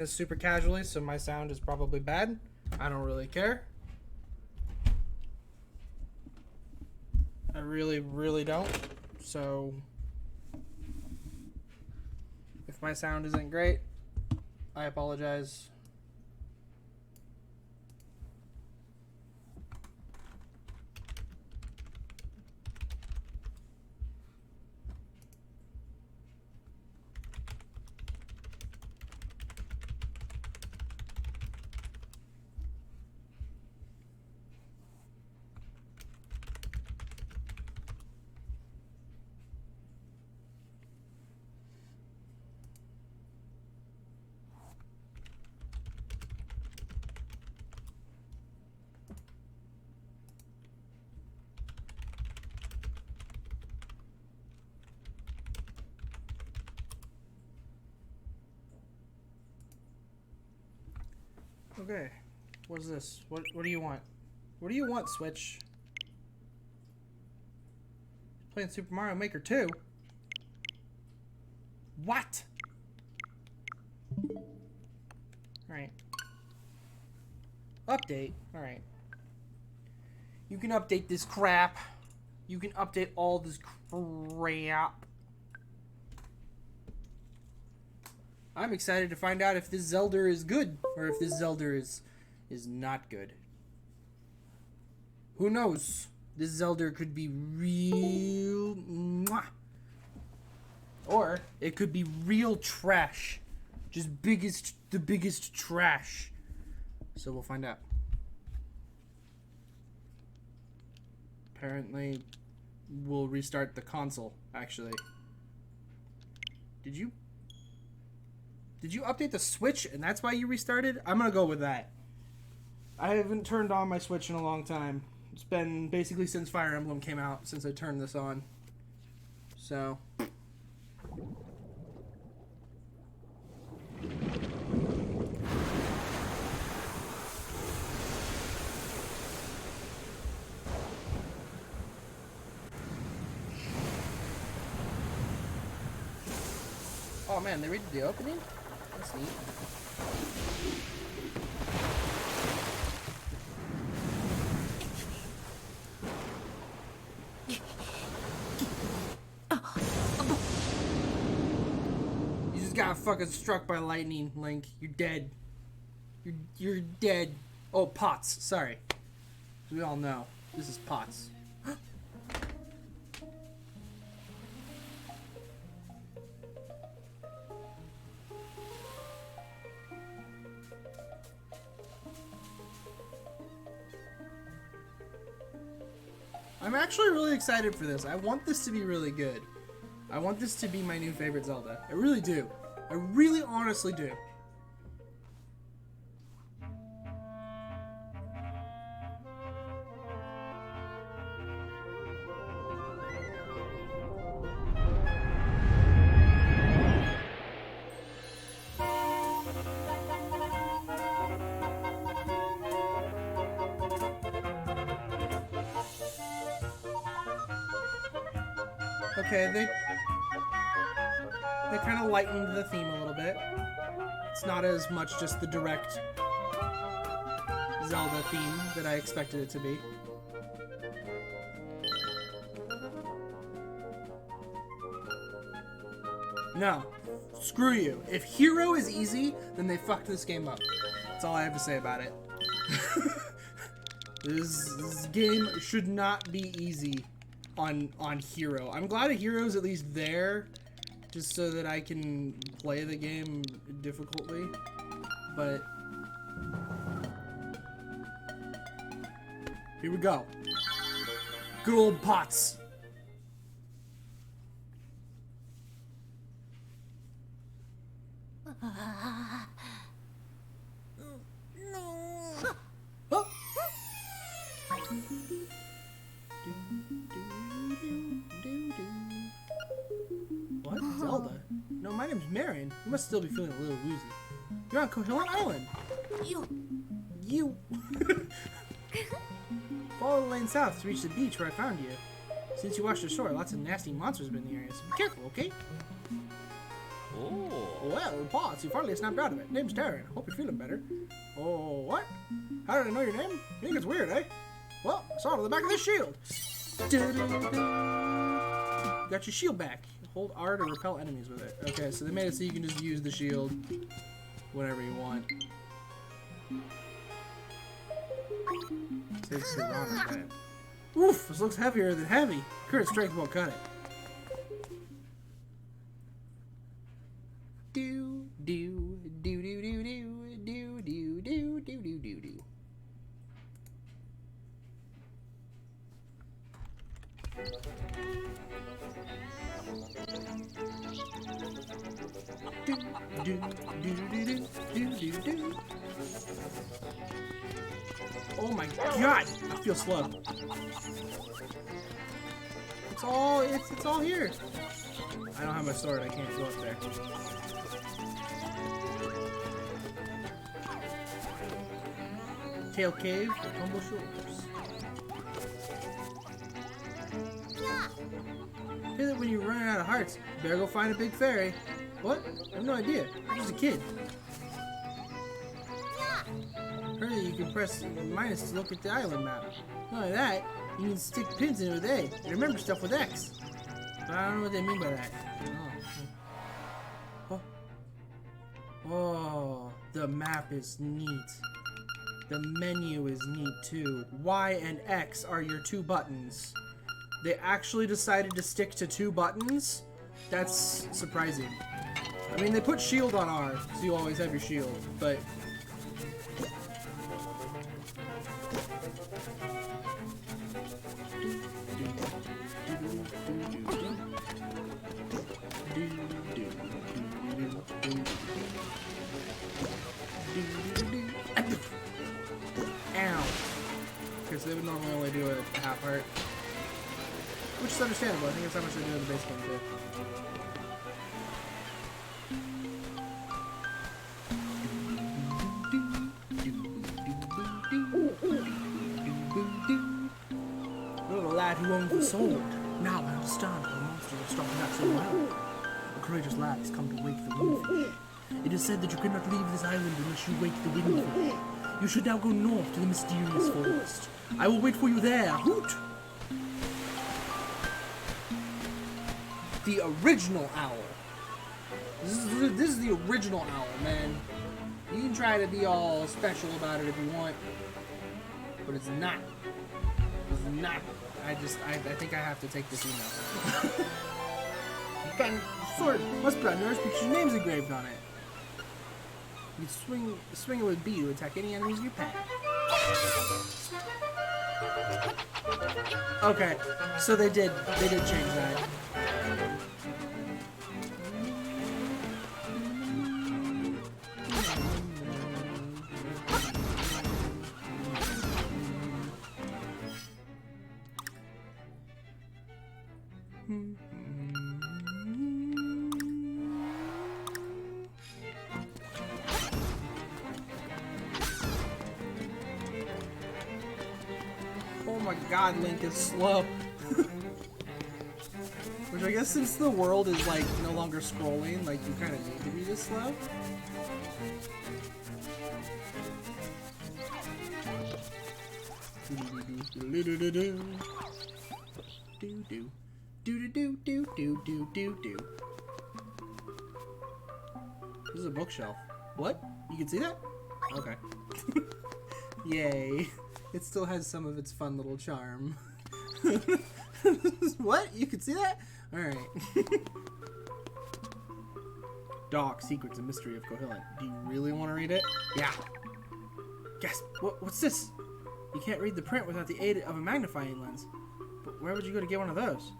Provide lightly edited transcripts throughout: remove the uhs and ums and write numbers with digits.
this super casually, so my sound is probably bad. I don't really care. I really don't. So if my sound isn't great, I apologize. Okay, what is this? What do you want? What do you want, Switch? Playing Super Mario Maker 2? What? Alright. Update. Alright. You can update this crap. You can update all this crap. I'm excited to find out if this Zelda is good or if this Zelda is not good. Who knows? This Zelda could be real mwah. Or it could be real trash. Just the biggest trash. So we'll find out. Apparently we'll restart the console, actually. Did you update the Switch and that's why you restarted? I'm gonna go with that. I haven't turned on my Switch in a long time. It's been basically since Fire Emblem came out since I turned this on. So. Oh man, they redid the opening? That's neat. You just got fucking struck by lightning, Link. You're dead. You're dead. Oh, Pots. Sorry. We all know. This is Pots. I'm actually really excited for this. I want this to be really good. I want this to be my new favorite Zelda. I really do. I really honestly do. Okay, they kind of lightened the theme a little bit. It's not as much just the direct Zelda theme that I expected it to be. No. Screw you. If Hero is easy, then they fucked this game up. That's all I have to say about it. This game should not be easy on Hero. I'm glad a Hero's at least there, just so that I can play the game difficultly, but here we go. Good old Pots. What? Zelda? No, my name's Marion. You must still be feeling a little woozy. You're on Coachella Island. You. Follow the lane south to reach the beach where I found you. Since you washed ashore, lots of nasty monsters have been in the area, so be careful, okay? Oh. well, boss, you finally snapped out of it. Name's Taryn. Hope you're feeling better. Oh, what? How did I know your name? You think it's weird, eh? Well, I saw it on the back of this shield. Got your shield back. Hold R to repel enemies with it. Okay, so they made it so you can just use the shield whenever you want. Takes too long like that. Oof, this looks heavier than heavy. Current strength won't cut it. Do do do do do do do do do do do do do. Do do do do do do do. Oh my god! I feel slow. It's all here. I don't have my sword. I can't go up there. Tail Cave, Humble Shores. Hear that when you're running out of hearts, you better go find a big fairy. What? I have no idea. I'm just a kid. Heard that you can press minus to look at the island map. Not only that, you can stick pins in it with A and remember stuff with X. But I don't know what they mean by that. Oh. Oh, the map is neat. The menu is neat too. Y and X are your two buttons. They actually decided to stick to two buttons? That's surprising. I mean, they put shield on R, so you always have your shield, but... Ow. Because they would normally only do a half heart. Which is understandable. I think that's how much they do in the base game too. You're the lad who owns the sword. Now I understand why the monster was stopping that so well. A courageous lad has come to wake the windfish. It is said that you cannot leave this island unless you wake the windfish. You should now go north to the mysterious forest. I will wait for you there. Hoot! The original owl. This is the original owl, man. You can try to be all special about it if you want, but it's not. It's not. I think I have to take this email. You can sword must be on yours because your name's engraved on it. You swing it with B to attack any enemies you pass. Okay, so they did change that. Oh my god, Link is slow. Which I guess since the world is like no longer scrolling, like you kind of need to be this slow. This is a bookshelf. What? You can see that? Okay. Yay. It still has some of its fun little charm. What? You can see that? Alright. Doc, Secrets and Mystery of Cohilant. Do you really want to read it? Yeah. Guess. What's this? You can't read the print without the aid of a magnifying lens. But where would you go to get one of those?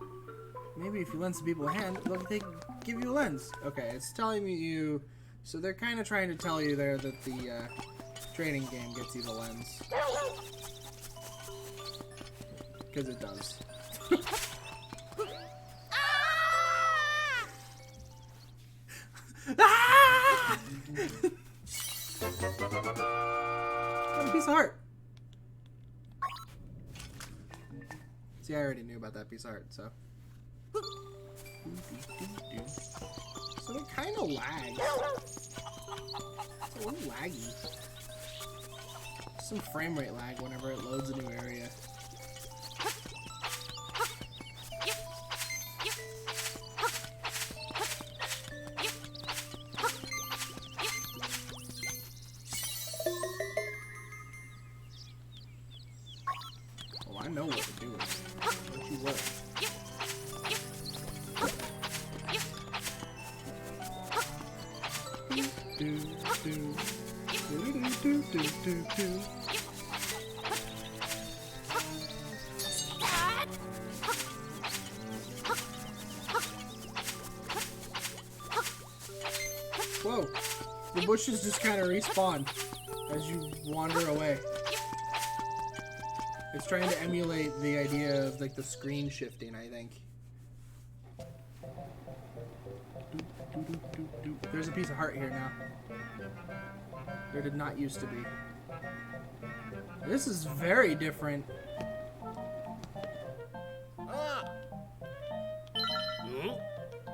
Maybe if you lend some people a hand, they give you a lens. Okay, it's telling you... So they're kind of trying to tell you there that the trading game gets you the lens. Because it does. Ah! What a piece of heart. See, I already knew about that piece of art, so. So it kind of lags. It's a little laggy. Some frame rate lag whenever it loads a new area. Oh, I know what to do. Don't you worry. Whoa, the bushes just kind of respawn as you wander away. It's trying to emulate the idea of like the screen shifting, I think. There's a piece of heart here now. There did not used to be. This is very different.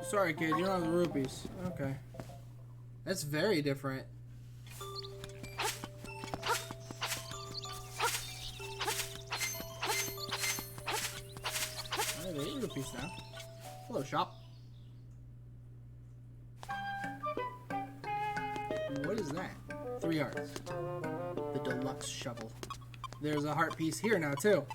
Sorry, kid, you don't have the rupees. Okay. That's very different. I have 8 rupees now. Hello, shop. What is that? 3 hearts. The deluxe shovel. There's a heart piece here now, too.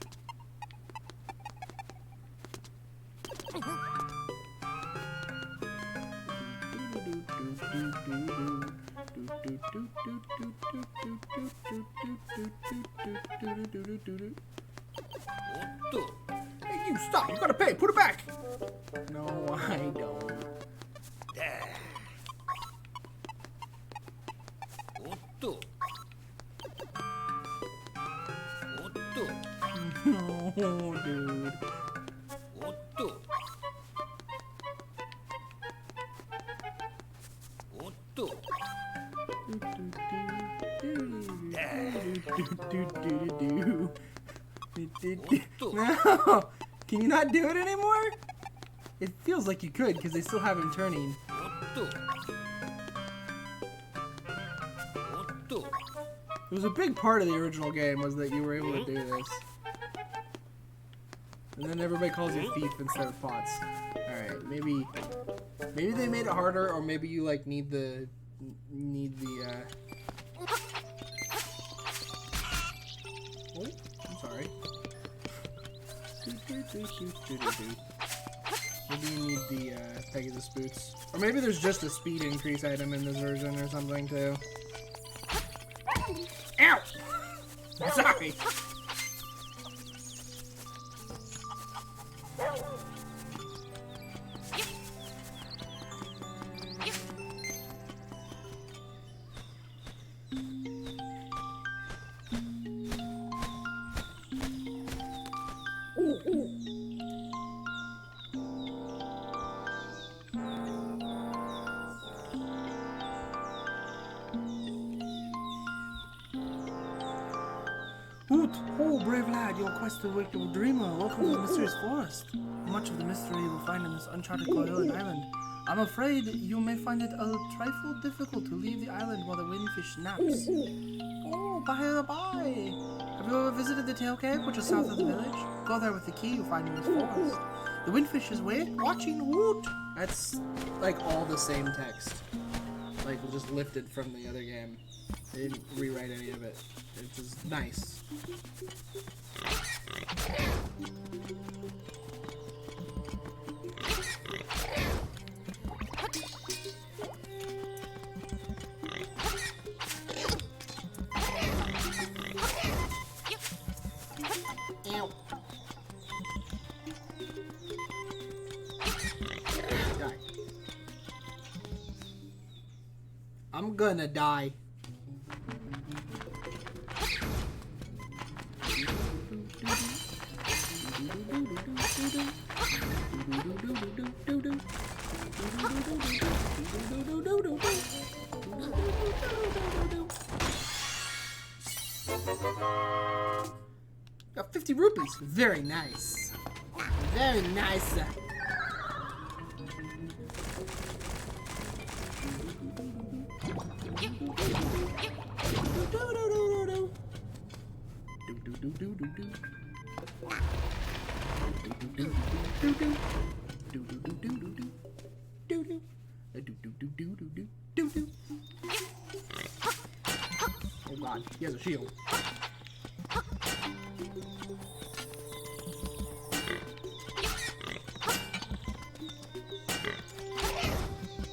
Hey, you stop! You gotta pay! Put it back! No, I don't. No, dude. No! Can you not do it anymore? It feels like you could because they still have him turning. It was a big part of the original game was that you were able to do this. And then everybody calls you thief instead of pots. Alright, maybe they made it harder, or maybe you like need the oh, I'm sorry. Maybe you need the Pegasus boots. Or maybe there's just a speed increase item in this version or something too. Ow! Sorry. Hoot! Oh, brave lad, your quest to wake the dreamer. Welcome to the mysterious forest. Much of the mystery you will find in this uncharted Koyoan island. I'm afraid you may find it a trifle difficult to leave the island while the windfish naps. Oh, by the by. Have you ever visited the Tail Cave, which is south of the village? Go there with the key you'll find in this forest. The windfish is watching. Woot! That's like all the same text. Like just lifted from the other game. They didn't rewrite any of it. It's just nice. Ow. Die. I'm gonna die. Got 50 rupees. Very nice. Very nice. Oh god, he has a shield.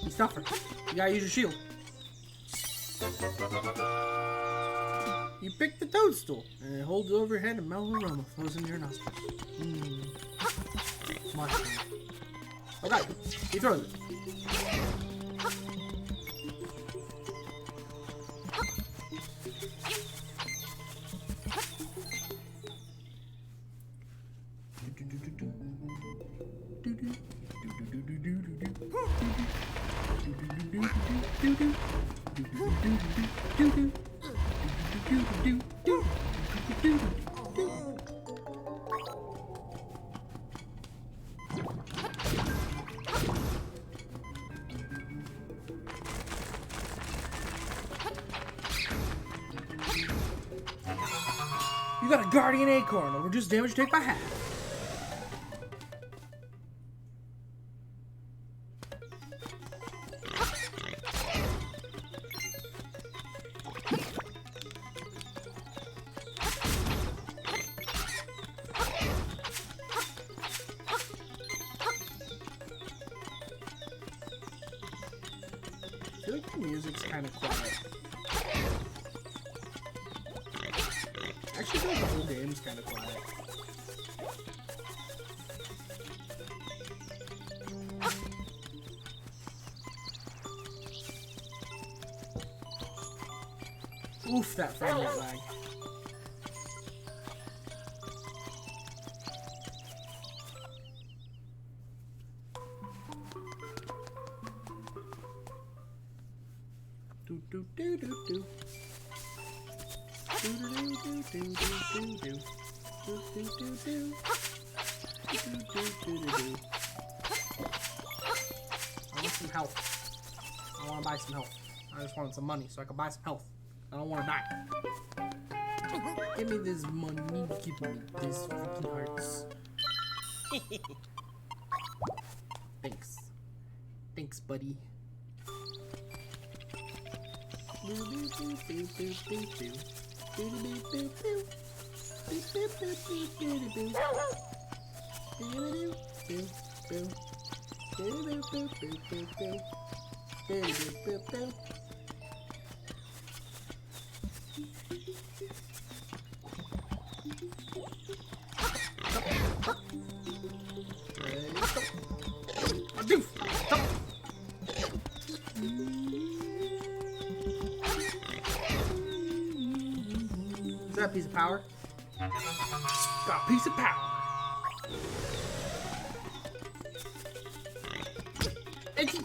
He's tougher. You gotta use your shield. You pick the toadstool, and it holds overhead, and mellow aroma flows into your nostrils. Mushroom. Okay, he throws it. You got a guardian acorn, or reduce damage take by half. I feel like the music's kind of quiet. Actually, I feel like the whole game's kind of quiet. Oof, that frame rate lag. Do do do do do. Do do do do do do do. Do do do do. Do do do do do. I want some health. I want to buy some health. I just wanted some money so I can buy some health. I don't want to die. Give me this money. Give me this freaking hearts. Thanks. Thanks, buddy. Is that a piece of power? Got a piece of power. Itchy.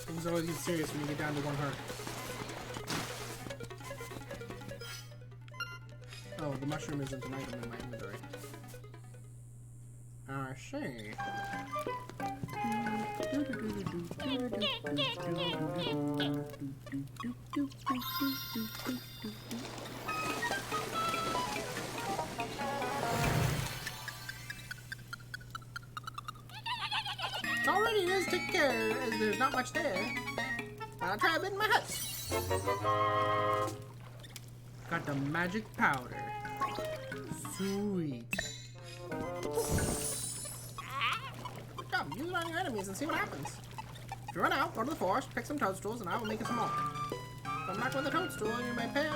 Things always get serious when you get down to one heart. Oh, the mushroom isn't an item in my inventory. I see. It's already is to care, as there's not much there. I'll try a bit in my hut. Got the magic powder. Sweet. Good job. Use it on your enemies and see what happens. If you run out, go to the forest, pick some toadstools, and I will make you some more. Come back with a toadstool, and you may pay.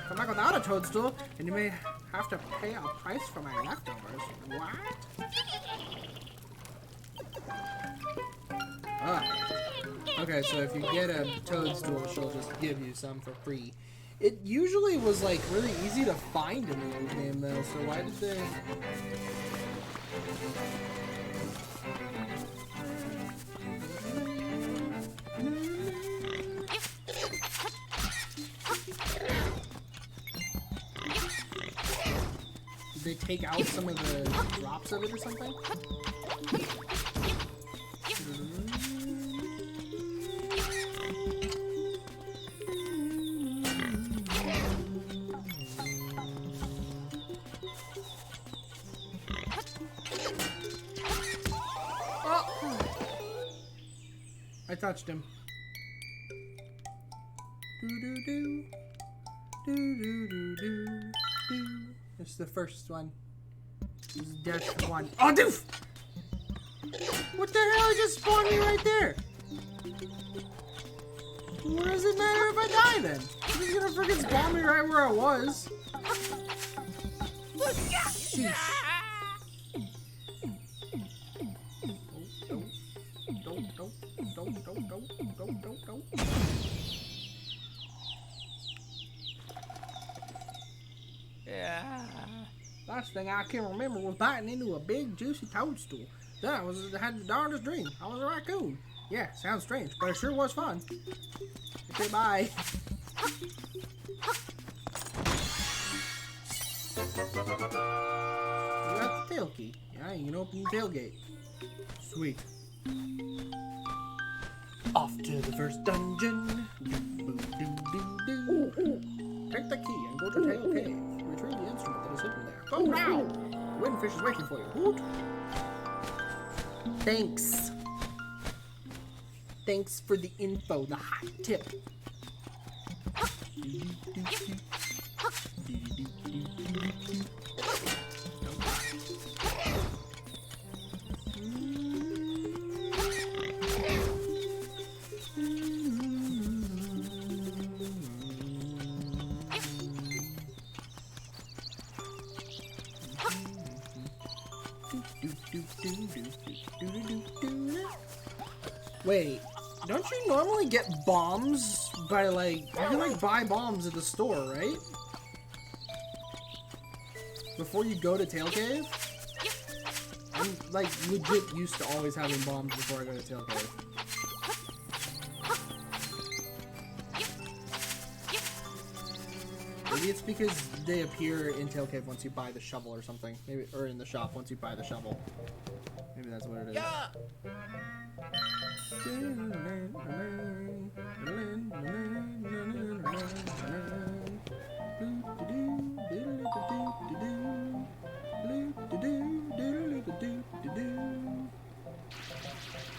Come back without a toadstool, and you may have to pay a price for my leftovers. What? Okay, so if you get a toadstool, she'll just give you some for free. It usually was like really easy to find in the old game though, so why did they... they take out some of the drops of it or something. Oh! I touched him. Do-do-do. Do-do-do-do. This is the first one. This is dash one. Oh, doof! What the hell? It just spawned me right there. What does it matter if I die then? It's gonna freaking spawn me right where I was. Sheesh. Don't. Yeah. Last thing I can remember was biting into a big juicy toadstool. Then I had the darndest dream. I was a raccoon. Yeah, sounds strange, but it sure was fun. Okay, bye. You got the tail key. Yeah, you can open the tailgate. Sweet. Off to the first dungeon. Take the key and go to Tail Cave. Retrieve the instrument that is hidden there. Go now! The windfish is waiting for you. Hoot! Thanks. Thanks for the info, the hot tip. Wait, don't you normally get bombs by like, you can like buy bombs at the store, right? Before you go to Tail Cave? I'm like legit used to always having bombs before I go to Tail Cave. Maybe it's because they appear in Tail Cave once you buy the shovel or something. Maybe, or in the shop once you buy the shovel. Maybe that's what it is. Yeah.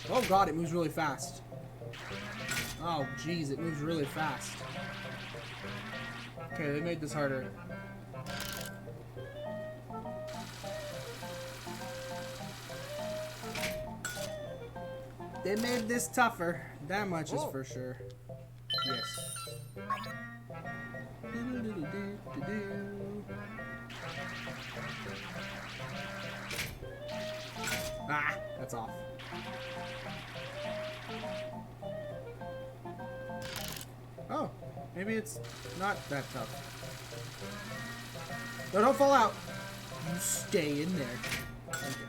Oh god, it moves really fast. Oh jeez, it moves really fast. Okay, they made this harder. They made this tougher. That much is for sure. Yes. Ah, that's off. Oh, maybe it's not that tough. No, don't fall out. You stay in there. Thank you.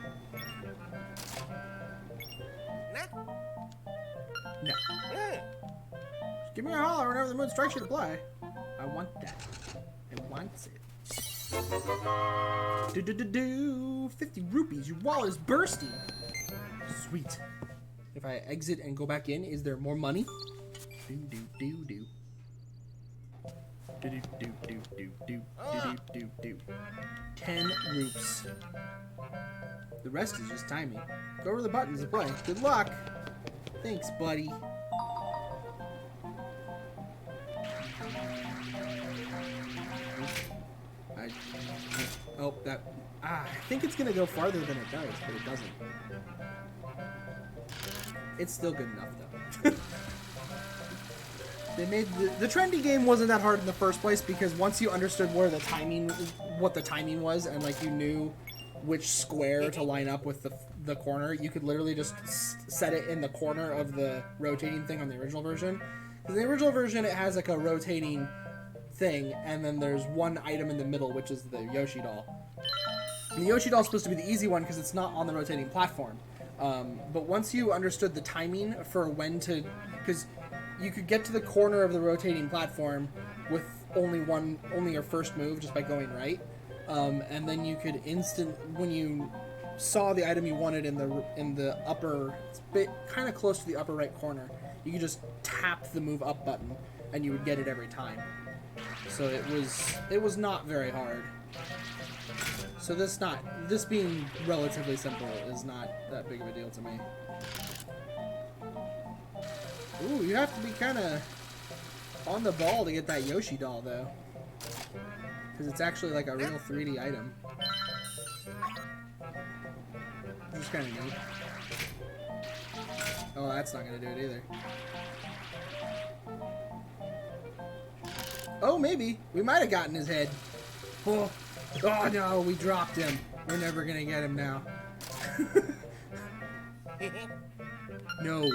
No. Just give me a holler whenever the moon strikes you to play. I want that. I want it. Do 50 rupees. Your wallet is bursting. Sweet. If I exit and go back in, is there more money? Do. 10 roops. The rest is just timing. Go over the buttons to play. Good luck. Thanks, buddy. I think it's gonna go farther than it does, but it doesn't. It's still good enough, though. They made the trendy game wasn't that hard in the first place because once you understood what the timing was, and like you knew which square to line up with the corner, you could literally just set it in the corner of the rotating thing on the original version. In the original version, it has like a rotating thing, and then there's one item in the middle, which is the Yoshi doll. And the Yoshi doll is supposed to be the easy one because it's not on the rotating platform. But once you understood the timing for when to, because you could get to the corner of the rotating platform with only your first move just by going right. And then you could when you saw the item you wanted in the upper, kind of close to the upper right corner, you could just tap the move up button, and you would get it every time. So it was not very hard. So this being relatively simple is not that big of a deal to me. Ooh, you have to be kind of on the ball to get that Yoshi doll, though. Because it's actually like a real 3D item. Which is kind of neat. Oh, that's not going to do it either. Oh, maybe. We might have gotten his head. Oh, oh no, we dropped him. We're never going to get him now. No.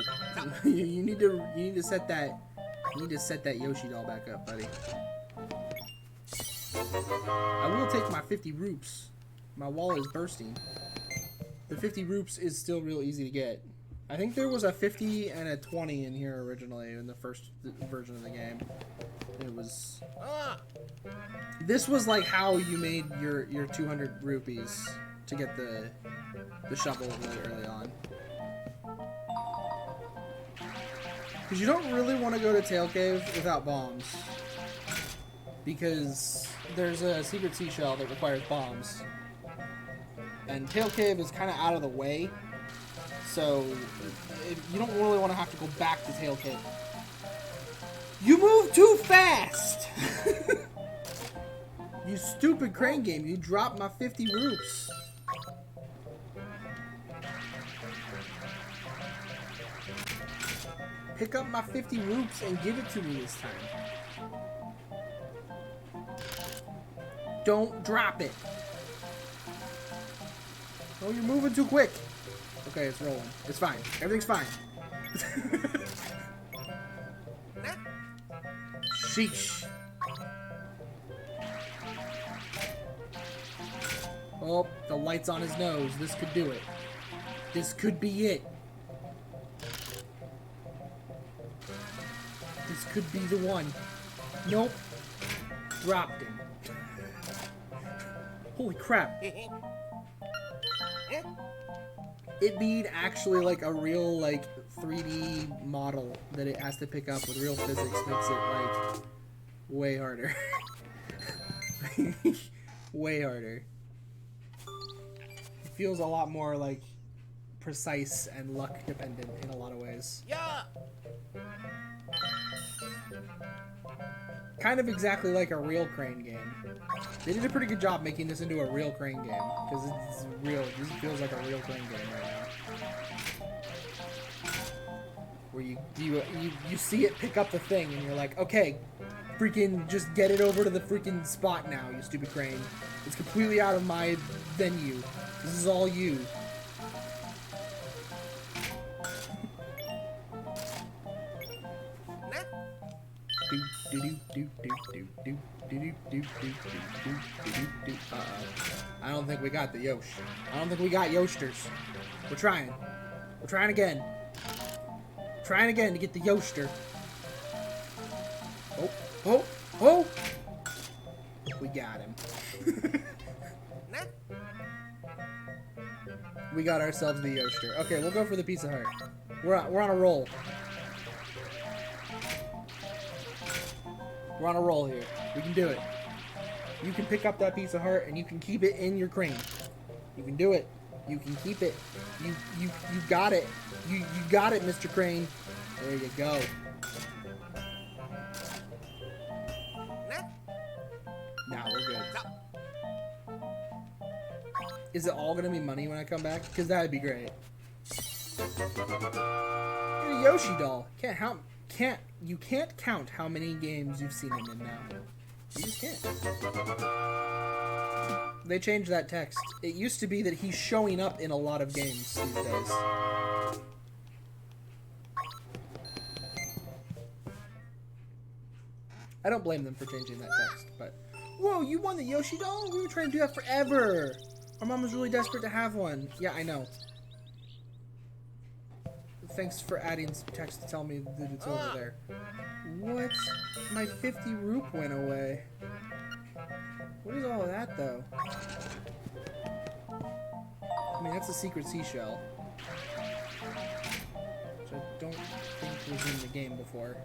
you need to set that Yoshi doll back up, buddy. I will take my 50 rupees. My wallet is bursting. The 50 rupees is still real easy to get. I think there was a 50 and a 20 in here originally in the first version of the game. It was... This was like how you made your 200 rupees to get the shovel really early on. Because you don't really want to go to Tail Cave without bombs. Because there's a secret seashell that requires bombs. And Tail Cave is kind of out of the way. So you don't really want to have to go back to Tail Cave. You move too fast! You stupid crane game. You dropped my 50 rupees. Pick up my 50 rupees and give it to me this time. Don't drop it. Oh, you're moving too quick. Okay, it's rolling. It's fine. Everything's fine. Sheesh. Oh, the light's on his nose. This could do it. This could be it. This could be the one. Nope. Dropped him. Holy crap. It being actually like a real like 3D model that it has to pick up with real physics makes it like way harder. Way harder. It feels a lot more like precise and luck dependent in a lot of ways. Yeah. Kind of exactly like a real crane game. They did a pretty good job making this into a real crane game because it's real. This feels like a real crane game right now. Where you see it pick up the thing and you're like, okay, freaking just get it over to the freaking spot now, you stupid crane. It's completely out of my venue. This is all you. I don't think we got the Yosh. I don't think we got Yoasters. We're trying. We're trying again. Trying again to get the Yoaster. Oh, oh, oh! We got him. We got ourselves the Yoaster. Okay, we'll go for the Pizza Hut. We're on a roll. We're on a roll here. We can do it. You can pick up that piece of heart and you can keep it in your crane. You can do it. You can keep it. You got it. You got it, Mr. Crane. There you go. Now we're good. Is it all gonna be money when I come back? Because that'd be great. You're a Yoshi doll. You can't count how many games you've seen him in now. You just can't. They changed that text. It used to be that he's showing up in a lot of games these days. I don't blame them for changing that text, but... Whoa, you won the Yoshi doll? We were trying to do that forever! Our mom was really desperate to have one. Yeah, I know. Thanks for adding some text to tell me that it's over there. What? My 50 roop went away. What is all of that, though? I mean, that's a secret seashell. Which I don't think was in the game before.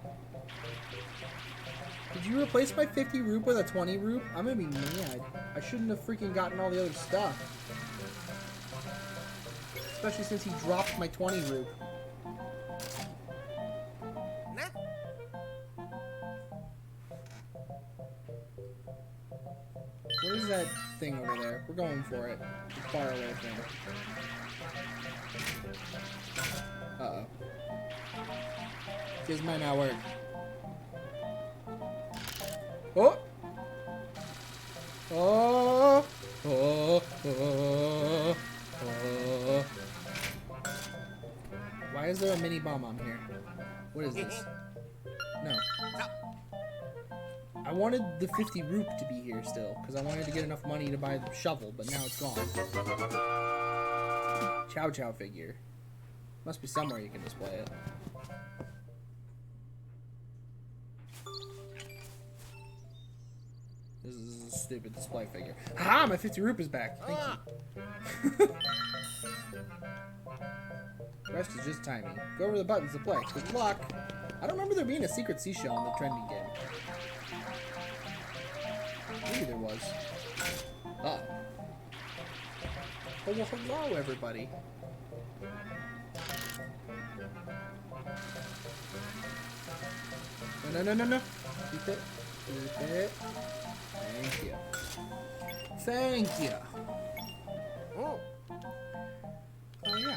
Did you replace my 50 roop with a 20 roop? I'm gonna be mad. I shouldn't have freaking gotten all the other stuff. Especially since he dropped my 20 roop. What is that thing over there? We're going for it. The far away thing. Uh-oh. This might not work. Oh! Oh! Oh! Oh! Oh! Why is there a mini bomb on here? What is this? No. I wanted the 50 roop to be here still, because I wanted to get enough money to buy the shovel, but now it's gone. Chow Chow figure. Must be somewhere you can display it. This is a stupid display figure. Aha! My 50 roop is back. Thank you. The rest is just timing. Go over the buttons to play. Good luck. I don't remember there being a secret seashell in the trending game. Maybe there was. Oh. Oh, well, hello, everybody. No, no, no, no, no. Keep it. Keep it. Thank you. Thank you. Oh. Oh, yeah.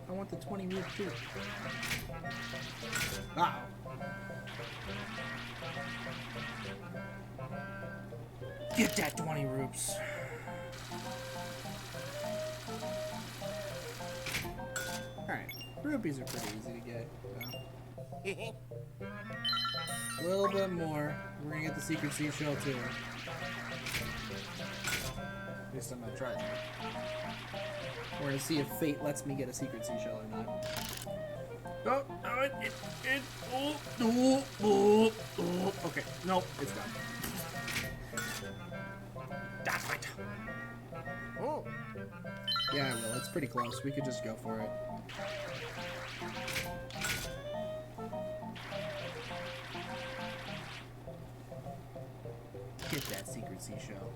I want the 20 root too. Wow. Get that 20 roops. Alright. Rupees are pretty easy to get. So. A little bit more. We're gonna get the secret seashell too. At least I'm gonna try it. We're gonna see if fate lets me get a secret seashell or not. Oh, okay, no, it's gone. That's it. Oh. Yeah, I will. It's pretty close. We could just go for it. Get that secret seashell.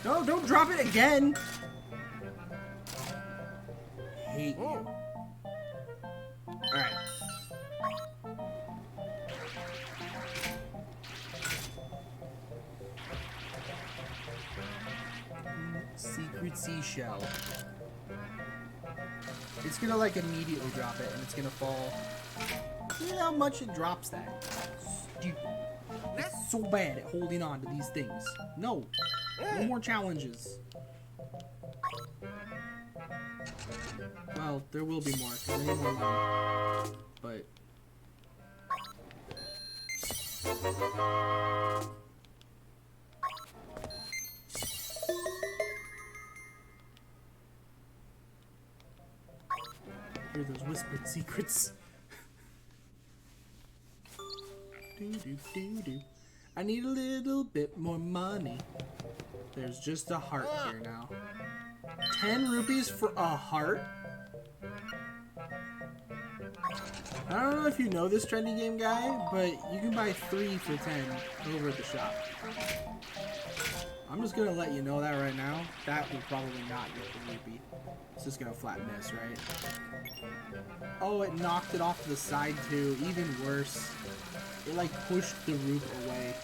No, don't drop it again! Hate you. Alright. Secret seashell. It's gonna like immediately drop it and it's gonna fall. You know how much it drops that? Stupid. It's so bad at holding on to these things. No. No more challenges. Well, there will be more, because I need more money. But... hear those whispered secrets. Do. I need a little bit more money. There's just a heart here now. 10 rupees for a heart? I don't know if you know this trendy game guy, but you can buy 3 for 10 over at the shop. I'm just gonna let you know that right now. That will probably not get the rupee. It's just gonna flat miss, right? Oh, it knocked it off to the side too. Even worse. It like pushed the roop away.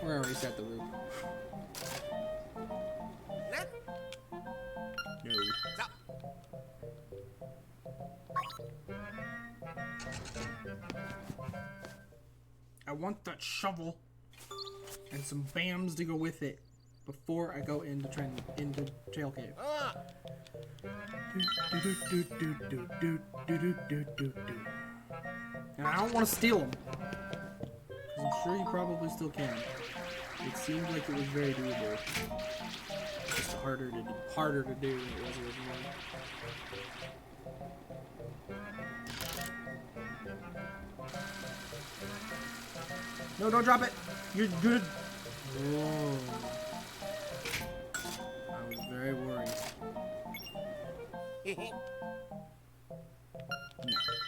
Or I already set the roop. No. I want that shovel and some BAMs to go with it before I go into Trail Cave. And I don't want to steal them. Because I'm sure you probably still can. It seemed like it was very doable. Just harder to do than it was originally. No, don't drop it. You're good. Whoa. I was very worried.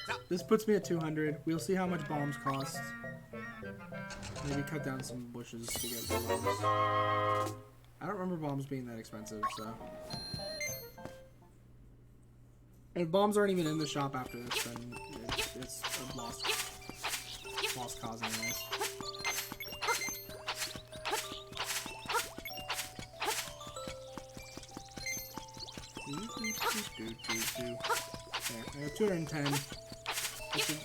No. This puts me at 200. We'll see how much bombs cost. Maybe cut down some bushes to get some bombs. I don't remember bombs being that expensive, so. And if bombs aren't even in the shop after this, then it's a lost cause anyways. There, I have 210.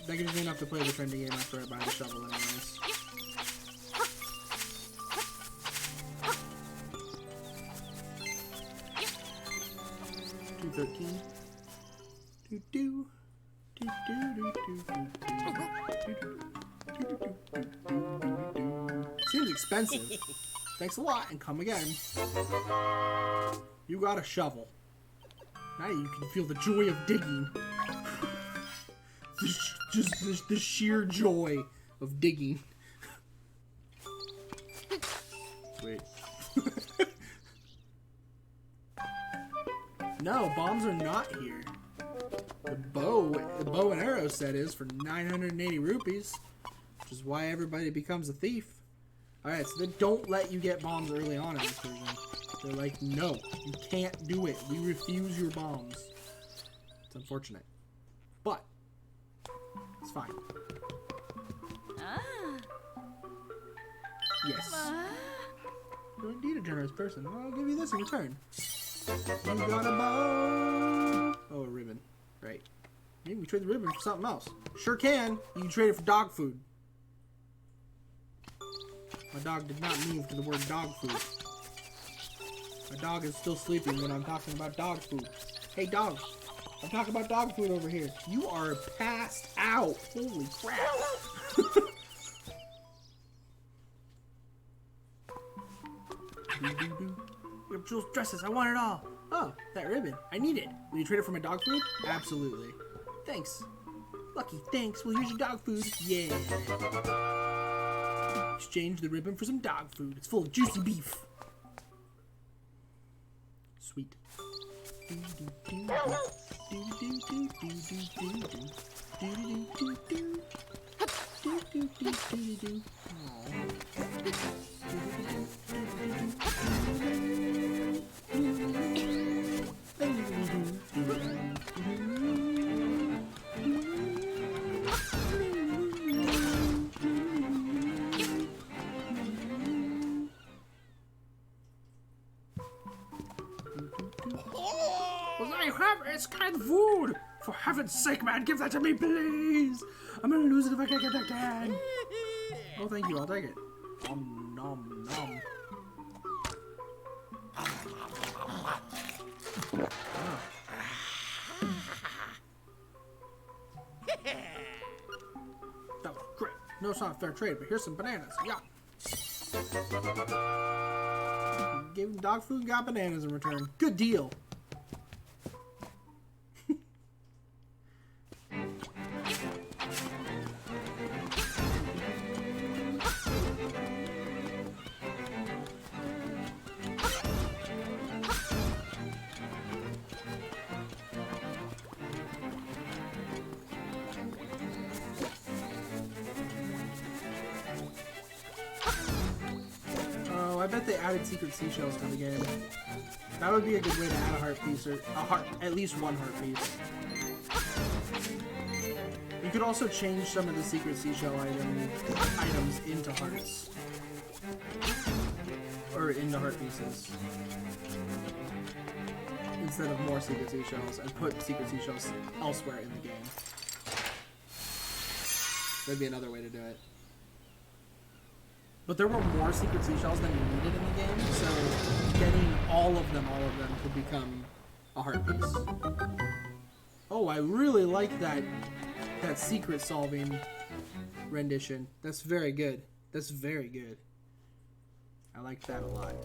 That gives me enough to play the trendy game after I buy the shovel anyways. $213. Seems expensive. Thanks a lot and come again. You got a shovel. Now you can feel the joy of digging. Just the sheer joy of digging. Wait. No, bombs are not here. The bow and arrow set is for 980 rupees, which is why everybody becomes a thief. Alright, so they don't let you get bombs early on in this version. They're like, no, you can't do it. We refuse your bombs. It's unfortunate. But, it's fine. Yes. You're indeed a generous person. Well, I'll give you this in return. You got a bow. Oh, a ribbon. Right. Maybe we trade the ribbon for something else. Sure can. You can trade it for dog food. My dog did not move to the word dog food. My dog is still sleeping when I'm talking about dog food. Hey, dog. I'm talking about dog food over here. You are passed out. Holy crap. Your jewels, dresses, I want it all. Oh, that ribbon. I need it. Will you trade it for my dog food? Absolutely. Thanks. Lucky, thanks. Well, here's your dog food. Yeah. Exchange the ribbon for some dog food. It's full of juicy beef. Sweet. It's kind of food! For heaven's sake, man, give that to me, please! I'm gonna lose it if I can't get that can! Oh, thank you, I'll take it. Nom, nom, nom. Oh. That was great. No, it's not fair trade, but here's some bananas. Yeah. Gave him dog food and got bananas in return. Good deal. I bet they added secret seashells to the game. That would be a good way to add a heart piece, or at least one heart piece. You could also change some of the secret seashell items into hearts. Or into heart pieces. Instead of more secret seashells, and put secret seashells elsewhere in the game. That'd be another way to do it. But there were more secret seashells than you needed in the game, so getting all of them could become a heart piece. Oh, I really like that secret solving rendition. That's very good. That's very good. I like that a lot.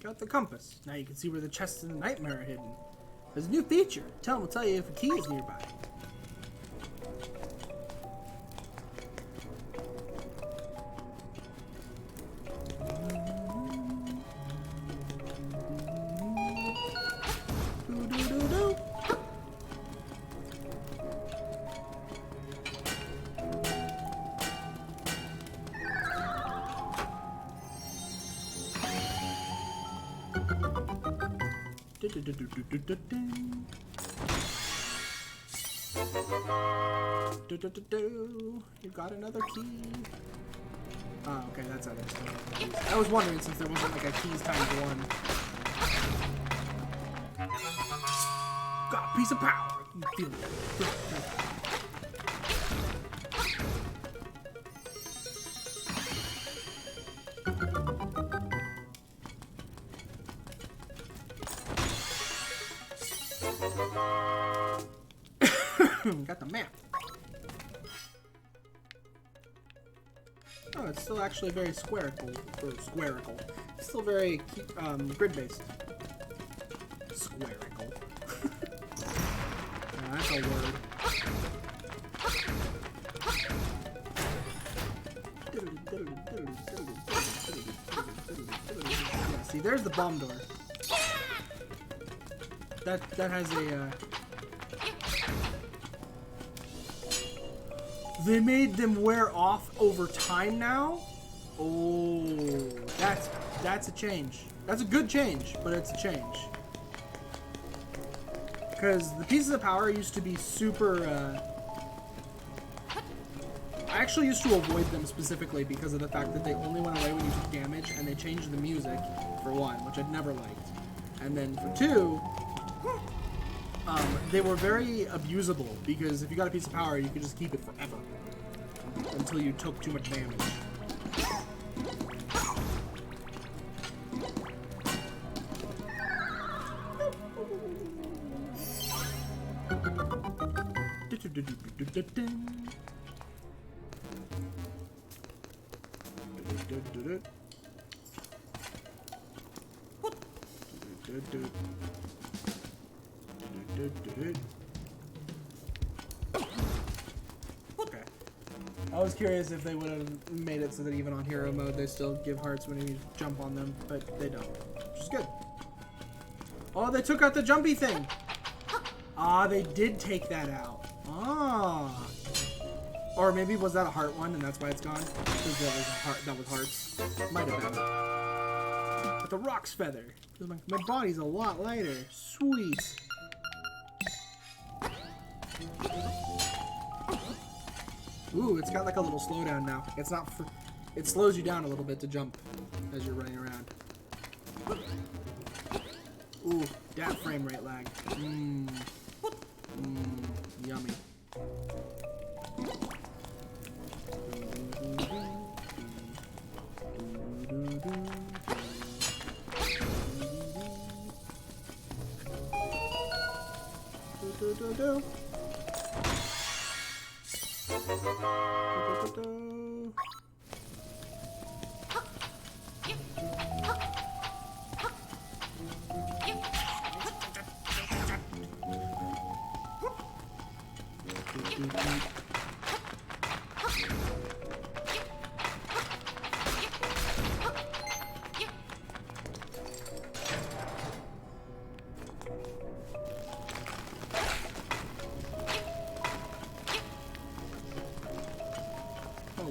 Got the compass. Now you can see where the chests in the nightmare are hidden. There's a new feature. Tell will tell you if a key is nearby. You got another key. Oh, okay, that's how it is. I was wondering since there wasn't like a keys times one. Got a piece of power. You feel it. Got the map. Oh, it's still actually very squarical. It's still very grid-based. Squarical. That's a word. Yeah, see, there's the bomb door. That has a. They made them wear off over time now? Oh, that's a change. That's a good change, but it's a change. Because the pieces of power used to be super, I actually used to avoid them specifically because of the fact that they only went away when you took damage, and they changed the music, for one, which I'd never liked. And then for two, they were very abusable, because if you got a piece of power, you could just keep it forever. Until you took too much damage. Okay. I was curious if they would have made it so that even on hero mode they still give hearts when you jump on them, but they don't, which is good. Oh, they took out the jumpy thing. Ah, they did take that out. Ah. Or maybe was that a heart one and that's why it's gone? Because that was heart. That was hearts. Might have been. But the rock's feather. My body's a lot lighter. Sweet. Ooh, it's got like a little slowdown now. It's not for. It slows you down a little bit to jump as you're running around. Ooh, that frame rate lag. Mmm. Mmm. Yummy.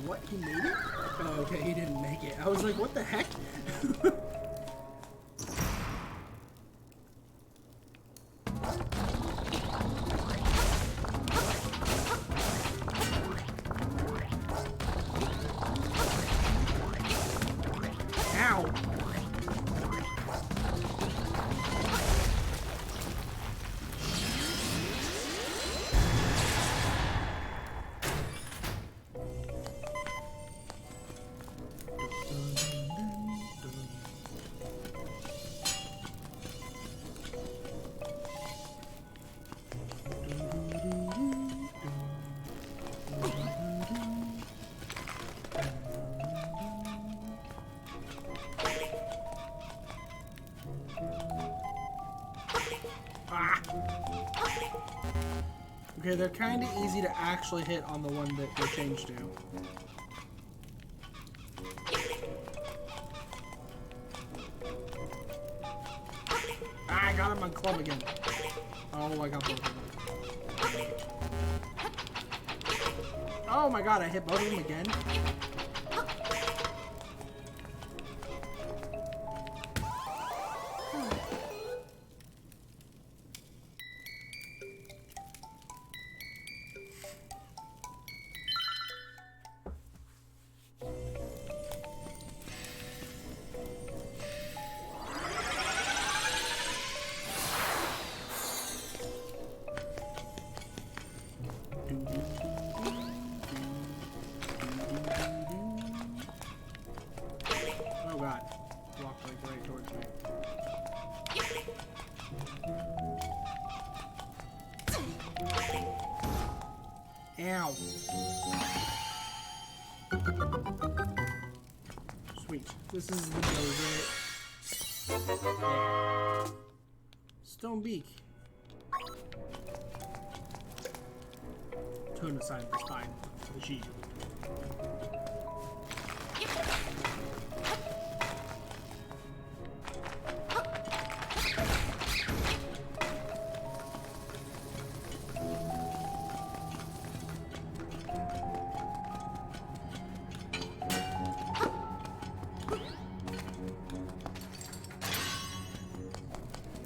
What? He made it? Oh, okay, he didn't make it. I was like, what the heck? Ow! Okay, they're kind of easy to actually hit on the one that they changed to. Ah, I got him on club again. Oh, I got both of them. Oh my god, I hit both of them again. Oh god, walked like right towards me. Ow. Sweet. This is the nose, right? Yeah. Stone beak. Tune aside the spine. The sheet.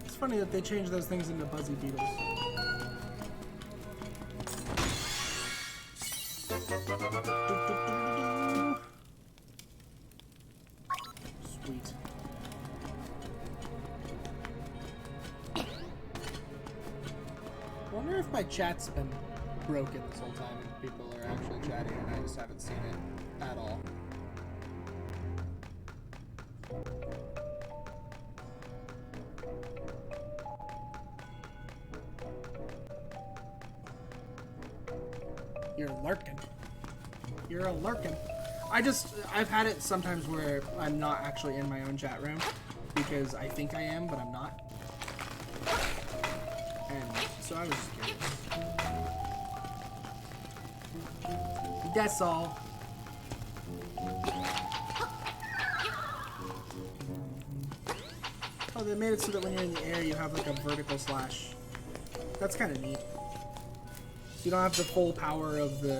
It's funny that they changed those things into buzzy beetles. Sweet. I wonder if my chat's been broken this whole time and people are actually chatting and I just haven't seen it at all. You're lurking. You're a lurking. I've had it sometimes where I'm not actually in my own chat room because I think I am, but I'm not. And so I was just curious. That's all. Oh, they made it so that when you're in the air, you have like a vertical slash. That's kind of neat. You don't have the full power of the,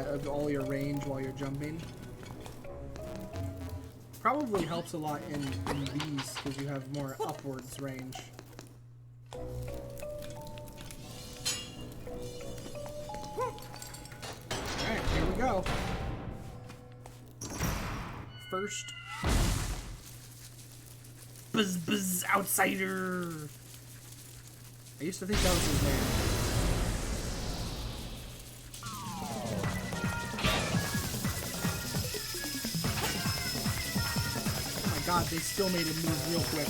of all your range while you're jumping. Probably helps a lot in these because you have more upwards range. Alright, here we go. First. Buzz Buzz Outsider! I used to think that was his name. God, they still made him move real quick.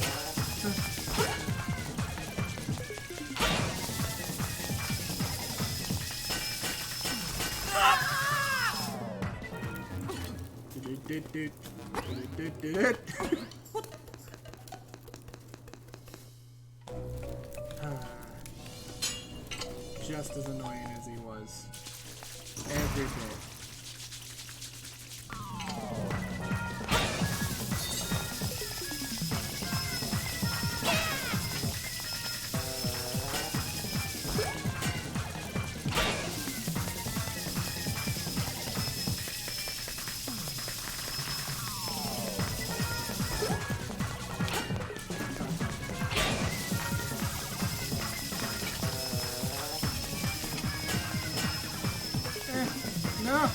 Just as annoying as he was. Every bit. No!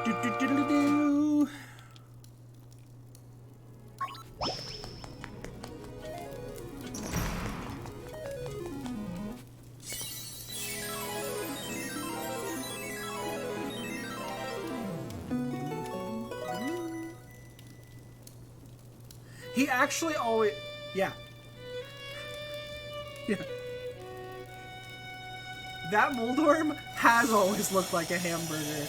Do-do-do-do-do. He actually always... Yeah. Yeah. that Moldorm has always looked like a hamburger.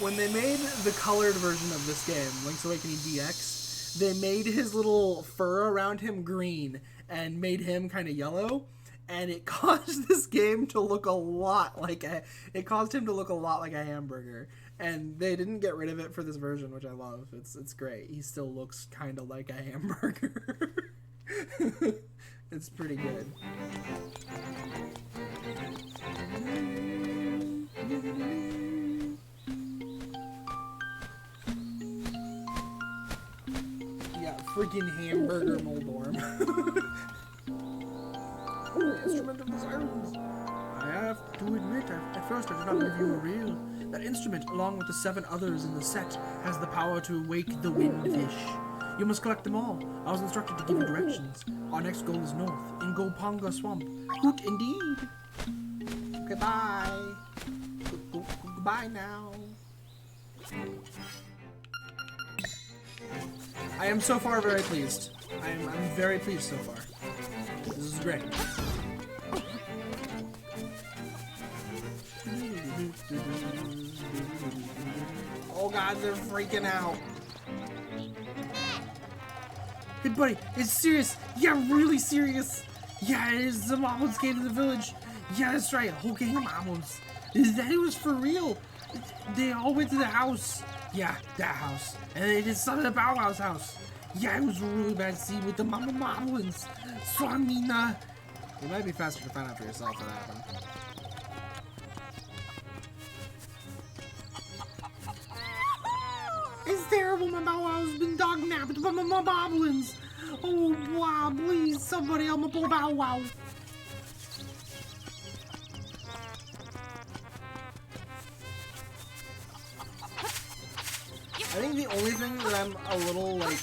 When they made the colored version of this game, Link's Awakening DX, they made his little fur around him green and made him kind of yellow, and it caused this game to look a lot like a hamburger. And they didn't get rid of it for this version, which I love. It's great. He still looks kind of like a hamburger. It's pretty good. Yeah, freaking hamburger Moldorm. The instrument of the sirens. I have to admit, at first I did not believe you were real. That instrument, along with the 7 others in the set, has the power to wake the windfish. You must collect them all. I was instructed to give you directions. Our next goal is north, in Gopanga Swamp. Hoot indeed. Goodbye. Goodbye now. I am so far very pleased. I'm very pleased so far. This is great. Oh god, they're freaking out. Hey buddy, it's serious. Yeah, really serious. Yeah, it is. The Moblins came to the village. Yeah, that's right. A whole gang of Moblins. That it was for real. They all went to the house. Yeah, that house. And they did something at Bow Wow's house. Yeah, it was a really bad scene with the Mama Moblins. So I mean, it might be faster to find out for yourself what happened. It's terrible. My Bow Wow's been dog-napped by my Moblins. Oh, wow, please, somebody help my poor Bow Wow. I think the only thing that I'm a little, like,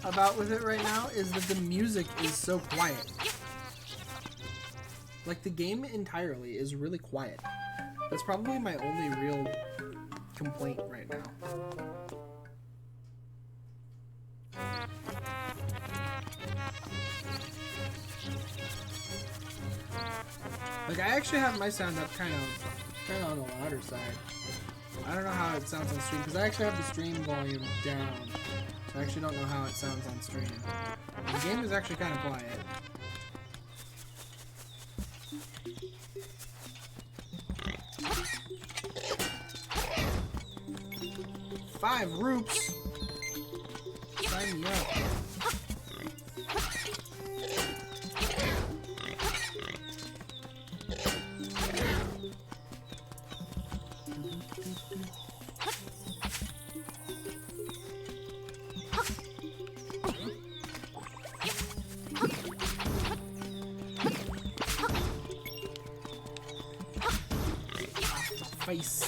about with it right now is that the music is so quiet. Like, the game entirely is really quiet. That's probably my only real complaint right now. Like, I actually have my sound up kind of on the louder side. I don't know how it sounds on stream, because I actually have the stream volume down. So I actually don't know how it sounds on stream. The game is actually kind of quiet. Five roops! Sign me up. Face.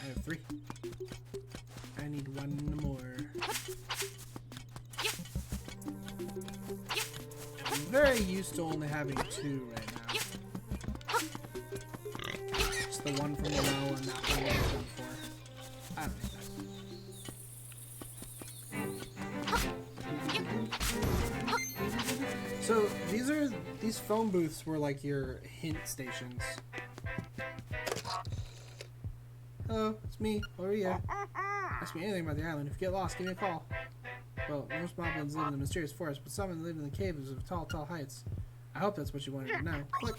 I have 3. I need 1 more. I'm very used to only having 2 right now. Just the one from the well and that one I've done for. I don't need that. So these phone booths were like your hint stations. Hello, it's me, over here. Ask me anything about the island. If you get lost, give me a call. Well, most Moblins live in the mysterious forest, but some live in the caves of tall, tall heights. I hope that's what you wanted to know. Click.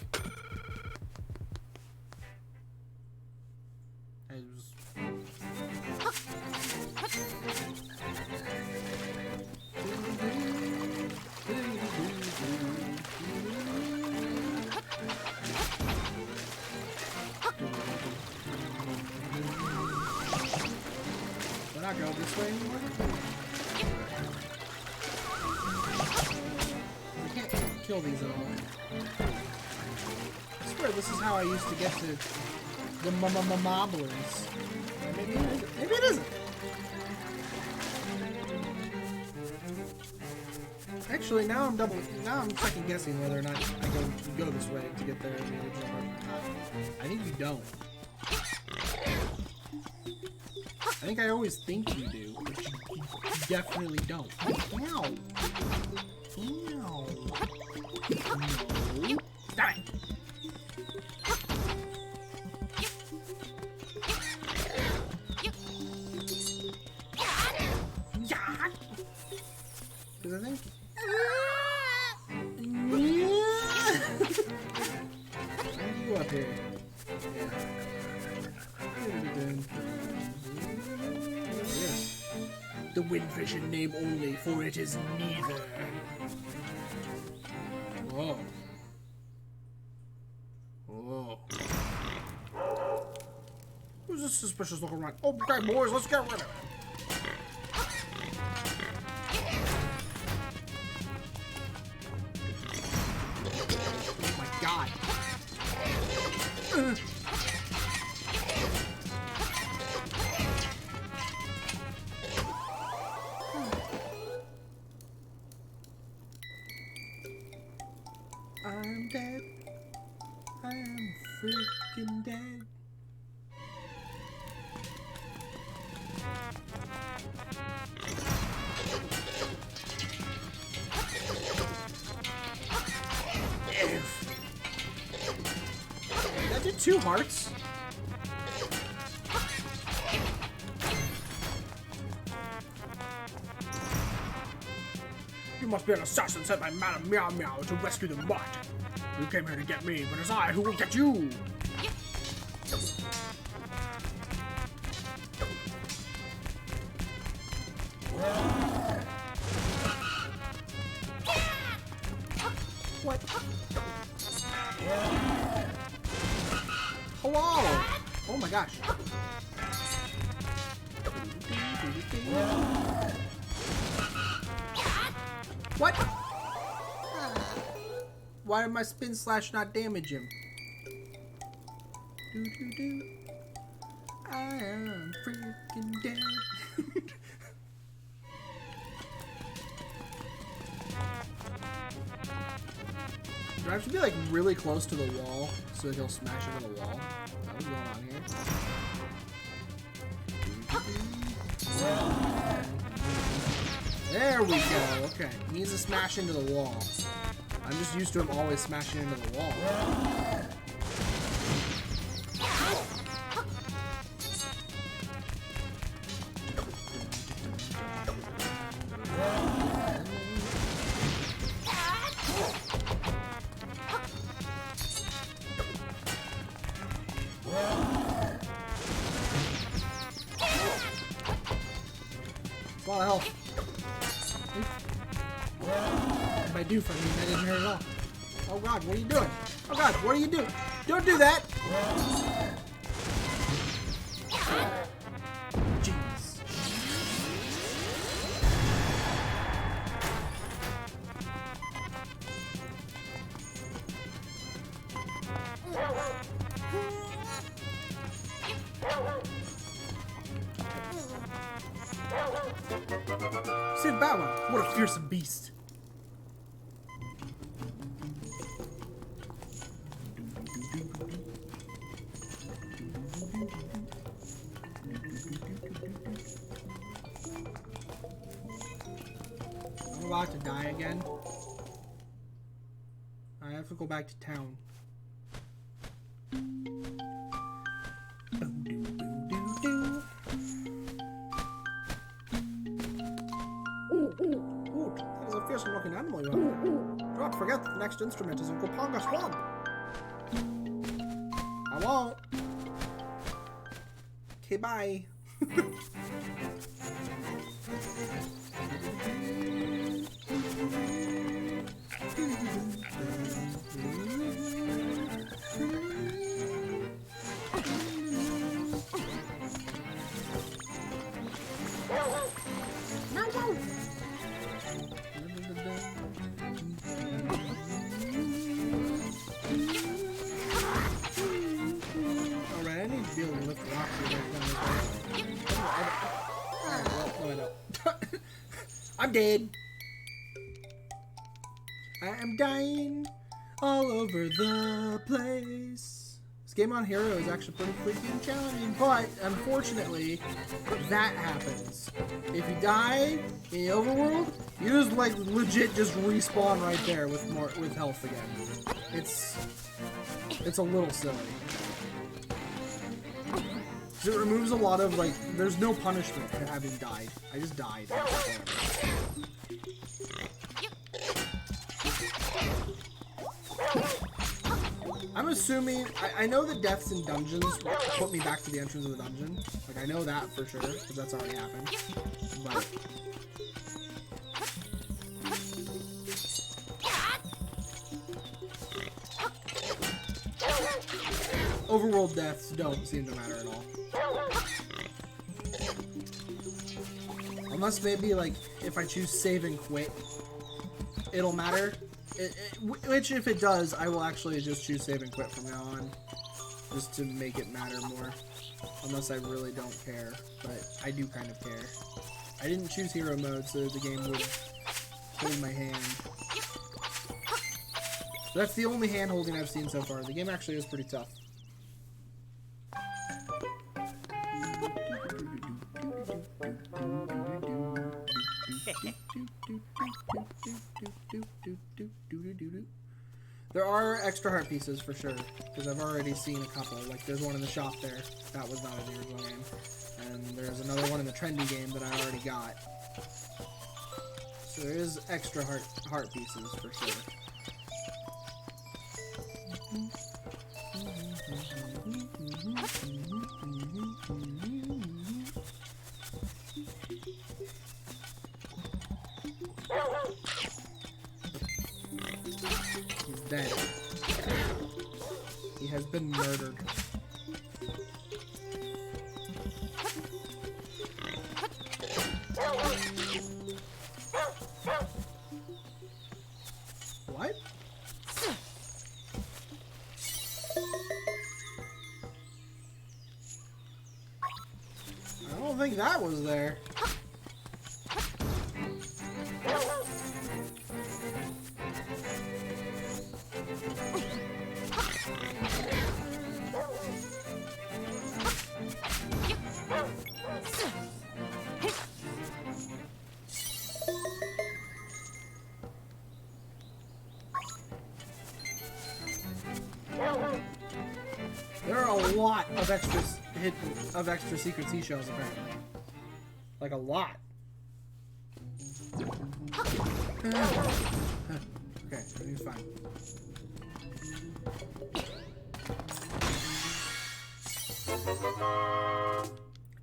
Can I go this way anymore? I can't kill these at all. I swear this is how I used to get to the Moblins. Maybe it isn't. Maybe it isn't. Actually, now I'm second guessing whether or not I go this way to get there in the original part or not. I think you don't. I think I always think you do, but you definitely don't. Ow! Ow! No! Die! Because I think... Why are you up here? Yeah. Yes. The windfish in name only, for it is neither. Whoa. Whoa. Who's this suspicious looking rat? Okay, boys, let's get rid of it. Oh my god. I'm dead. I am freaking dead. Did I do 2 hearts? You must be an assassin sent by Madame Meow Meow to rescue the mutt. You came here to get me, but it's I who will get you! What? Hello! Oh my gosh. What? Why did my spin slash not damage him? Do do do. I am freaking dead. Do I have to be like really close to the wall so that he'll smash into the wall? What's going on here? There we go. Okay, he needs to smash into the wall. I'm just used to him always smashing into the wall. It's a lot of health. What did I do for me? That didn't hurt at all. Oh god, what are you doing? Oh god, what are you doing? Don't do that! Jeez. Sid Bow Wow, what a fearsome beast. I'm about to die again. I have to go back to town. Ooh, that is a fearsome looking animal you have there. Do not forget that the next instrument is in Gopanga Swamp. I won't. Okay, bye. Alright, I need to be able to lift rocks here down this way. No, I don't. I'm dead. dying all over the place. This game on Hero is actually pretty freaking challenging, but unfortunately, that happens. If you die in the overworld, you just like legit just respawn right there with health again. It's a little silly. So it removes a lot of like, there's no punishment for having died. I just died. I'm assuming, I know the deaths in dungeons put me back to the entrance of the dungeon. Like, I know that for sure, because that's already happened. But overworld deaths don't seem to matter at all. Unless maybe, like, if I choose save and quit, it'll matter. Which, if it does, I will actually just choose save and quit from now on. Just to make it matter more. Unless I really don't care. But I do kind of care. I didn't choose hero mode, so the game would hold my hand. That's the only hand holding I've seen so far. The game actually is pretty tough. There are extra heart pieces for sure, because I've already seen a couple. Like, there's one in the shop there. That was not in the original game. And there's another one in the trendy game that I already got. So there is extra heart pieces for sure. He's dead. He has been murdered. What? I don't think that was there. There are a lot of extra secret seashells apparently. Like a lot. Okay, everything's fine.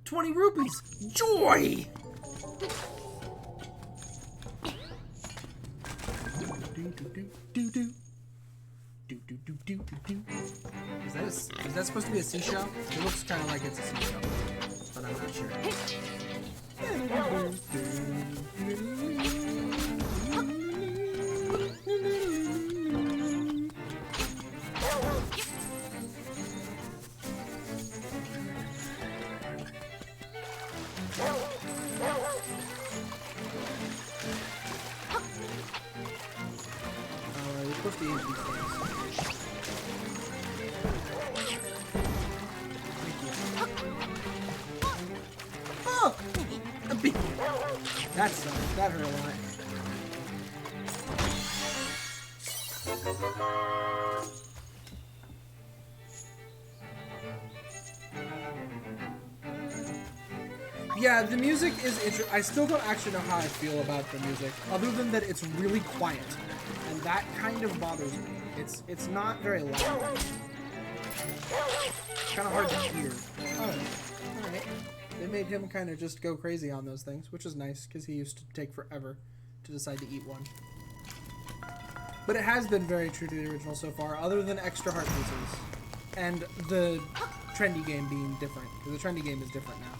$20 rupees! Joy! Is that supposed to be a seashell? It looks kind of like it's a seashell, but I'm not sure. You're supposed to use these things. That hurt a lot. Yeah, the music is interesting. I still don't actually know how I feel about the music, other than that it's really quiet, and that kind of bothers me. It's not very loud. It's kind of hard to hear. Oh, all right. They made him kind of just go crazy on those things, which is nice, because he used to take forever to decide to eat one. But it has been very true to the original so far, other than extra heart pieces. And the trendy game being different, because the trendy game is different now.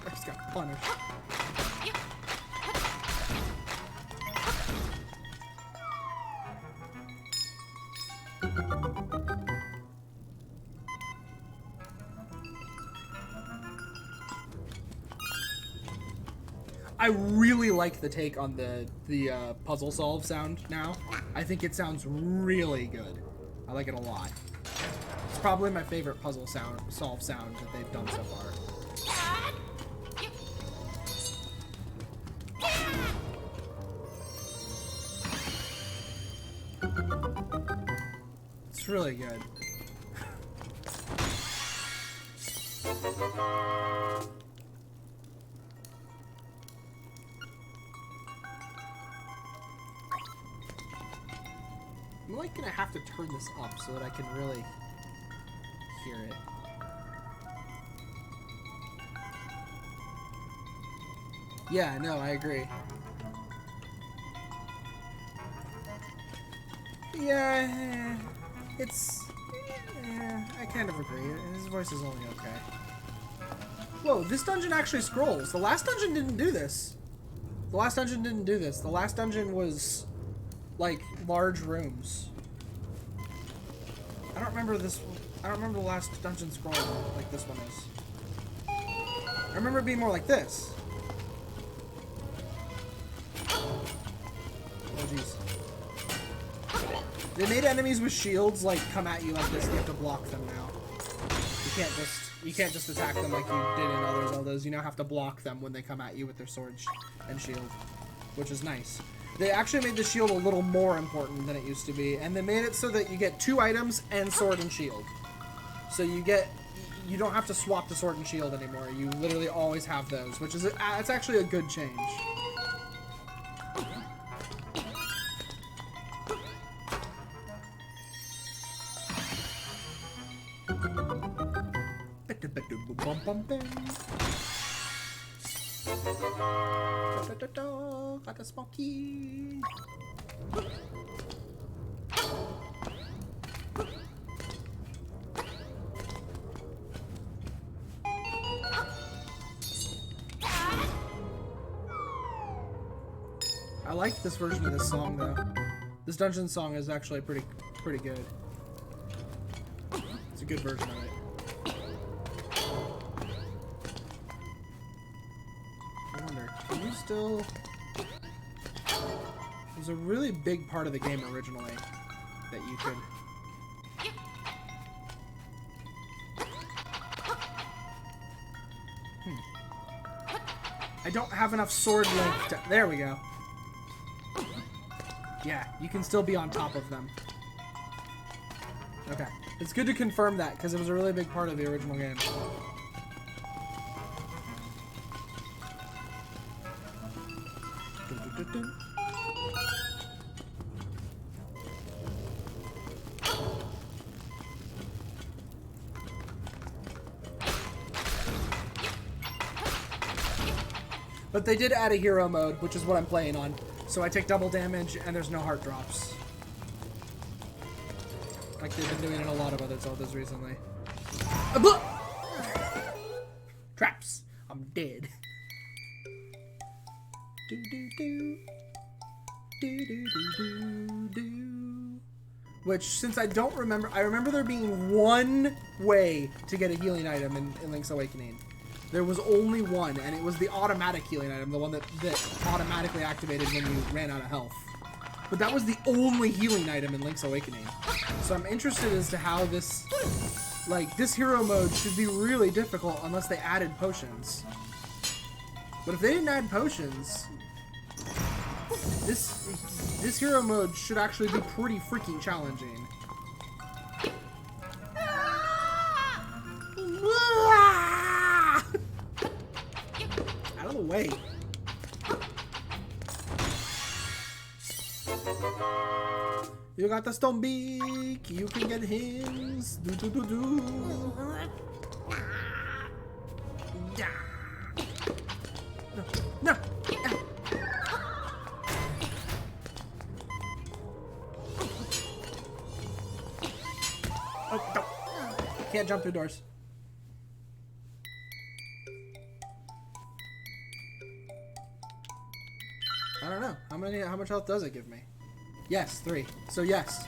I just got punished. I really like the take on the puzzle solve sound now. I think it sounds really good. I like it a lot. It's probably my favorite puzzle solve sound that they've done so far. It's really good. I'm like gonna have to turn this up so that I can really hear it. Yeah, no, I agree. Yeah, I kind of agree. His voice is only okay. Whoa, this dungeon actually scrolls. The last dungeon didn't do this. The last dungeon didn't do this. The last dungeon was, like, large rooms. I don't remember this. I don't remember the last dungeon scrolling like this one is. I remember it being more like this. Oh, jeez. They made enemies with shields like come at you like this. You have to block them now. You can't just attack them like you did in other Zeldas. You now have to block them when they come at you with their sword and shield, which is nice. They actually made the shield a little more important than it used to be, and they made it so that you get 2 items and sword and shield. So you don't have to swap the sword and shield anymore. You literally always have those, which is it's actually a good change. Got a small key. I like this version of this song though. This dungeon song is actually pretty good. It's a good version of it. I wonder, can you still... It was a really big part of the game originally that you could... I don't have enough sword length to... There we go. Yeah, you can still be on top of them. Okay. It's good to confirm that, because it was a really big part of the original game. But they did add a hero mode, which is what I'm playing on. So I take double damage, and there's no heart drops. Like they've been doing in a lot of other Zeldas recently. Traps! I'm dead. Do do do. Do do do do do. Which, since I don't remember, I remember there being one way to get a healing item in Link's Awakening. There was only one, and it was the automatic healing item, the one that automatically activated when you ran out of health. But that was the only healing item in Link's Awakening. So I'm interested as to how this, like, this hero mode should be really difficult unless they added potions. But if they didn't add potions, this hero mode should actually be pretty freaking challenging. Out of the way. You got the stone beak, you can get his. Do do do do. Yeah. No, no. Oh, no. Can't jump through doors. I don't know. How much health does it give me? Yes, 3. So yes.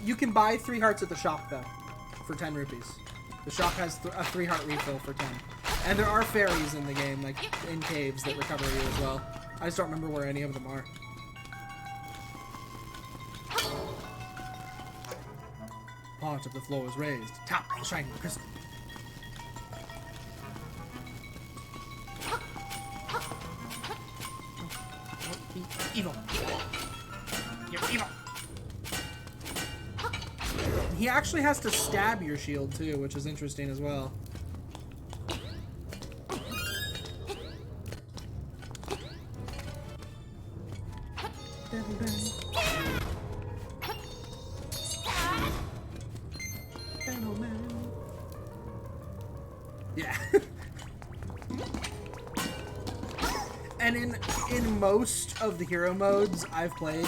You can buy 3 hearts at the shop though, for 10 rupees. The shop has a 3-heart refill for 10. And there are fairies in the game, like in caves, that recover you as well. I just don't remember where any of them are. Part of the floor is raised. Top the shining crystal. Evil. You're evil. He actually has to stab your shield too, which is interesting as well. Yeah. And in most of the hero modes I've played,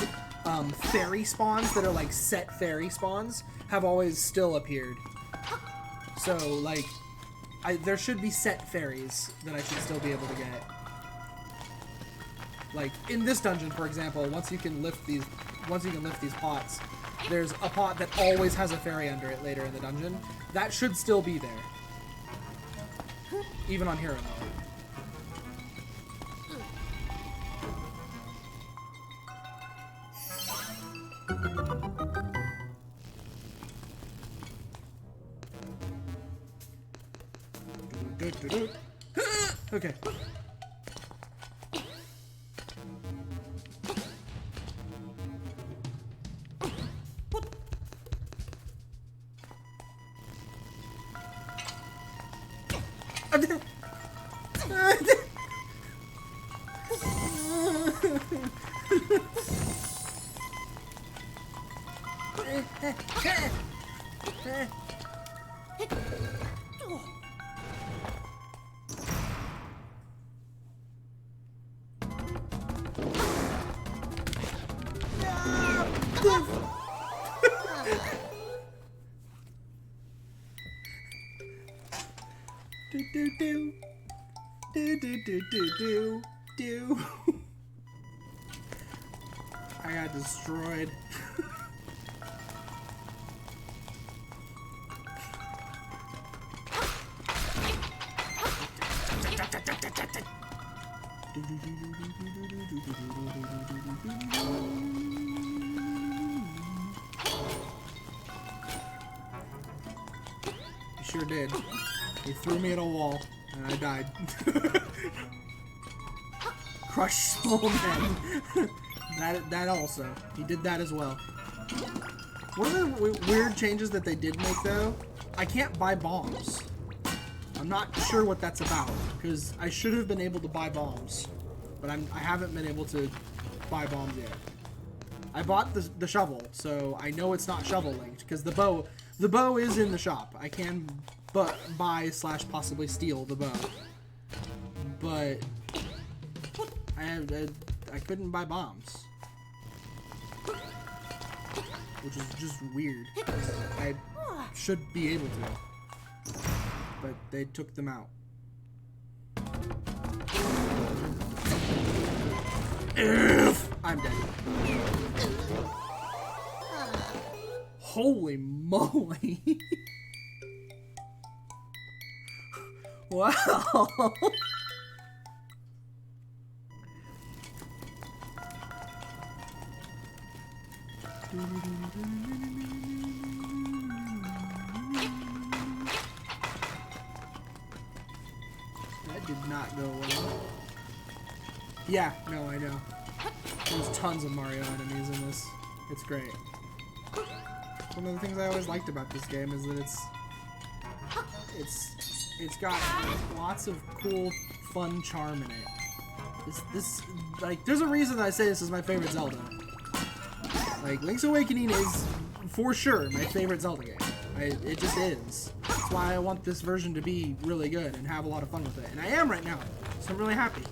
fairy spawns that are like set fairy spawns have always still appeared. So like, there should be set fairies that I should still be able to get. Like in this dungeon, for example, once you can lift these pots, there's a pot that always has a fairy under it later in the dungeon. That should still be there, even on hero mode. Okay. Do. I got destroyed. You sure did. He threw me at a wall, and I died. Crush small men. that also. He did that as well. One of the weird changes that they did make, though, I can't buy bombs. I'm not sure what that's about, because I should have been able to buy bombs, but I haven't been able to buy bombs yet. I bought the shovel, so I know it's not shovel linked, because the bow is in the shop. I can buy / possibly steal the bow, but I couldn't buy bombs, which is just weird. I should be able to, but they took them out. I'm dead. Holy moly. Wow. That did not go well. Yeah, no, I know. There's tons of Mario enemies in this. It's great. One of the things I always liked about this game is that it's got lots of cool, fun charm in it. Like, there's a reason that I say this is my favorite Zelda. Like, Link's Awakening is, for sure, my favorite Zelda game. It just is. That's why I want this version to be really good and have a lot of fun with it. And I am right now, so I'm really happy.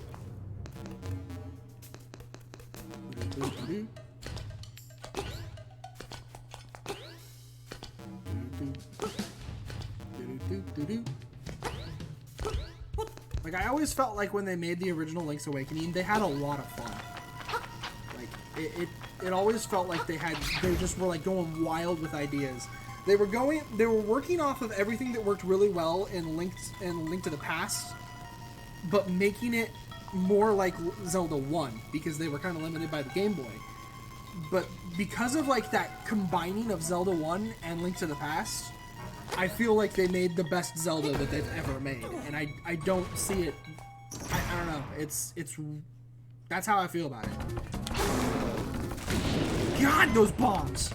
Like, I always felt like when they made the original Link's Awakening, they had a lot of fun. Like, it always felt like they just were like going wild with ideas. They were working off of everything that worked really well in Link to the Past, but making it more like Zelda 1 because they were kind of limited by the Game Boy. But because of like that combining of Zelda 1 and Link to the Past, I feel like they made the best Zelda that they've ever made, and I don't see it. I don't know. It's that's how I feel about it. God, those bombs!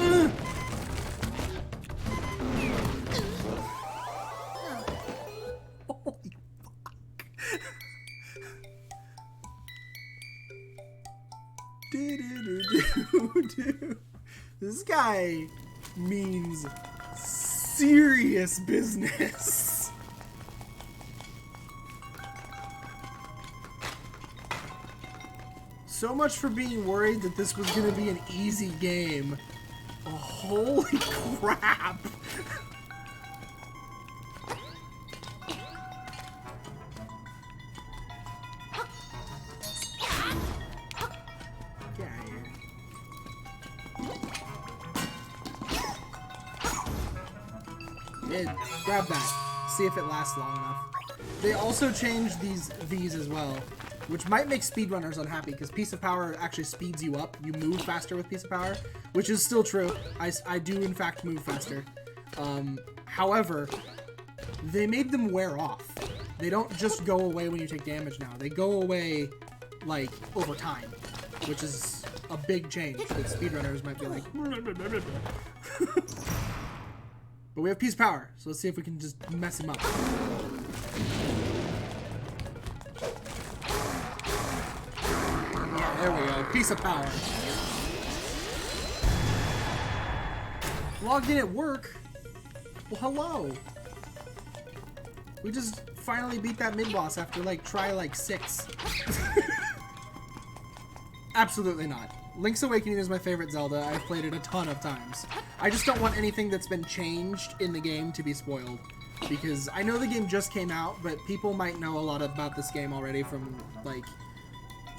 Ugh. Holy fuck! This guy means serious business. So much for being worried that this was going to be an easy game. Oh, holy crap. Get out of here. Grab that. See if it lasts long enough. They also changed these as well, which might make speedrunners unhappy because Piece of Power actually speeds you up. You move faster with Piece of Power, which is still true. I do in fact move faster. However, they made them wear off. They don't just go away when you take damage now. They go away like over time, which is a big change that speedrunners might be like. But we have Piece of Power, so let's see if we can just mess him up. Yeah, there we go. Piece of Power. Logged in at work? Well, hello. We just finally beat that mid-boss after, like, try, like, 6. Absolutely not. Link's Awakening is my favorite Zelda. I've played it a ton of times. I just don't want anything that's been changed in the game to be spoiled. Because I know the game just came out, but people might know a lot about this game already from, like,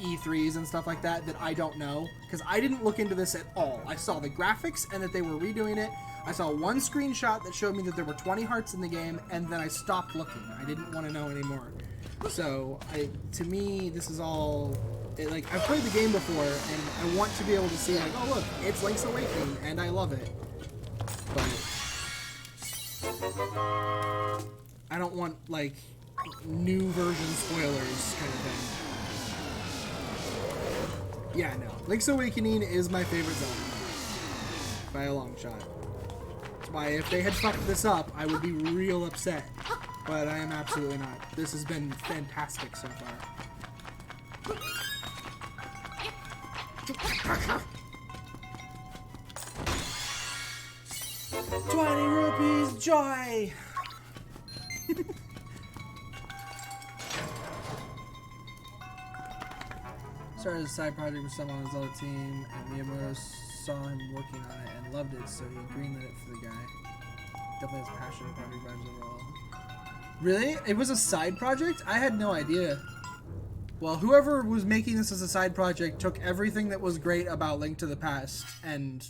E3s and stuff like that I don't know. Because I didn't look into this at all. I saw the graphics and that they were redoing it. I saw one screenshot that showed me that there were 20 hearts in the game, and then I stopped looking. I didn't want to know anymore. So, to me, this is all... like, I've played the game before, and I want to be able to see, like, oh, look, it's Link's Awakening, and I love it. But I don't want, like, new version spoilers kind of thing. Yeah, no. Link's Awakening is my favorite Zelda. By a long shot. That's why if they had fucked this up, I would be real upset. But I am absolutely not. This has been fantastic so far. 20 rupees, joy! Started a side project with someone on the Zelda team, and Miyamoto saw him working on it and loved it, so he greenlit it for the guy. Definitely has passion and project vibes overall. Really? It was a side project? I had no idea. Well, whoever was making this as a side project took everything that was great about Link to the Past and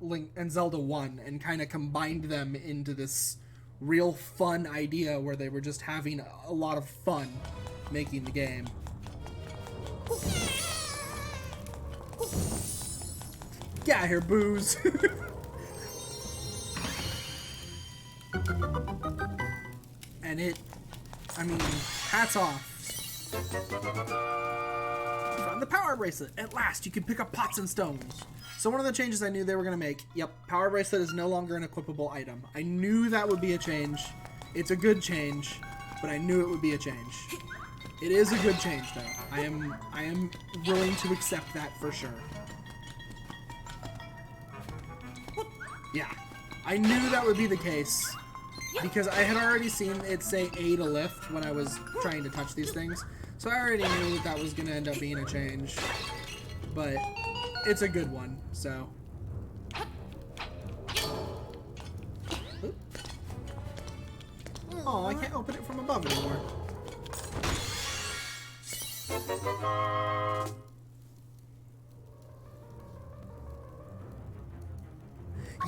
Link and Zelda 1 and kind of combined them into this real fun idea where they were just having a lot of fun making the game. Get out of here, booze. And I mean, hats off. Found the power bracelet. At last, you can pick up pots and stones. So one of the changes I knew they were going to make, yep, power bracelet is no longer an equipable item. I knew that would be a change. It's a good change, but I knew it would be a change. It is a good change, though. I am willing to accept that for sure. Yeah, I knew that would be the case. Because I had already seen it say A to lift when I was trying to touch these things. So I already knew that was going to end up being a change. But it's a good one, so. Oop. Oh, I can't open it from above anymore.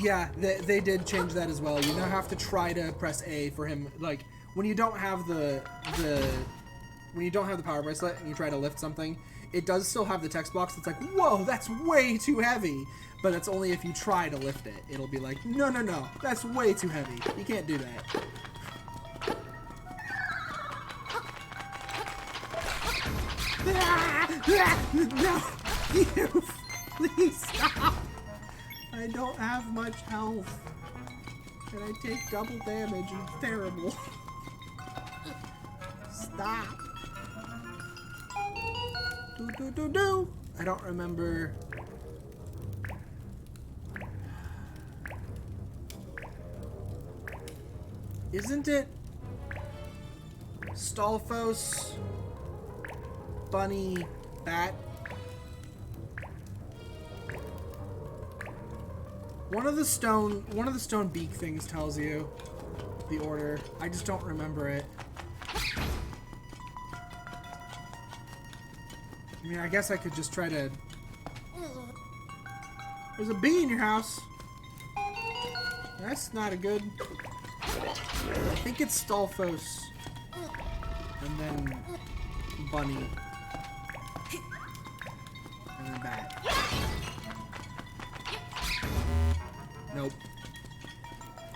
Yeah, they did change that as well. You now have to try to press A for him. Like when you don't have the power bracelet and you try to lift something, it does still have the text box that's like, whoa, that's way too heavy. But that's only if you try to lift it. It'll be like, no, no, no, that's way too heavy. You can't do that. No, you, please stop. I don't have much health. And I take double damage and it's terrible. Stop. Do. I don't remember. Isn't it Stalfos, Bunny, Bat? One of the stone beak things tells you the order. I just don't remember it. I mean, I guess I could just try to... There's a bee in your house. That's not a good... I think it's Stalfos. And then Bunny. And then Bat. Nope.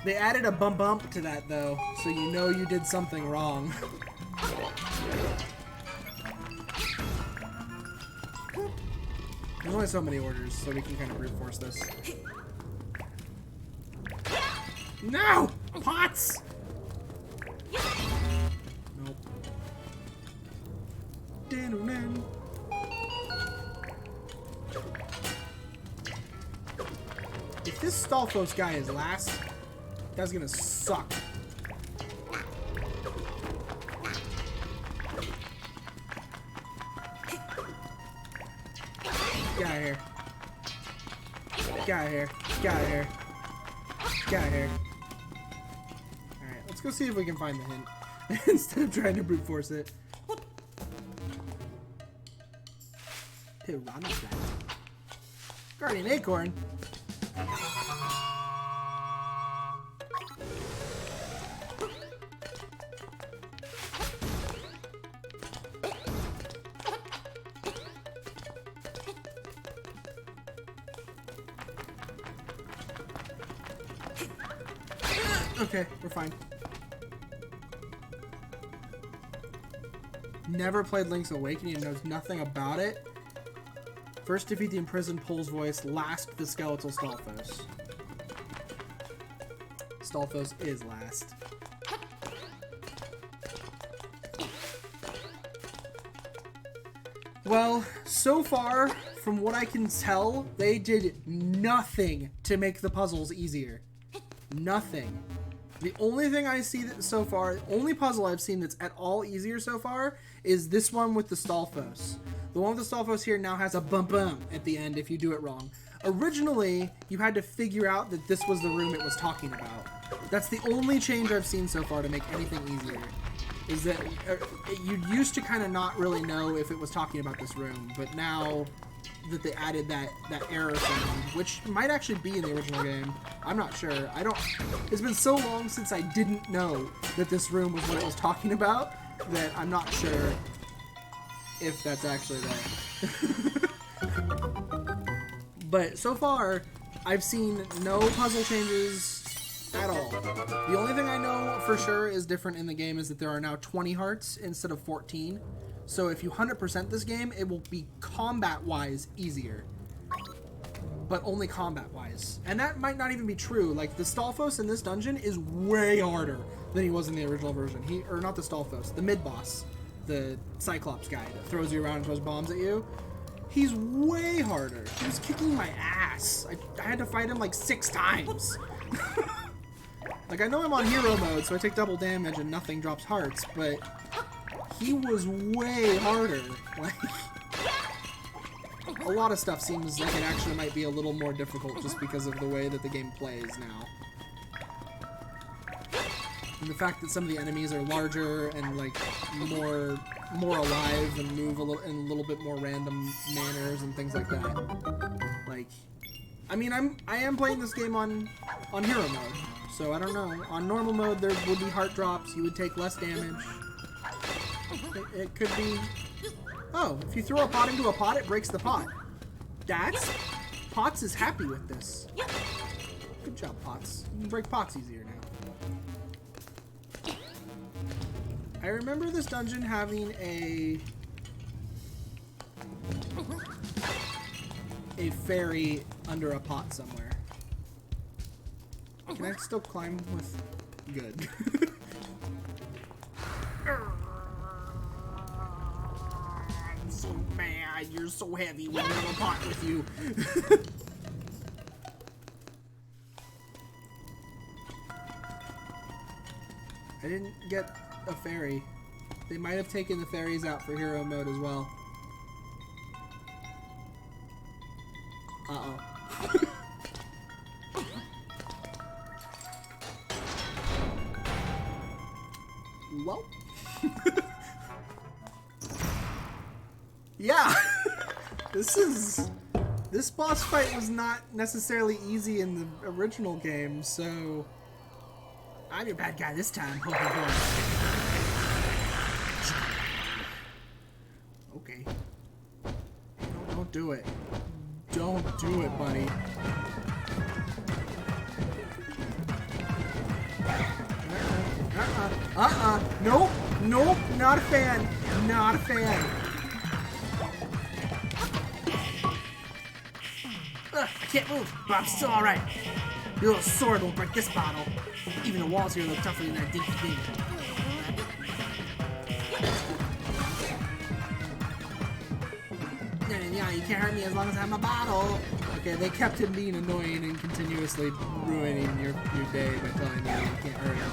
They added a bump to that though, so you know you did something wrong. There's only so many orders, so we can kind of brute force this. No! Pots! Nope. If this Stalfos guy is last, that's gonna suck. Get out of here. Get out of here. Get out of here. Get out of here. Alright, let's go see if we can find the hint. Instead of trying to brute force it. Piranha plant. Guardian acorn. Okay, we're fine. Never played Link's Awakening and knows nothing about it. First defeat the imprisoned Pole's voice, last the skeletal Stalfos. Stalfos is last. Well, so far, from what I can tell, they did nothing to make the puzzles easier. Nothing. The only thing I see that so far, the only puzzle I've seen that's at all easier so far is this one with the Stalfos. The one with the Stalfos here now has a bump at the end if you do it wrong. Originally, you had to figure out that this was the room it was talking about. That's the only change I've seen so far to make anything easier. Is that you used to kind of not really know if it was talking about this room, but now that they added that error sound, which might actually be in the original game. I'm not sure. It's been so long since I didn't know that this room was what it was talking about that I'm not sure if that's actually there. But so far, I've seen no puzzle changes at all. The only thing I know for sure is different in the game is that there are now 20 hearts instead of 14. So if you 100% this game, it will be combat-wise easier. But only combat-wise. And that might not even be true. Like, the Stalfos in this dungeon is way harder than he was in the original version. Or not the Stalfos, the mid-boss. The Cyclops guy that throws you around and throws bombs at you. He's way harder. He was kicking my ass. I had to fight him like 6 times. Like, I know I'm on hero mode, so I take double damage and nothing drops hearts, but he was way harder. Like, a lot of stuff seems like it actually might be a little more difficult just because of the way that the game plays now. And the fact that some of the enemies are larger and like more alive and move in a little bit more random manners and things like that. Like, I mean, I am playing this game on hero mode, so I don't know. On normal mode, there would be heart drops. You would take less damage. It could be... Oh, if you throw a pot into a pot, it breaks the pot. Potts is happy with this. Good job, Potts. You can break pots easier now. I remember this dungeon having a fairy under a pot somewhere. Can I still climb with... Good. I'm so mad. You're so heavy when you have a pot with you. I didn't get a fairy. They might have taken the fairies out for hero mode as well. Uh-oh. Well. Yeah. This boss fight was not necessarily easy in the original game, so I'm your bad guy this time. Ho, ho, ho. Okay. Don't do it. Don't do it, buddy. Nope. Nope. Not a fan. Not a fan. I can't move, but I'm still alright. Your little sword won't break this bottle. Even the walls here look tougher than that dinky thing. Yeah, you can't hurt me as long as I have my bottle. Okay, they kept him being annoying and continuously ruining your day by telling you you can't hurt him.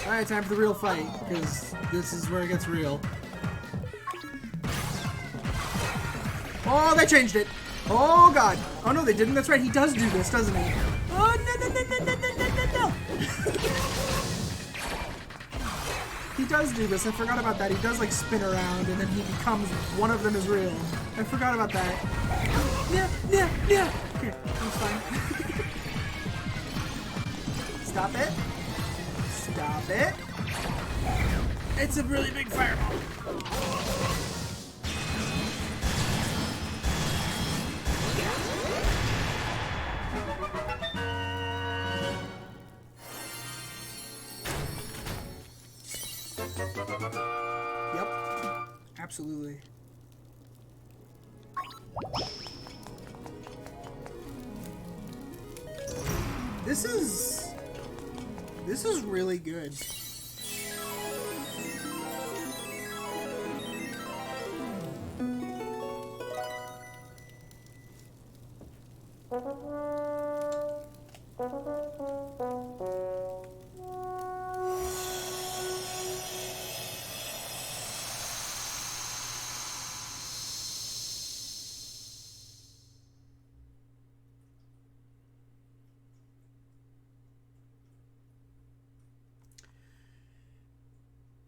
Alright, time for the real fight, because this is where it gets real. Oh, they changed it! Oh god! Oh no, they didn't. That's right, he does do this, doesn't he? Oh, no, no, no, no, no, no, no, no, no! He does do this, I forgot about that. He does, like, spin around, and then he becomes, one of them is real. I forgot about that. Yeah, yeah, yeah! Okay, that's fine. Stop it. Stop it. It's a really big fireball. Yep. Absolutely. This is really good.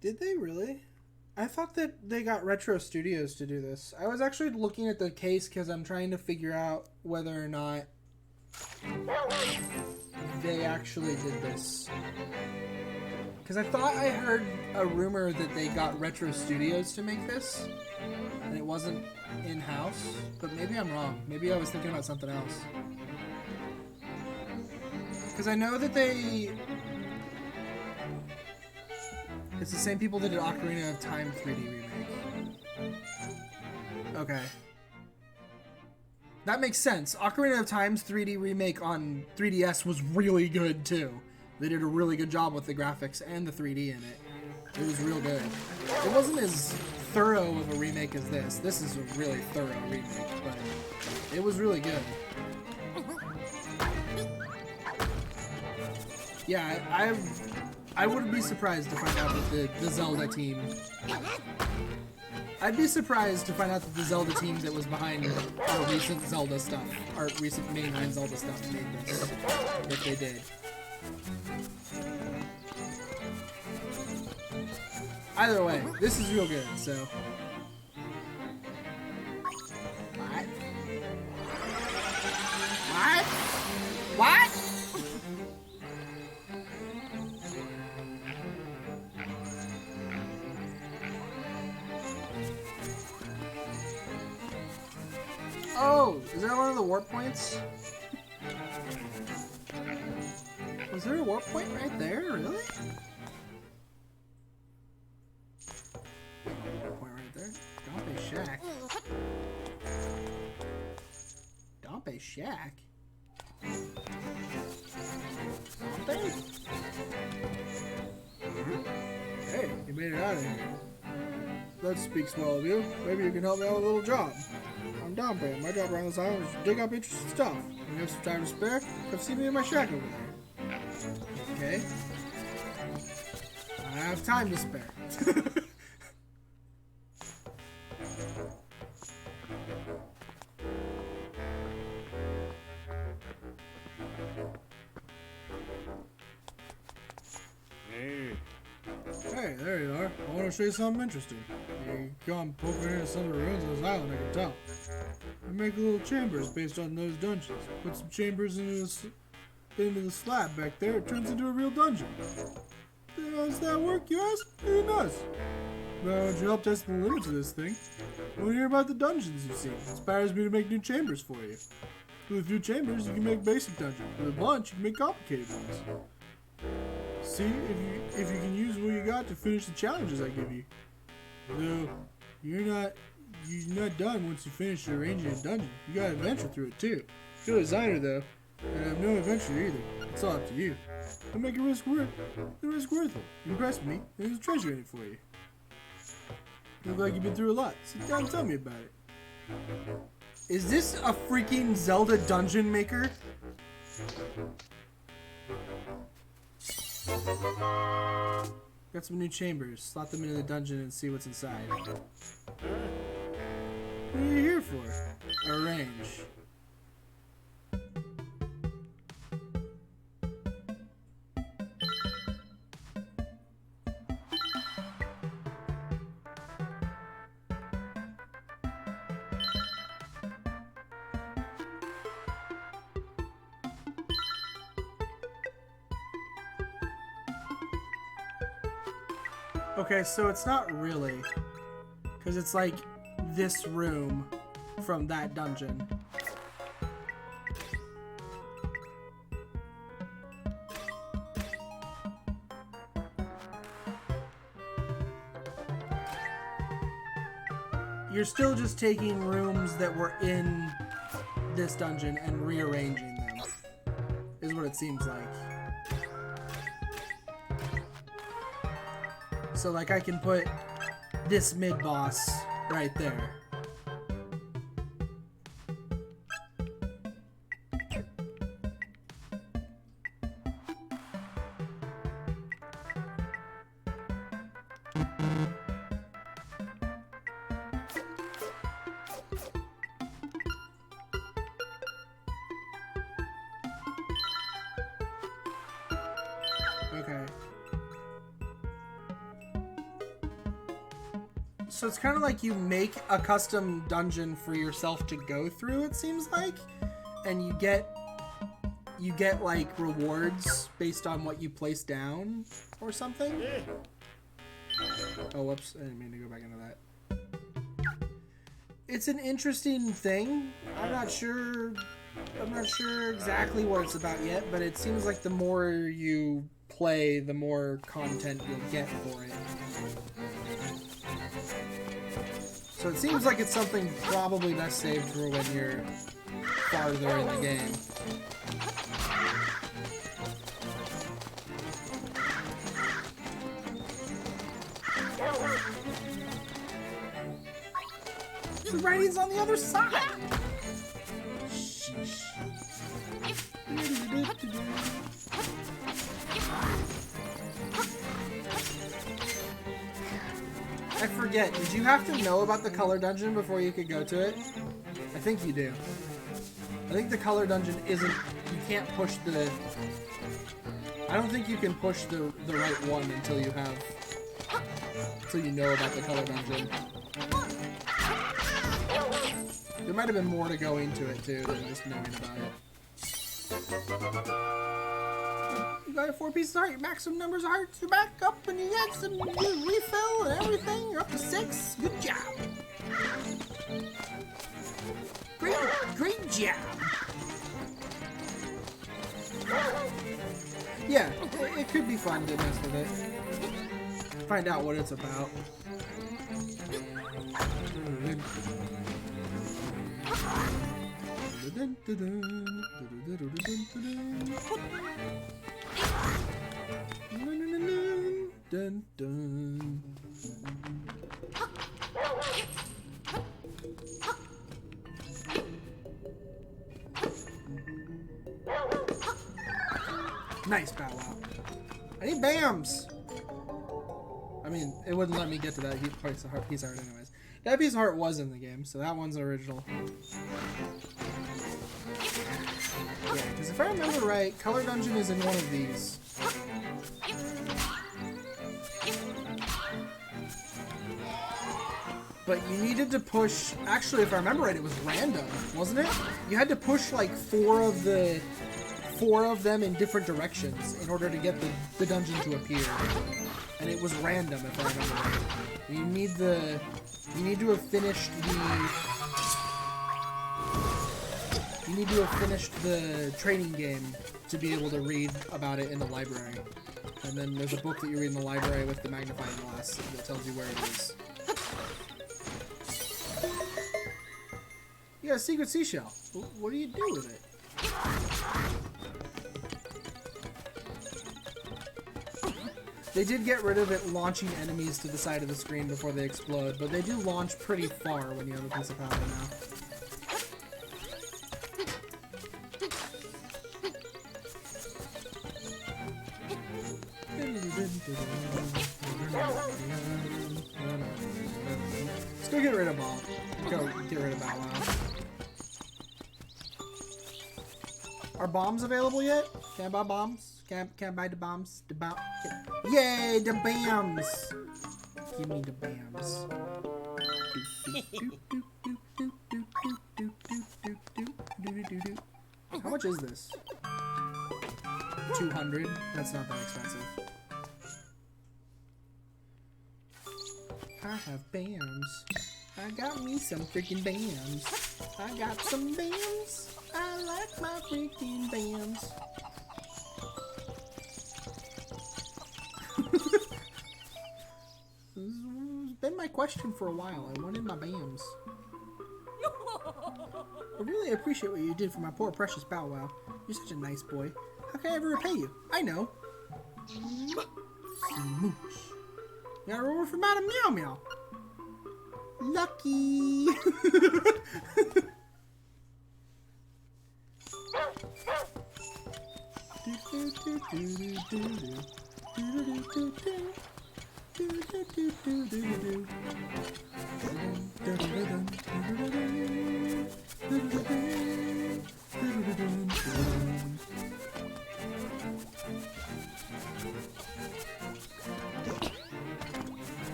Did they really? I thought that they got Retro Studios to do this. I was actually looking at the case because I'm trying to figure out whether or not they actually did this. Because I thought I heard a rumor that they got Retro Studios to make this, and it wasn't in-house, but maybe I'm wrong. Maybe I was thinking about something else. Because I know that they... It's the same people that did Ocarina of Time 3D remake. Okay. That makes sense. Ocarina of Time's 3D remake on 3DS was really good, too. They did a really good job with the graphics and the 3D in it. It was real good. It wasn't as thorough of a remake as this. This is a really thorough remake, but it was really good. Yeah, I wouldn't be surprised to find out that the Zelda team. I'd be surprised to find out that the Zelda team that was behind our recent Zelda stuff, our recent mainline Zelda stuff, made this. If they did. Either way, this is real good, so. What? What? What? Oh, is that one of the warp points? Was there a warp point right there? Really? Warp point right there. Dompe Shack. Dompe Shack? Dompe? Hey, you made it out of here. That speaks well of you. Maybe you can help me out with a little job. I'm Dompe. My job around this island is to dig up interesting stuff. When you have some time to spare, come see me in my shack over there. Okay. I have time to spare. Hey, there you are. I want to show you something interesting. You gone poking into some of the ruins of this island, I can tell. I make little chambers based on those dungeons. Put some chambers into the slab back there, it turns into a real dungeon. How does that work, you ask? It does. Now, would you help test the limits of this thing? I want to hear about the dungeons you've seen. It inspires me to make new chambers for you. With a few chambers, you can make basic dungeons. With a bunch, you can make complicated ones. See if you can use what you got to finish the challenges I give you. Though you're not done once you finish arranging a dungeon. You gotta adventure through it too. You're a designer though, and I'm no adventurer either. It's all up to you. I'll make a risk worth it. You impress me, and there's a treasure in it for you. You look like you've been through a lot. Sit down and tell me about it. Is this a freaking Zelda dungeon maker? Got some new chambers. Slot them into the dungeon and see what's inside. What are you here for? Arrange. Okay, so it's not really, because it's like this room from that dungeon. You're still just taking rooms that were in this dungeon and rearranging them, is what it seems like. So like I can put this mid-boss right there. Okay. So it's kind of like you make a custom dungeon for yourself to go through, it seems like, and you get like rewards based on what you place down or something. Oh, whoops, I didn't mean to go back into that. It's an interesting thing. I'm not sure exactly what it's about yet, but it seems like the more you play, the more content you'll get for it. So it seems like it's something probably best saved for when you're farther in the game. The writing's on the other side! Sheesh. forget, did you have to know about the color dungeon before you could go to it? I think you do. I think the color dungeon isn't... You can't push the... I don't think you can push the right one until you have... Until you know about the color dungeon. There might have been more to go into it, too, than just knowing about it. You got your 4 pieces of heart, your maximum numbers of hearts, you're back up, and you got some refill and everything. You're up to 6. Good job. Great job. Yeah, it could be fun to mess with it. Find out what it's about. Nice Bow Wow. I need BAMs! I mean, it wouldn't let me get to that piece of heart anyways. That piece of heart was in the game, so that one's original. Yeah, because if I remember right, Color Dungeon is in one of these. But you needed to push... Actually, if I remember right, it was random, wasn't it? You had to push like 4 of them in different directions in order to get the dungeon to appear. And it was random, if I remember right. You need to have finished the training game to be able to read about it in the library. And then there's a book that you read in the library with the magnifying glass that tells you where it is. You got a secret seashell. What do you do with it? They did get rid of it launching enemies to the side of the screen before they explode, but they do launch pretty far when you have a piece of powder now. Let's go get rid of Bob. Go get rid of Bow Wow. Are bombs available yet? Can I buy bombs? Can I buy the bombs? Yay, the BAMs! Give me the BAMs. How much is this? 200? That's not that expensive. I have BAMs. I got me some freaking BAMs. I got some BAMs. I like my freaking BAMs. It's been my question for a while. I wanted my BAMs. I really appreciate what you did for my poor precious Bow Wow. You're such a nice boy. How can I ever repay you? I know. Smooch. You got a reward for Madam Meow Meow. Lucky.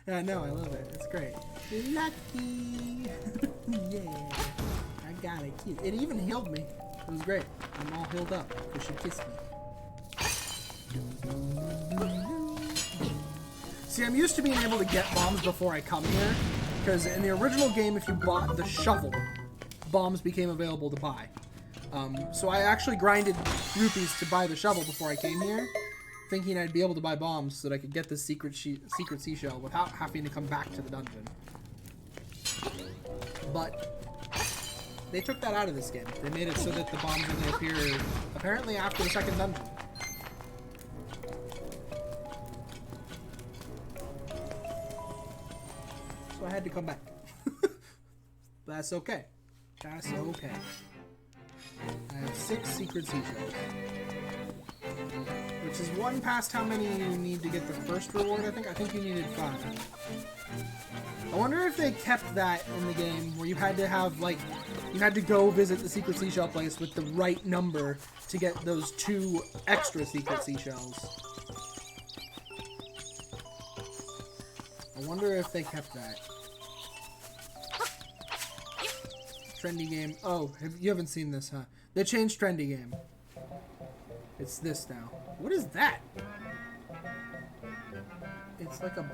I know, I love it. It's great. Lucky! Yeah. I got it. Cute. It even healed me. It was great. I'm all healed up because she kissed me. See, I'm used to being able to get bombs before I come here, because in the original game, if you bought the shovel, bombs became available to buy. So I actually grinded rupees to buy the shovel before I came here, thinking I'd be able to buy bombs so that I could get the secret seashell without having to come back to the dungeon. But they took that out of this game. They made it so that the bombs only appear apparently after the second dungeon. So I had to come back. That's okay. That's okay. I have 6 secret seashells. Which is one past how many you need to get the first reward, I think. I think you needed 5. I wonder if they kept that in the game, where you had to have, like, you had to go visit the secret seashell place with the right number to get those 2 extra secret seashells. I wonder if they kept that. Trendy game. Oh, you haven't seen this, huh? They changed trendy game. It's this now. What is that? It's like a...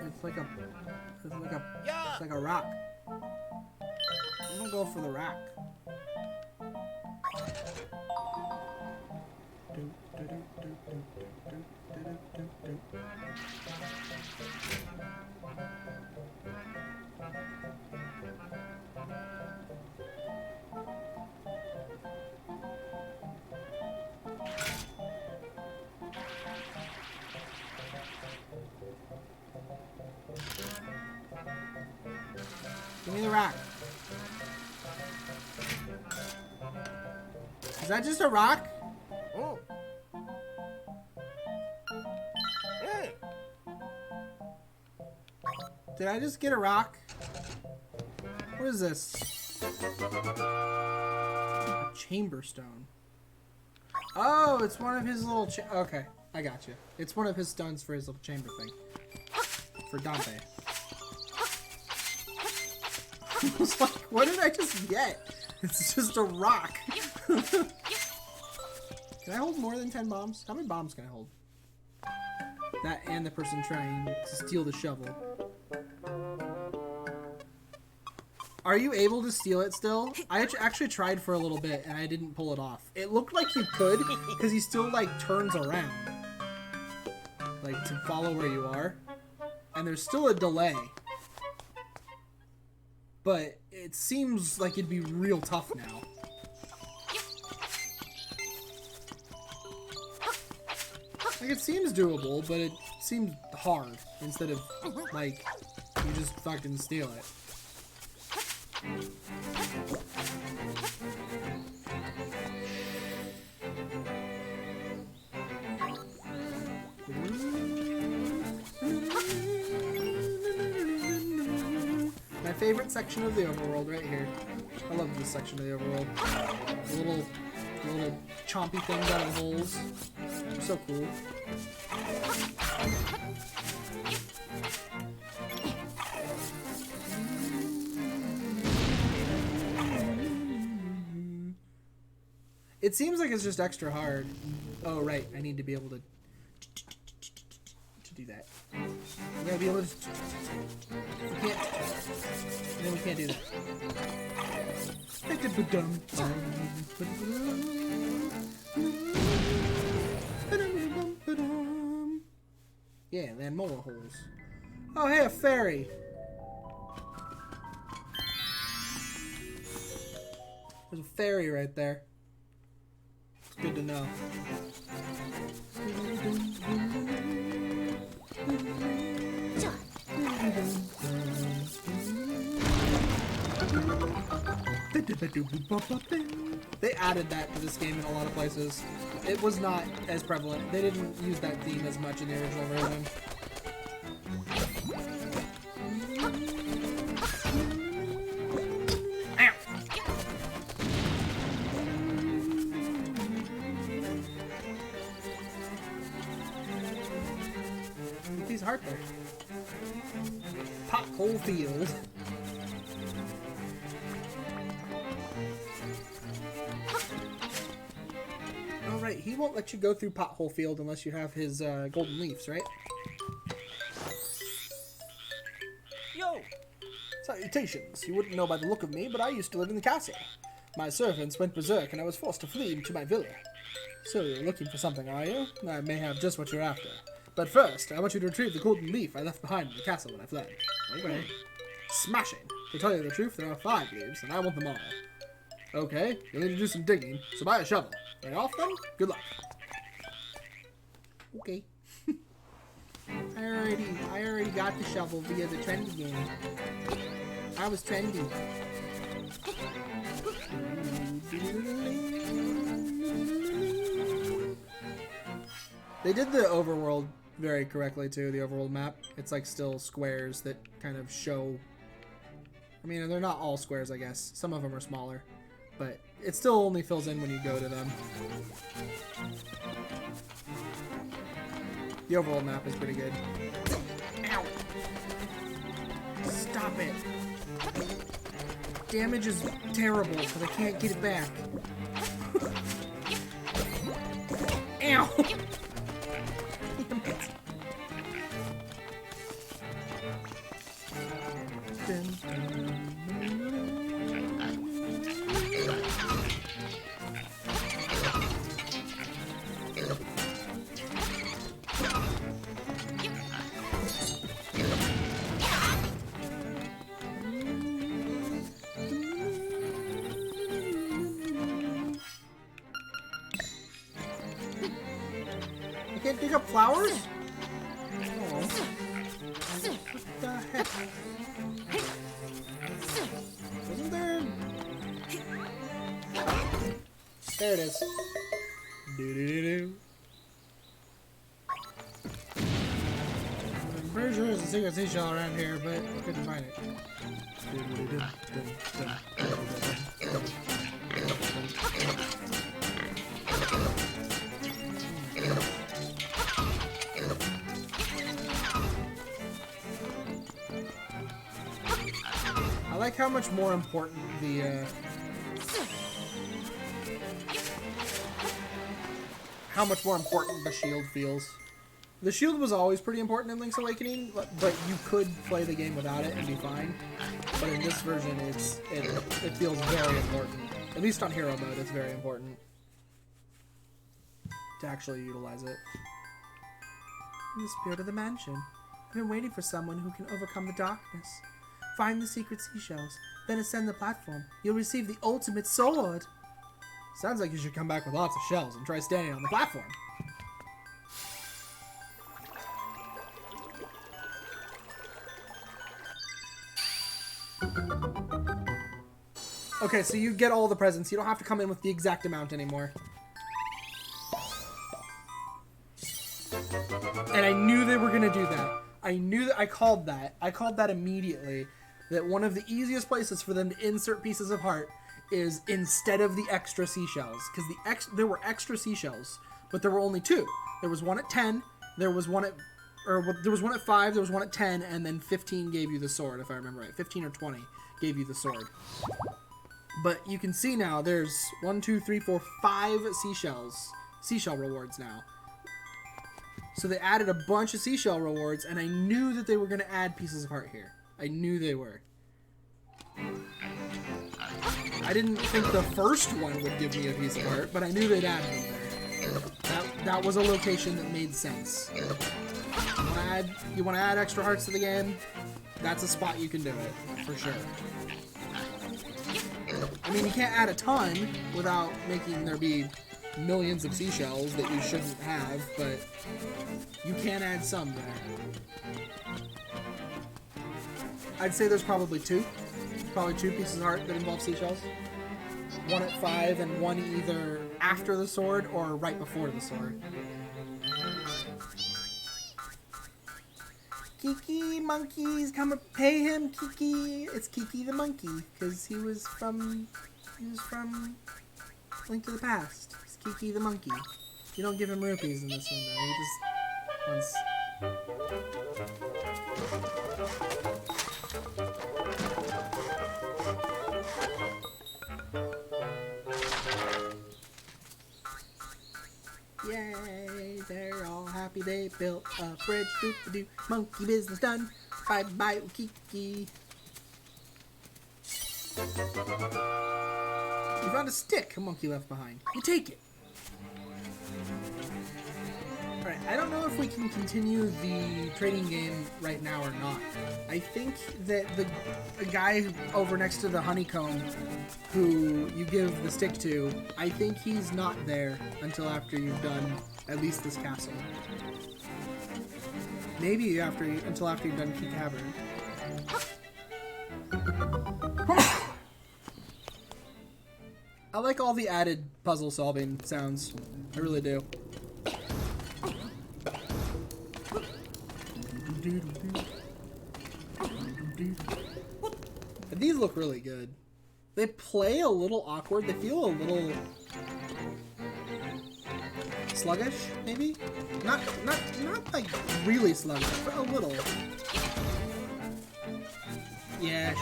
It's like a rock. I'm gonna go for the rock. Give me the rock. Is that just a rock? Oh. Did I just get a rock? What is this? A chamber stone. Oh, it's one of his little okay, I got you. It's one of his stones for his little chamber thing. For Dante. I was like, what did I just get? It's just a rock. Can I hold more than 10 bombs? How many bombs can I hold? That and the person trying to steal the shovel. Are you able to steal it still? I actually tried for a little bit and I didn't pull it off. It looked like you could because he still like turns around. Like to follow where you are. And there's still a delay. But it seems like it'd be real tough now. Like, it seems doable, but it seems hard instead of, like, you just fucking steal it. My favorite section of the overworld right here. I love this section of the overworld. The little chompy things out of holes. They're so cool. It seems like it's just extra hard. Oh, right. I need to be able to do that. We gotta be able to... We can't... No, we can't do that. Yeah, then more holes. Oh, hey, a fairy. There's a fairy right there. It's good to know. They added that to this game in a lot of places. It was not as prevalent. They didn't use that theme as much in the original version. These heart there. Pothole field. Alright, he won't let you go through Pothole Field unless you have his golden leaves, right? Yo! Salutations. You wouldn't know by the look of me, but I used to live in the castle. My servants went berserk and I was forced to flee to my villa. So you're looking for something, are you? I may have just what you're after. But first, I want you to retrieve the golden leaf I left behind in the castle when I fled. Okay. Smashing! To tell you the truth, there are 5 leaves, and I want them all. Okay, you'll need to do some digging, so buy a shovel. Right off then? Good luck. Okay. I already got the shovel via the trendy game. I was trendy. They did the overworld very correctly too, the overworld map. It's like still squares that kind of show... I mean, they're not all squares, I guess. Some of them are smaller. But it still only fills in when you go to them. The overworld map is pretty good. Ow! Stop it! Damage is terrible because I can't get it back. Ow! Damn it. I can't dig up flowers? Oh. What the heck? Wasn't there? There it is. Doo-doo-doo-doo. I'm pretty sure there's a secret seashell around here, but I couldn't find it. I like how much more important the shield feels. The shield was always pretty important in Link's Awakening, but you could play the game without it and be fine. But in this version, it feels very important. At least on hero mode, it's very important to actually utilize it. In the spirit of the mansion, I've been waiting for someone who can overcome the darkness. Find the secret seashells, then ascend the platform. You'll receive the ultimate sword. Sounds like you should come back with lots of shells and try standing on the platform. Okay, so you get all the presents. You don't have to come in with the exact amount anymore. And I knew they were going to do that. I called that. I called that immediately. That one of the easiest places for them to insert pieces of heart is instead of the extra seashells. Because there were extra seashells, but there were only two. There was one at 10, there was one at 5, there was one at 10, and then 15 gave you the sword, if I remember right. 15 or 20 gave you the sword. But you can see now there's 1, 2, 3, 4, 5 seashell rewards now. So they added a bunch of seashell rewards, and I knew that they were going to add pieces of heart here. I knew they were. I didn't think the first one would give me a piece of heart, but I knew they'd add them there. That was a location that made sense. You want to add extra hearts to the game? That's a spot you can do it, for sure. I mean, you can't add a ton without making there be millions of seashells that you shouldn't have, but you can add some there. I'd say there's probably two. Probably 2 pieces of heart that involve seashells. One at 5 and one either after the sword or right before the sword. Kiki, monkeys, come pay him, Kiki. It's Kiki the monkey, because he was from Link to the Past. It's Kiki the monkey. You don't give him rupees in this one, though. He just wants... Yay, they're all happy they built a bridge, doo-doo, monkey business done, bye-bye, Kiki. You found a stick a monkey left behind. You take it. Alright, I don't know if we can continue the trading game right now or not. I think that the guy over next to the honeycomb who you give the stick to, I think he's not there until after you've done at least this castle. Maybe until after you've done Key Cavern. I like all the added puzzle solving sounds. I really do. But these look really good. They play a little awkward. They feel a little sluggish, maybe? Not like really sluggish, but a little. Yeah.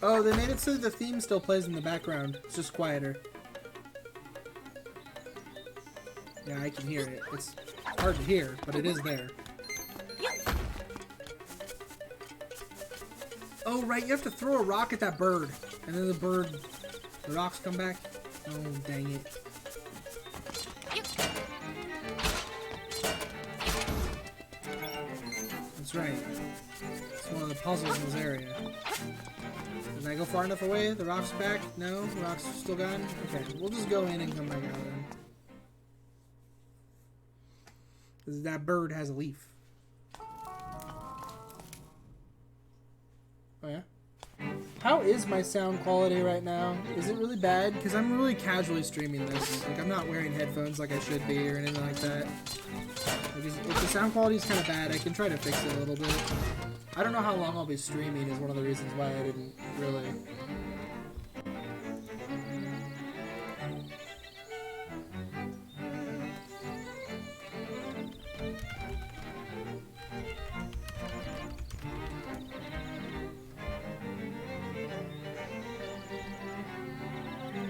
Oh, they made it so the theme still plays in the background. It's just quieter. Yeah, I can hear it. It's hard to hear, but it is there. Oh, right, you have to throw a rock at that bird. And then the rocks come back. Oh, dang it. That's right. It's one of the puzzles in this area. Did I go far enough away? The rock's back? No? The rock's still gone? Okay, we'll just go in and come back out then. Because that bird has a leaf. Oh yeah? How is my sound quality right now? Is it really bad? Because I'm really casually streaming this. Like, I'm not wearing headphones like I should be or anything like that. Like, if the sound quality is kind of bad, I can try to fix it a little bit. I don't know how long I'll be streaming is one of the reasons why I didn't really...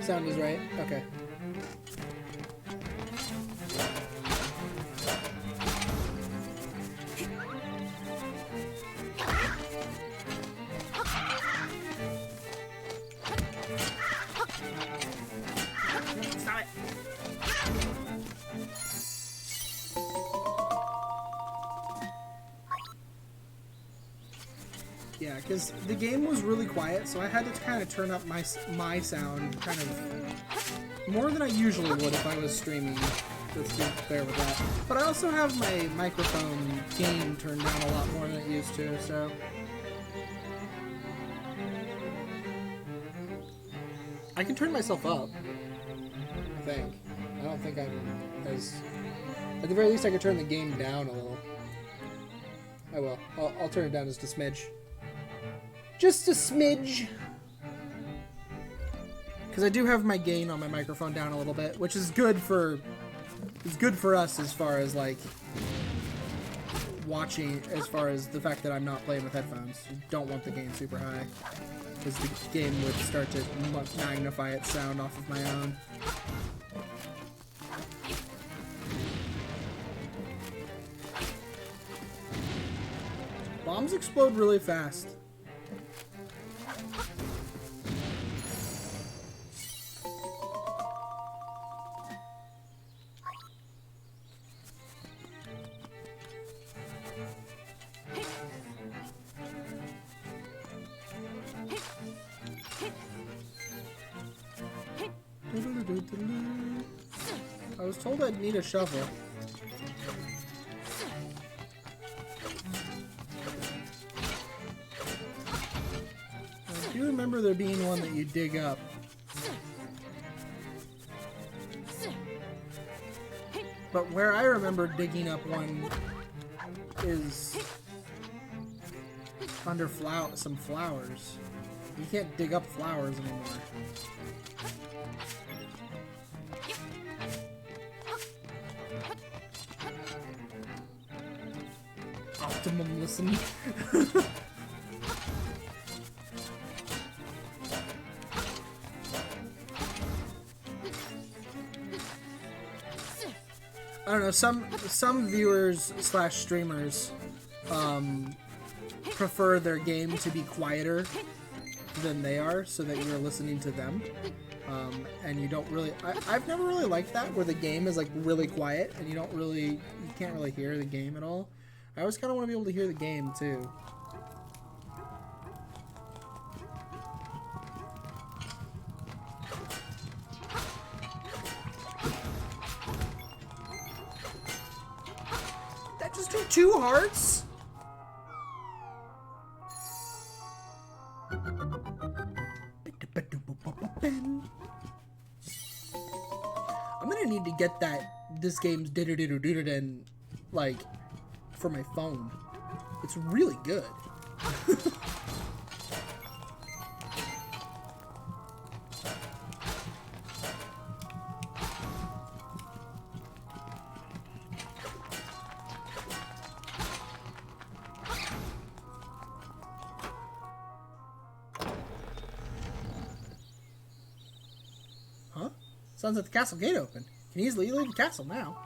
Sound is right? Okay. Stop it! Yeah, because the game was really quiet, so I had to kind of turn up my sound kind of more than I usually would if I was streaming. Let's be fair with that. But I also have my microphone gain turned down a lot more than it used to, so... I can turn myself up, I think. I don't think I'm as... At the very least, I could turn the game down a little. I will. I'll turn it down just a smidge. Just a smidge! Because I do have my gain on my microphone down a little bit, which is good for... It's good for us as far as, like, watching, as far as the fact that I'm not playing with headphones. You don't want the gain super high, because the game would start to magnify its sound off of my own. Bombs explode really fast. I was told I'd need a shovel. I do remember there being one that you dig up. But where I remember digging up one is under some flowers. You can't dig up flowers anymore. Optimum listen. I don't know, some viewers / streamers prefer their game to be quieter than they are, so that you're listening to them. And you don't really... I've never really liked that, where the game is like really quiet and you can't really hear the game at all. I always kind of want to be able to hear the game too. 2 hearts? I'm gonna need to get this game's and like for my phone. It's really good. Huh? Sounds like the castle gate open. Can easily leave the castle now.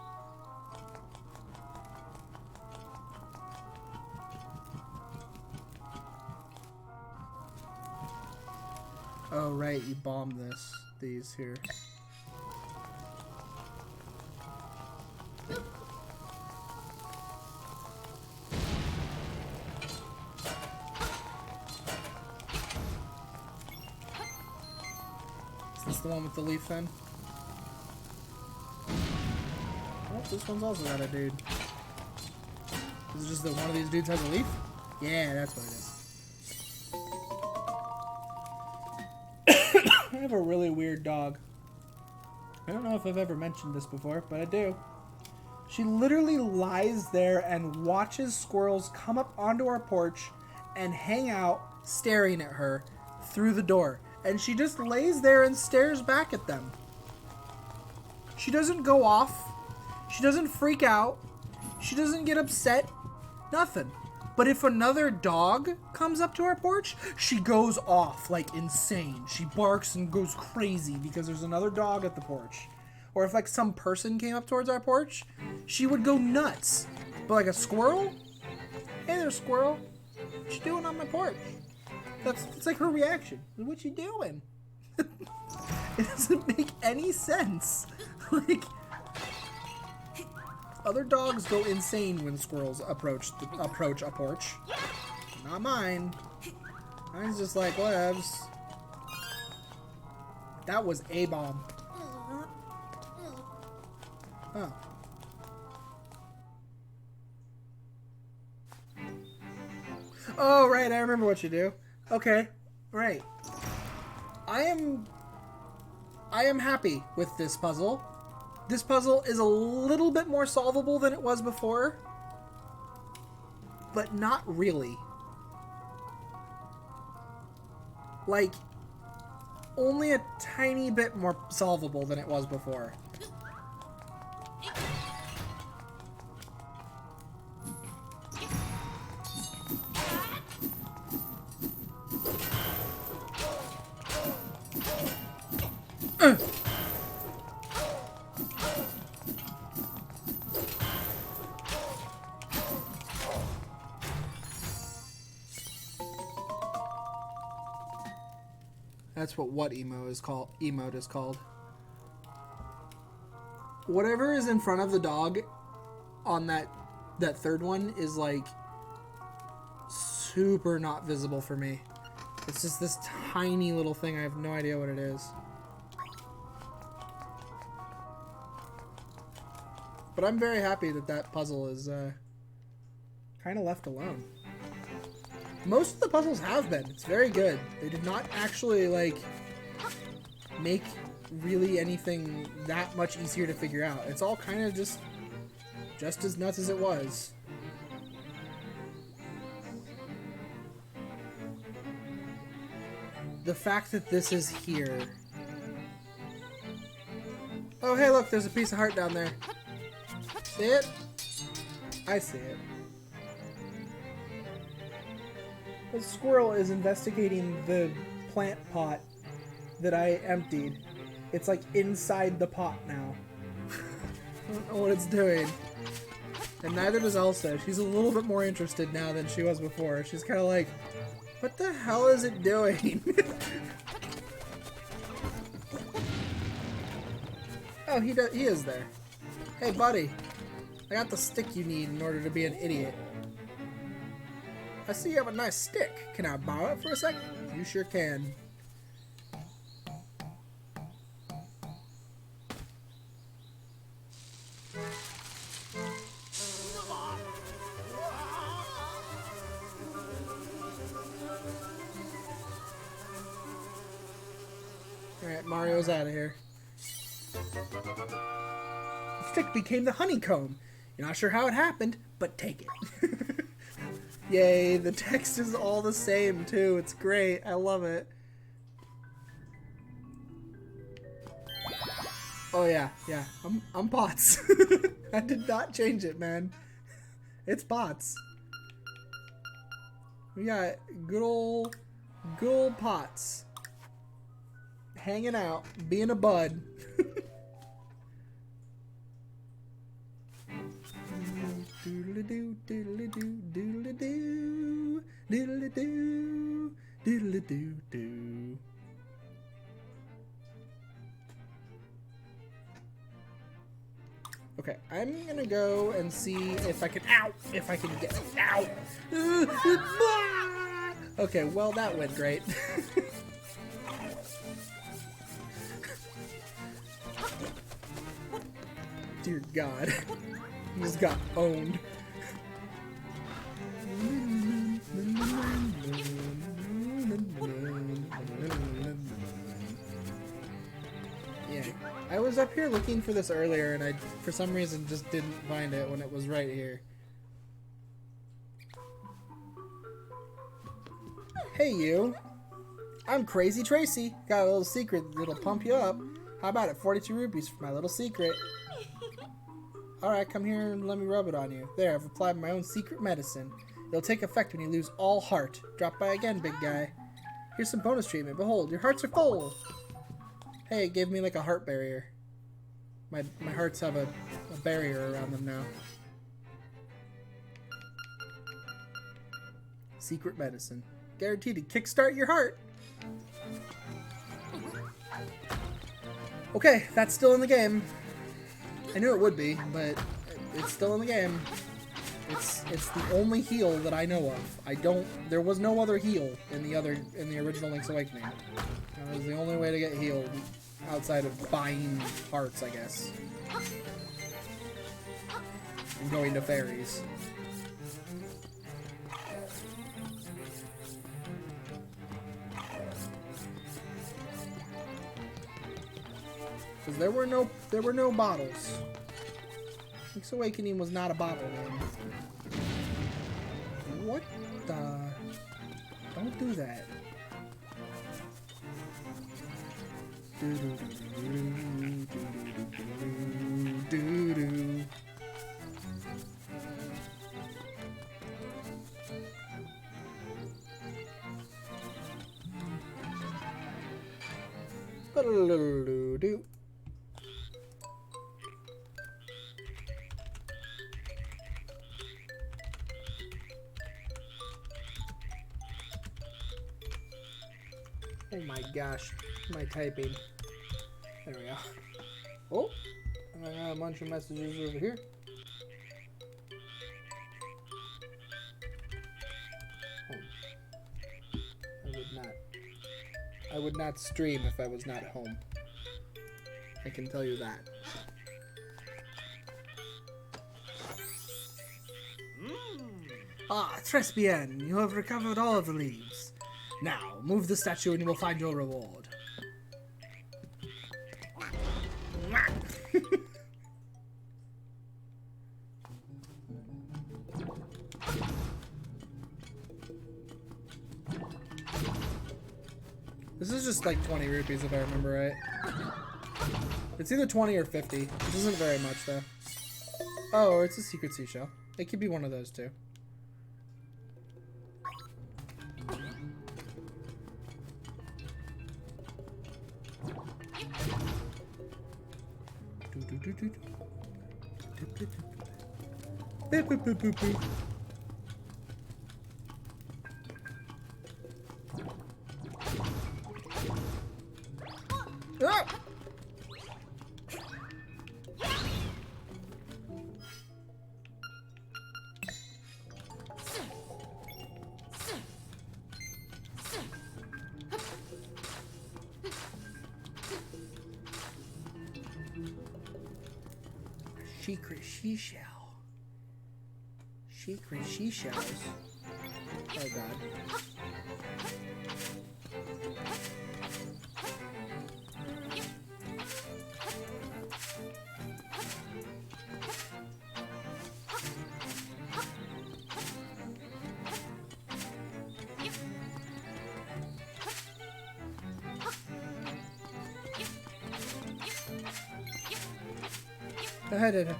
Oh right, you bombed these here. Is this the one with the leaf then? Oh, this one's also got a dude. Is it just that one of these dudes has a leaf? Yeah, that's what it is. I have a really weird dog. I don't know if I've ever mentioned this before, but I do. She literally lies there and watches squirrels come up onto our porch and hang out staring at her through the door. And she just lays there and stares back at them. She doesn't go off. She doesn't freak out. She doesn't get upset. Nothing. But if another dog comes up to our porch, she goes off like insane. She barks and goes crazy because there's another dog at the porch. Or if like some person came up towards our porch, she would go nuts. But like a squirrel? Hey there, squirrel. What you doing on my porch? That's like her reaction. What you doing? It doesn't make any sense. Like, other dogs go insane when squirrels approach a porch. Not mine. Mine's just like, whatevs. That was a bomb. Oh. Oh, right, I remember what you do. Okay, right. I am happy with this puzzle. This puzzle is a little bit more solvable than it was before, but not really. Like, only a tiny bit more solvable than it was before. That's what emote is called. Whatever is in front of the dog on that third one is like super not visible for me. It's just this tiny little thing. I have no idea what it is. But I'm very happy that puzzle is kind of left alone. Most of the puzzles have been. It's very good. They did not actually, like, make really anything that much easier to figure out. It's all kind of just as nuts as it was. The fact that this is here. Oh, hey, look, there's a piece of heart down there. See it? I see it. The squirrel is investigating the plant pot that I emptied. It's like inside the pot now. I don't know what it's doing. And neither does Elsa. She's a little bit more interested now than she was before. She's kind of like, what the hell is it doing? Oh, he is there. Hey, buddy. I got the stick you need in order to be an idiot. I see you have a nice stick. Can I borrow it for a second? You sure can. Alright, Mario's out of here. The stick became the honeycomb. You're not sure how it happened, but take it. Yay, the text is all the same too. It's great. I love it. Oh yeah, yeah. I'm bots. I did not change it, man. It's bots. We got good old Pots hanging out, being a bud. Doodle-doo, doodle-doo, doodle-doo, doodle-doo, doodle-doo-doo. Okay, I'm gonna go and see if I can, if I can get, Okay, well that went great. Dear God, he just got owned. Yeah, I was up here looking for this earlier and I, for some reason, just didn't find it when it was right here. Hey you, I'm Crazy Tracy. Got a little secret that'll pump you up. How about it? 42 rupees for my little secret. Alright, come here and let me rub it on you. There, I've applied my own secret medicine. It'll take effect when you lose all heart. Drop by again, big guy. Here's some bonus treatment. Behold, your hearts are full. Hey, it gave me like a heart barrier. My hearts have a barrier around them now. Secret medicine. Guaranteed to kickstart your heart. Okay, that's still in the game. I knew it would be, but it's still in the game. It's the only heal that I know of. There was no other heal in the original Link's Awakening. That was the only way to get healed outside of buying hearts, I guess. And going to fairies. Because there were no bottles. Link's Awakening was not a bottle game. What the? Don't do that. Do. Oh my gosh, my typing. There we go. Oh, and I got a bunch of messages over here. I would not stream if I was not home. I can tell you that. Ah, très bien. You have recovered all of the leaves. Now, move the statue and you will find your reward. This is just like 20 rupees if I remember right. It's either 20 or 50. This isn't very much though. Oh, or it's a secret seashell. It could be one of those two. Ah! Secret seashell. Secret seashells. Oh god. Go ahead.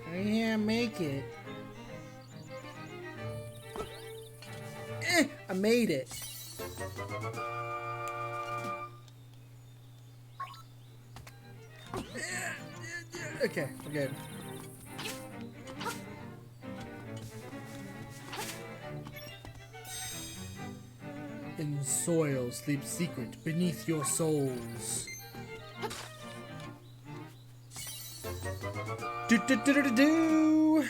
I can't make it. I made it. Okay, we're good. In soil sleeps secret beneath your souls. Do do do do do do.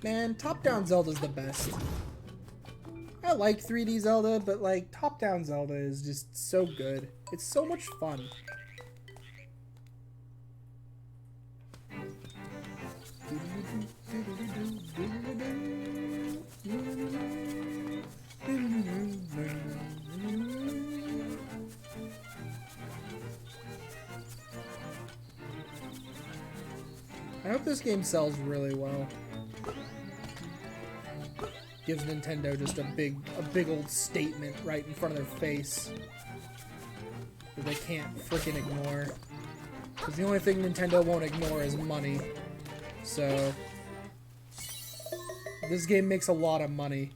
Man, top-down Zelda's the best. I like 3D Zelda, but like top-down Zelda is just so good. It's so much fun. I hope this game sells really well. Gives Nintendo just a big old statement right in front of their face that they can't freaking ignore. Because the only thing Nintendo won't ignore is money. So this game makes a lot of money.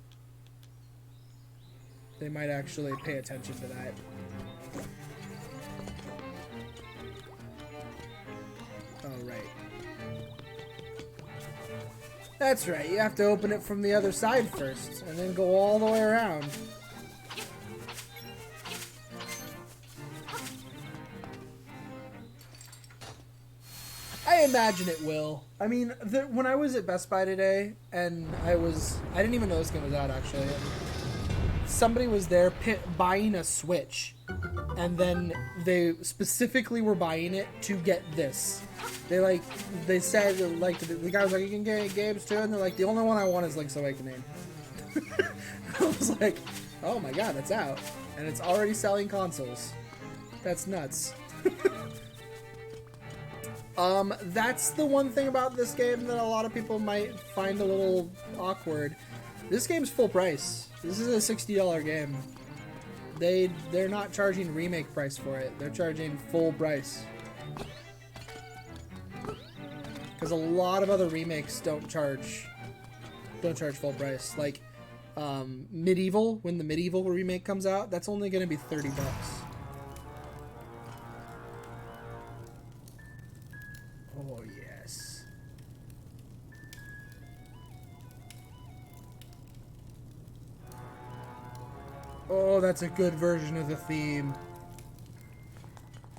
They might actually pay attention to that. Oh, right. That's right, you have to open it from the other side first, and then go all the way around. I imagine it will. I mean, when I was at Best Buy today, and I didn't even know this game was out, actually. And somebody was there buying a Switch, and then they specifically were buying it to get this. They said, like, the guy was like, you can get games too, and they're like, the only one I want is Link's Awakening. I was like, oh my god, that's out. And it's already selling consoles. That's nuts. That's the one thing about this game that a lot of people might find a little awkward. This game's full price. This is a $60 game. They're not charging remake price for it. They're charging full price. Because a lot of other remakes don't charge full price. Like Medieval, when the Medieval remake comes out, that's only going to be $30. Oh yes. Oh, that's a good version of the theme.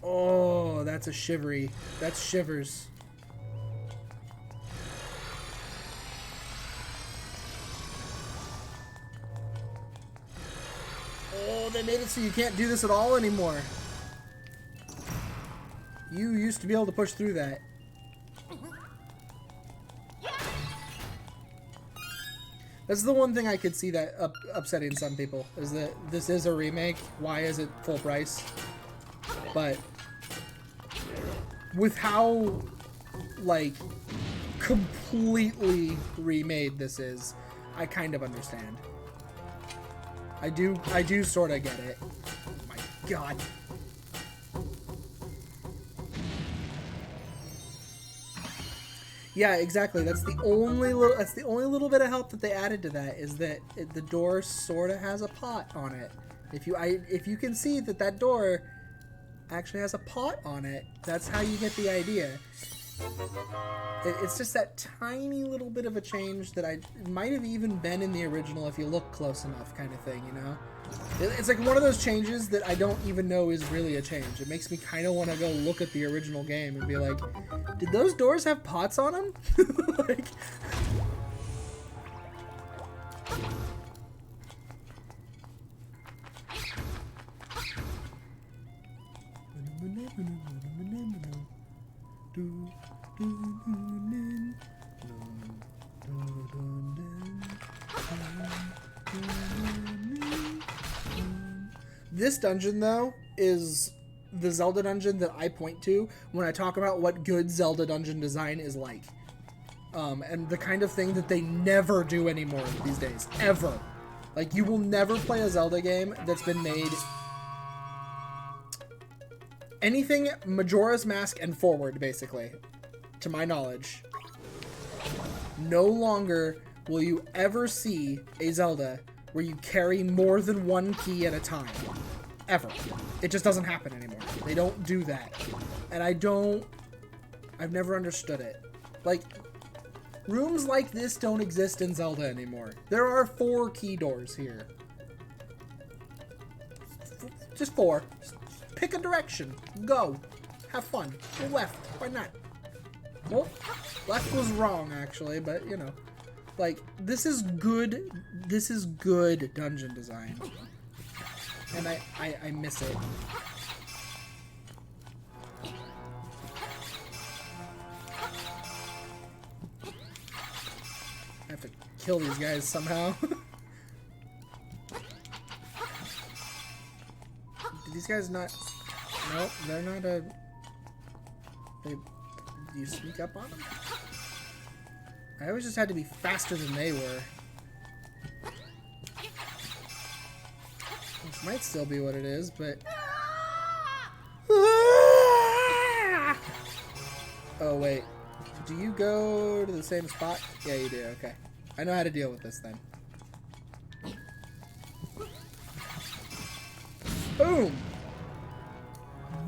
Oh, that's a shivery. That's shivers. Oh, they made it so you can't do this at all anymore. You used to be able to push through that. That's the one thing I could see that upsetting some people, is that this is a remake. Why is it full price? But with how, like, completely remade this is, I kind of understand. I do sort of get it. Oh my god. Yeah, exactly. That's the only little bit of help that they added to that, is that the door sort of has a pot on it. If you can see that door actually has a pot on it, that's how you get the idea. It's just that tiny little bit of a change that it might have even been in the original if you look close enough, kind of thing, you know? It's like one of those changes that I don't even know is really a change. It makes me kind of want to go look at the original game and be like, did those doors have pots on them? Like... This dungeon, though, is the Zelda dungeon that I point to when I talk about what good Zelda dungeon design is like. And the kind of thing that they never do anymore these days. Ever. Like, you will never play a Zelda game that's been made... anything Majora's Mask and forward, basically. To my knowledge. No longer will you ever see a Zelda where you carry more than one key at a time. Ever. It just doesn't happen anymore. They don't do that. And I've never understood it. Like, rooms like this don't exist in Zelda anymore. There are 4 key doors here. Just 4. Just pick a direction. Go. Have fun. Go left. Why not? Well, left was wrong, actually, but, you know. Like, this is good dungeon design. And I miss it. I have to kill these guys somehow. Do these guys not... No, they're not a... Do you sneak up on them? I always just had to be faster than they were. Which might still be what it is, but... Oh, wait. Do you go to the same spot? Yeah, you do. Okay. I know how to deal with this then. Boom!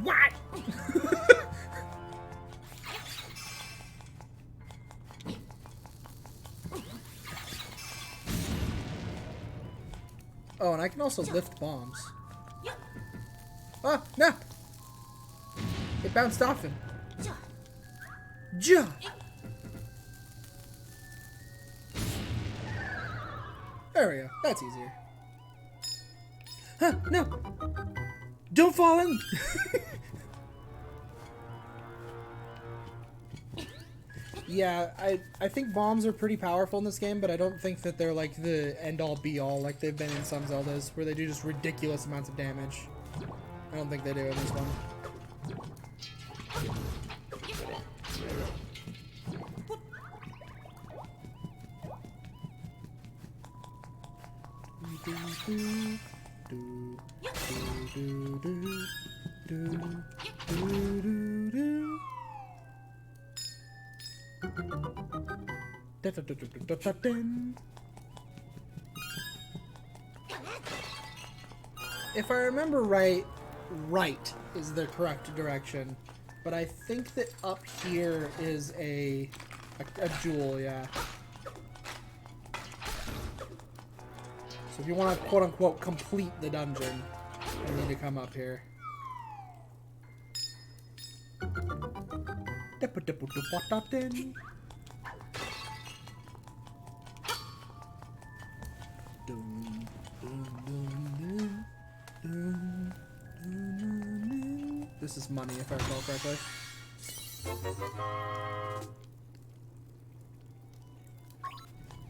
What? Oh, and I can also lift bombs. Oh, no! It bounced off him. Ja! There we go. That's easier. Huh, no! Don't fall in! Yeah, I think bombs are pretty powerful in this game, but I don't think that they're like the end-all be-all like they've been in some Zeldas, where they do just ridiculous amounts of damage. I don't think they do in this one. If I remember right is the correct direction, but I think that up here is a jewel, yeah. So if you want to quote-unquote complete the dungeon, you need to come up here. This is money, if I recall correctly.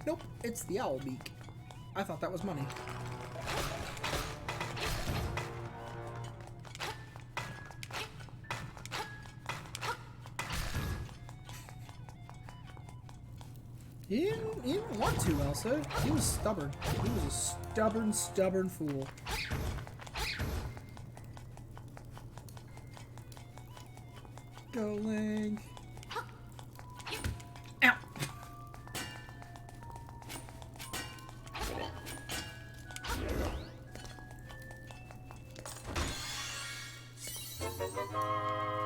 Nope, it's the owl beak. I thought that was money. He didn't want to, Elsa. He was stubborn. He was a stubborn fool. Go, Link. Ow!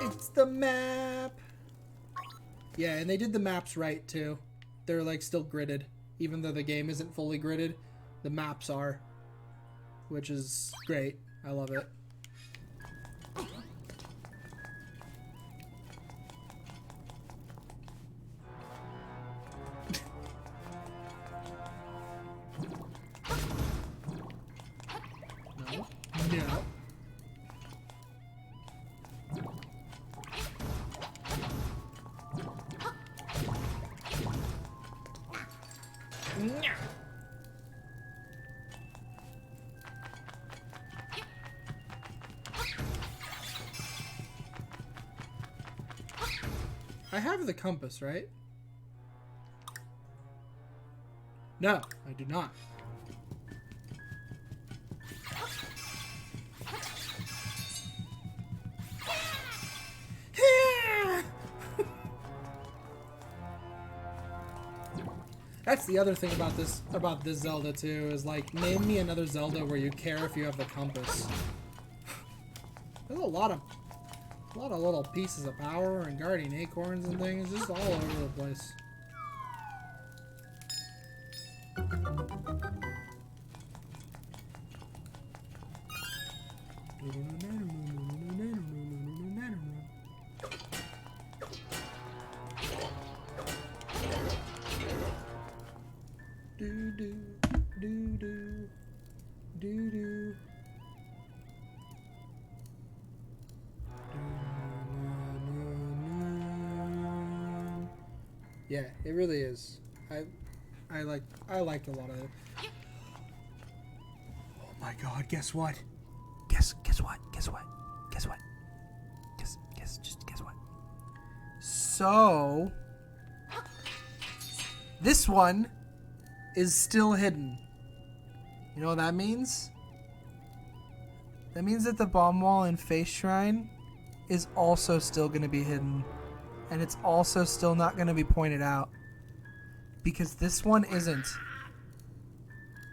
It's the map! Yeah, and they did the maps right, too. They're, like, still gridded. Even though the game isn't fully gridded, the maps are. Which is great. I love it. No. I have the compass, right? No, I do not. That's the other thing about this Zelda too, is like, name me another Zelda where you care if you have the compass. There's a lot of little pieces of power and guardian acorns and things just all over the place. Do do do do do do. Yeah, it really is. I liked a lot of it. Oh my god, guess what? Guess what? Guess what? Guess what? Just guess what? So this one is still hidden. You know what that means? That means that the bomb wall and face shrine is also still going to be hidden. And it's also still not going to be pointed out. Because this one isn't.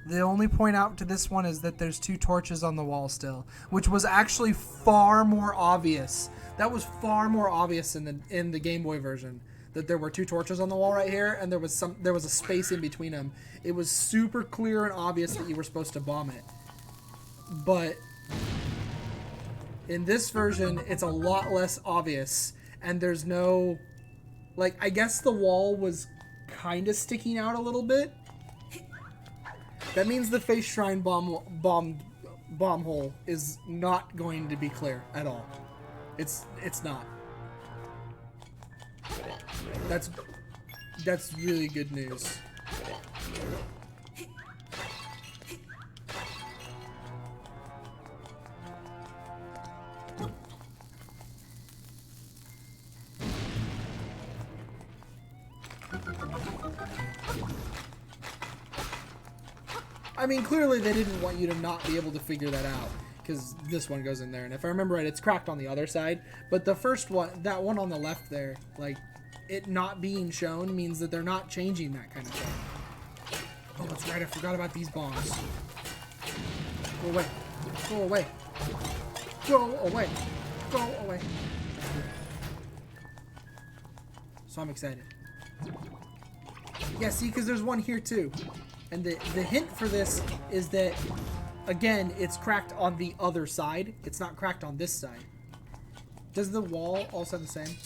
The only point out to this one is that there's 2 torches on the wall still. Which was actually far more obvious. That was far more obvious in the Game Boy version. That there were 2 torches on the wall right here, and there was a space in between them. It was super clear and obvious that you were supposed to bomb it. But in this version, it's a lot less obvious, and there's no, like, I guess the wall was kind of sticking out a little bit. That means the face shrine bomb hole is not going to be clear at all. It's not. That's really good news. I mean, clearly they didn't want you to not be able to figure that out, because this one goes in there, and if I remember right, it's cracked on the other side. But the first one, that one on the left there, like, it not being shown means that they're not changing that kind of thing. Oh, that's right, I forgot about these bombs. Go away. Go away. Go away. Go away. So I'm excited. Yeah, see, because there's one here too. And the hint for this is that, again, it's cracked on the other side. It's not cracked on this side. Does the wall also have the same?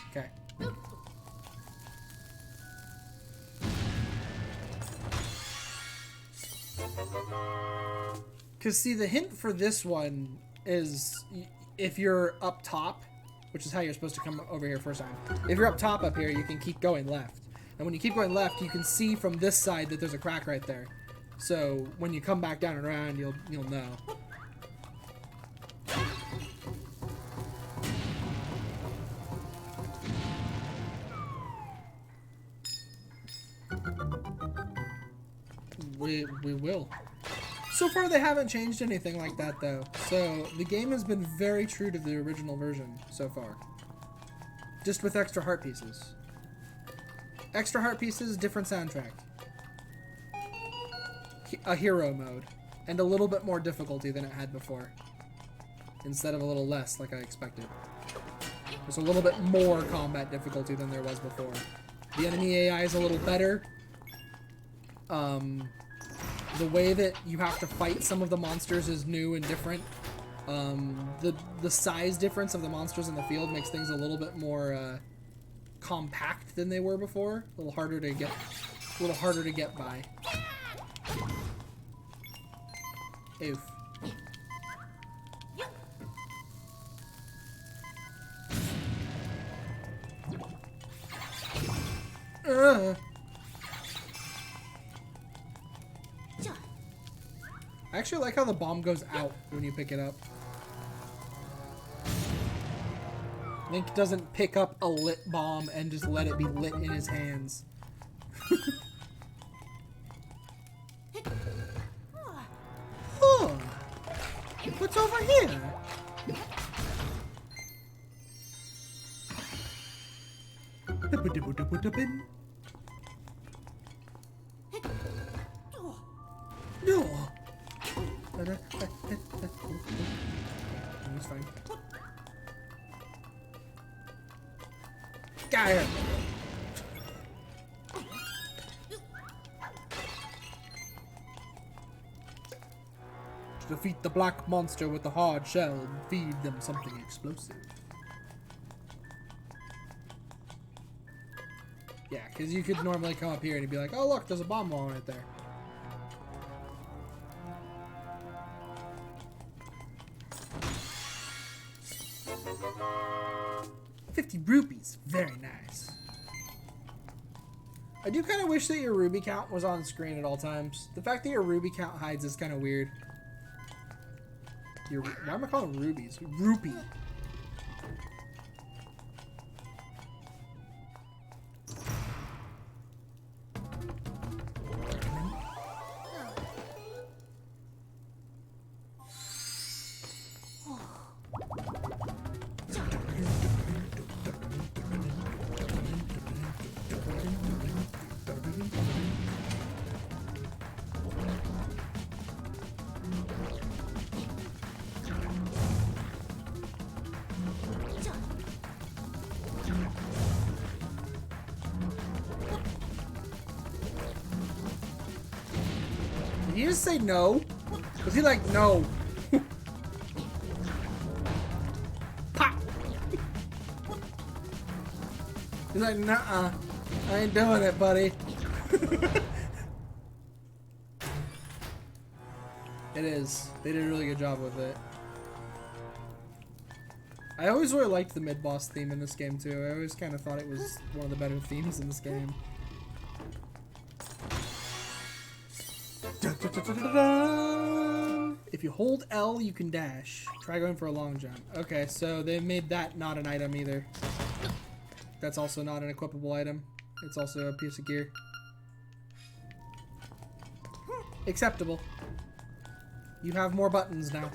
Okay. Because, see, the hint for this one is if you're up top, which is how you're supposed to come over here first time. If you're up top up here, you can keep going left. And when you keep going left, you can see from this side that there's a crack right there. So when you come back down and around, you'll know. We will. So far, they haven't changed anything like that, though. So, the game has been very true to the original version so far. Just with extra heart pieces. Extra heart pieces, different soundtrack. A hero mode. And a little bit more difficulty than it had before. Instead of a little less, like I expected. There's a little bit more combat difficulty than there was before. The enemy AI is a little better. The way that you have to fight some of the monsters is new and different. The size difference of the monsters in the field makes things a little bit more compact than they were before. A little harder to get by. Oof. I actually like how the bomb goes out when you pick it up. Link doesn't pick up a lit bomb and just let it be lit in his hands. Huh. What's over here? No. That's fine. Got her. Defeat the black monster with the hard shell and feed them something explosive. Yeah, because you could normally come up here and you'd be like, oh look, there's a bomb wall right there. ₹50. Very nice. I do kind of wish that your ruby count was on screen at all times. The fact that your ruby count hides is kind of weird. Why am I calling them rubies? Rupee. Did he just say no? Was he like, no? Pop! He's like, nuh-uh. I ain't doing it, buddy. It is. They did a really good job with it. I always really liked the mid-boss theme in this game, too. I always kind of thought it was one of the better themes in this game. If you hold L, you can dash. Try going for a long jump. Okay, so they made that not an item either. That's also not an equipable item. It's also a piece of gear. Acceptable. You have more buttons now.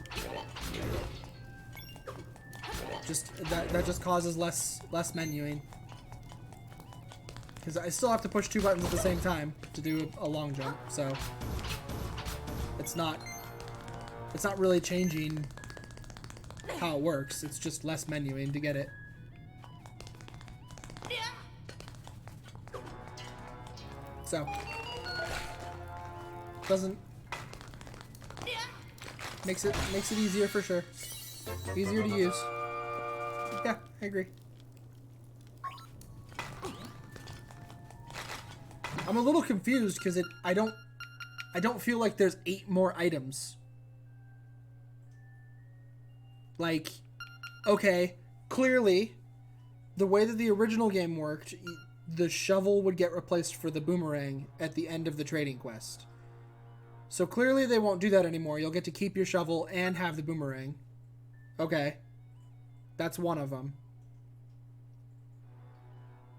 Just that just causes less menuing. Because I still have to push 2 buttons at the same time to do a long jump, so it's not really changing how it works. It's just less menuing to get it. So doesn't makes it easier for sure. Easier to use. Yeah, I agree. I'm a little confused because I don't feel like there's 8 more items. Like, okay, clearly the way that the original game worked, the shovel would get replaced for the boomerang at the end of the trading quest. So clearly they won't do that anymore. You'll get to keep your shovel and have the boomerang. Okay. That's one of them.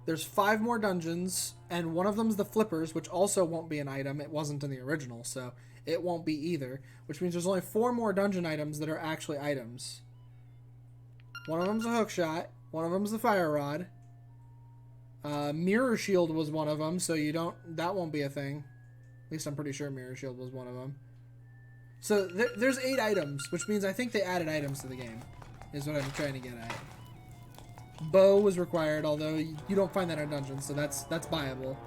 There's 5 more dungeons, and one of them's the flippers, which also won't be an item. It wasn't in the original, so it won't be either. Which means there's only 4 more dungeon items that are actually items. One of them's a hookshot. One of them's the fire rod. Mirror shield was one of them, so that won't be a thing. At least I'm pretty sure mirror shield was one of them. So there's 8 items, which means I think they added items to the game, is what I'm trying to get at. Bow was required, although you don't find that in dungeons, so that's buyable.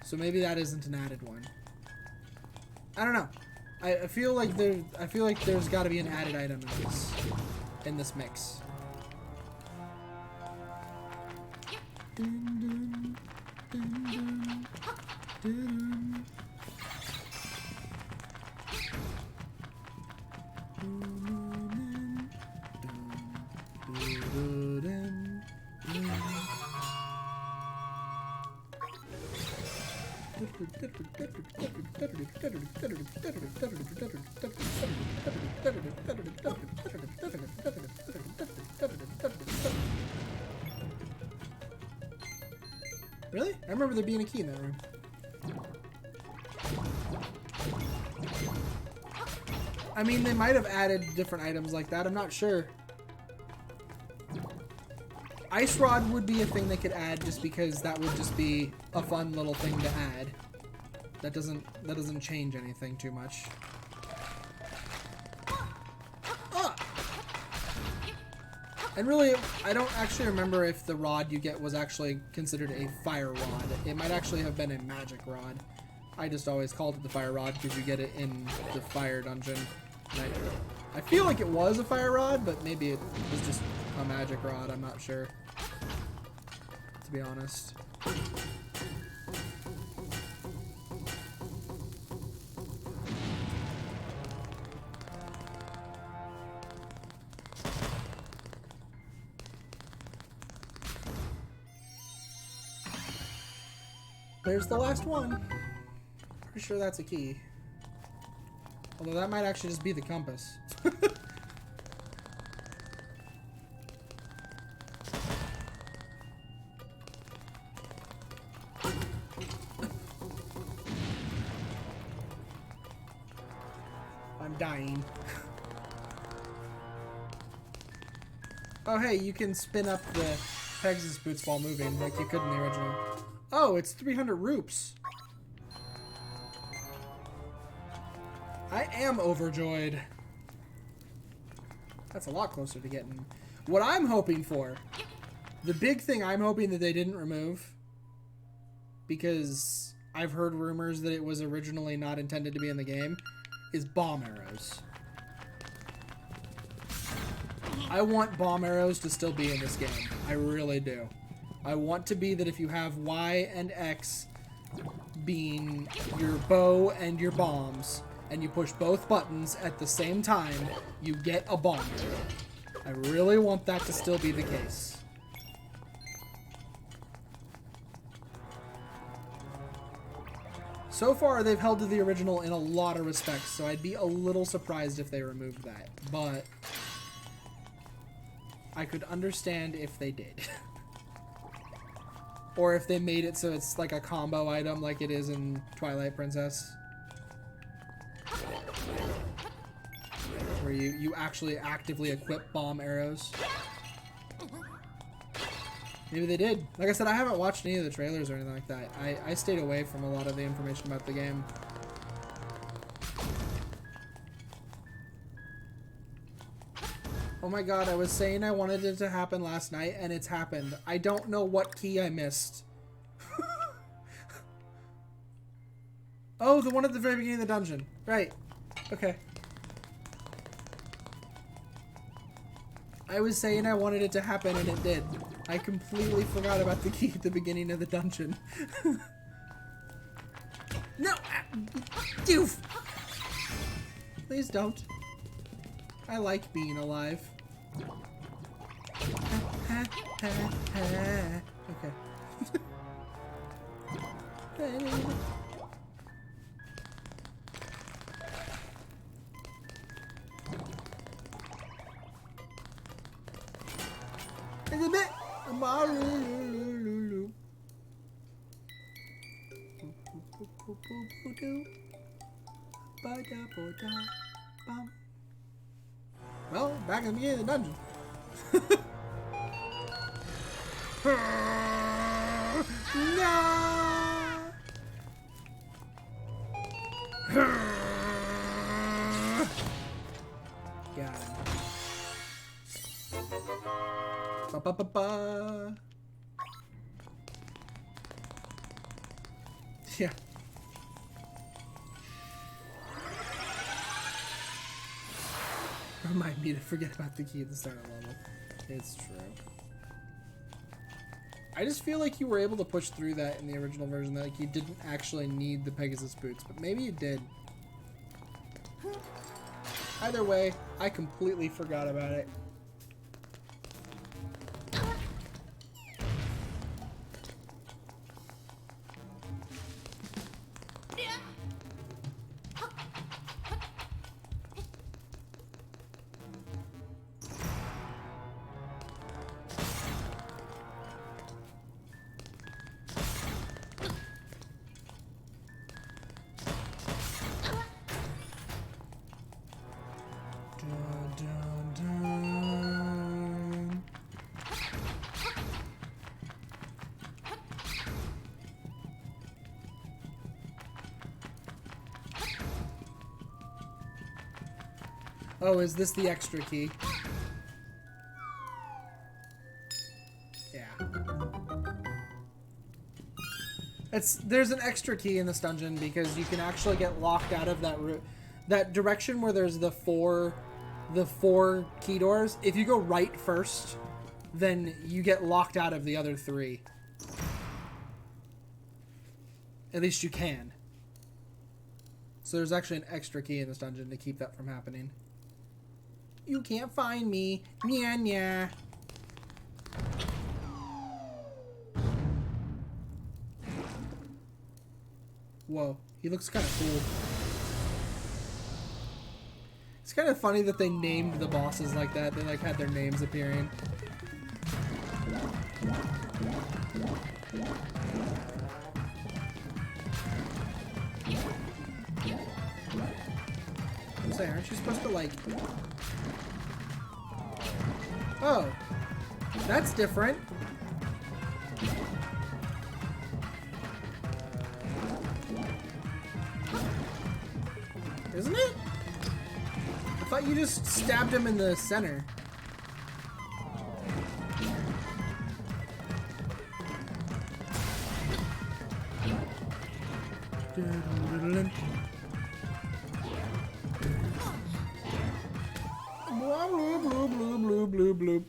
So maybe that isn't an added one. I don't know. I feel like there's got to be an added item in this mix. Dun, dun, dun, dun, Really? I remember there being a key in that room. I mean, they might have added different items like that. I'm not sure. Ice Rod would be a thing they could add just because that would just be a fun little thing to add. That doesn't change anything too much. Ah! And really, I don't actually remember if the rod you get was actually considered a fire rod. It might actually have been a magic rod. I just always called it the fire rod because you get it in the fire dungeon. And I feel like it was a fire rod, but maybe it was just a magic rod. I'm not sure, to be honest. There's the last one. Pretty sure that's a key. Although that might actually just be the compass. I'm dying. Oh hey, you can spin up the Pegasus boots while moving like you could in the original. Oh, it's 300 rupes. I am overjoyed. That's a lot closer to getting what I'm hoping for. The big thing I'm hoping that they didn't remove, because I've heard rumors that it was originally not intended to be in the game, is bomb arrows. I want bomb arrows to still be in this game. I really do. I want to be that if you have Y and X being your bow and your bombs, and you push both buttons at the same time, you get a bomb arrow. I really want that to still be the case. So far, they've held to the original in a lot of respects, so I'd be a little surprised if they removed that. But I could understand if they did. Or if they made it so it's like a combo item like it is in Twilight Princess. Where you actually actively equip bomb arrows. Maybe they did. Like I said, I haven't watched any of the trailers or anything like that. I stayed away from a lot of the information about the game. Oh my god, I was saying I wanted it to happen last night, and it's happened. I don't know what key I missed. Oh, the one at the very beginning of the dungeon. Right. Okay. I was saying I wanted it to happen, and it did. I completely forgot about the key at the beginning of the dungeon. No! Doof! Please don't. I like being alive. Okay. It's a bit. Well, back in the beginning of the dungeon. No! Got him. Ba ba ba ba. Yeah. Remind me to forget about the key at the start of the level. It's true. I just feel like you were able to push through that in the original version, that like you didn't actually need the Pegasus boots, but maybe you did. Either way, I completely forgot about it. Oh, is this the extra key? Yeah. There's an extra key in this dungeon because you can actually get locked out of that direction where there's the four key doors. If you go right first, then you get locked out of the other 3. At least you can. So there's actually an extra key in this dungeon to keep that from happening. You can't find me. Nya nya. Whoa, he looks kind of cool. It's kind of funny that they named the bosses like that. They like had their names appearing. I'm saying, aren't you supposed to like... Oh, that's different. Isn't it? I thought you just stabbed him in the center. Bloop, bloop, bloop, bloop, bloop, bloop.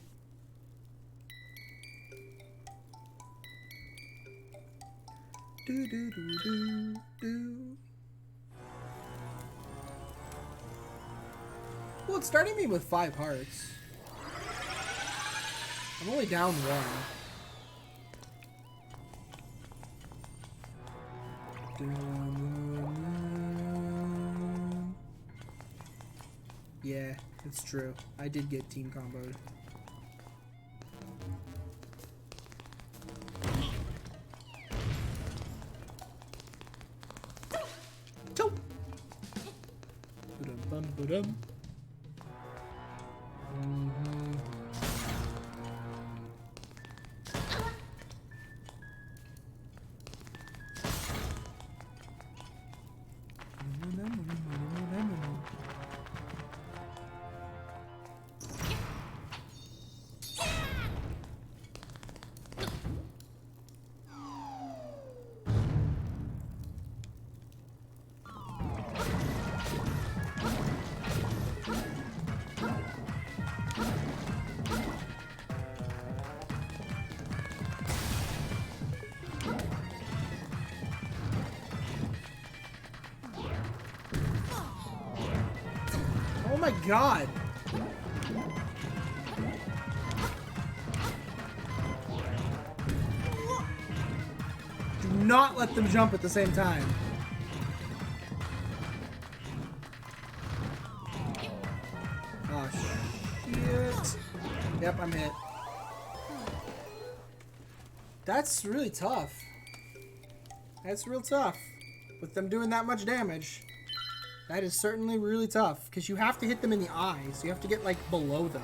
Do, do, do, do, do. Well, it's starting me with 5 hearts. I'm only down 1. Yeah, it's true. I did get team comboed. Chow! Ba-dum, ba-dum. Oh my god! Do not let them jump at the same time. Oh shit. Yep, I'm hit. That's really tough. That's real tough. With them doing that much damage. That is certainly really tough, because you have to hit them in the eyes. You have to get, like, below them.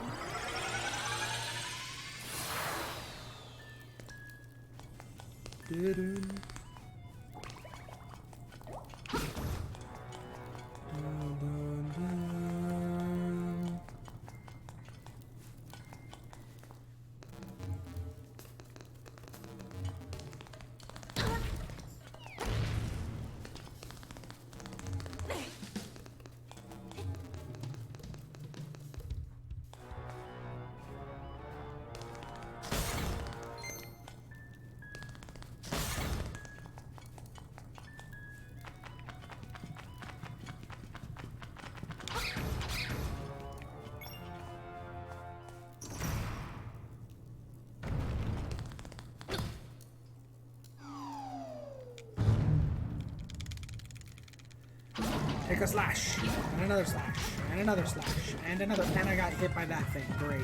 Take a slash, and another slash, and another slash, and another, and I got hit by that thing. Great.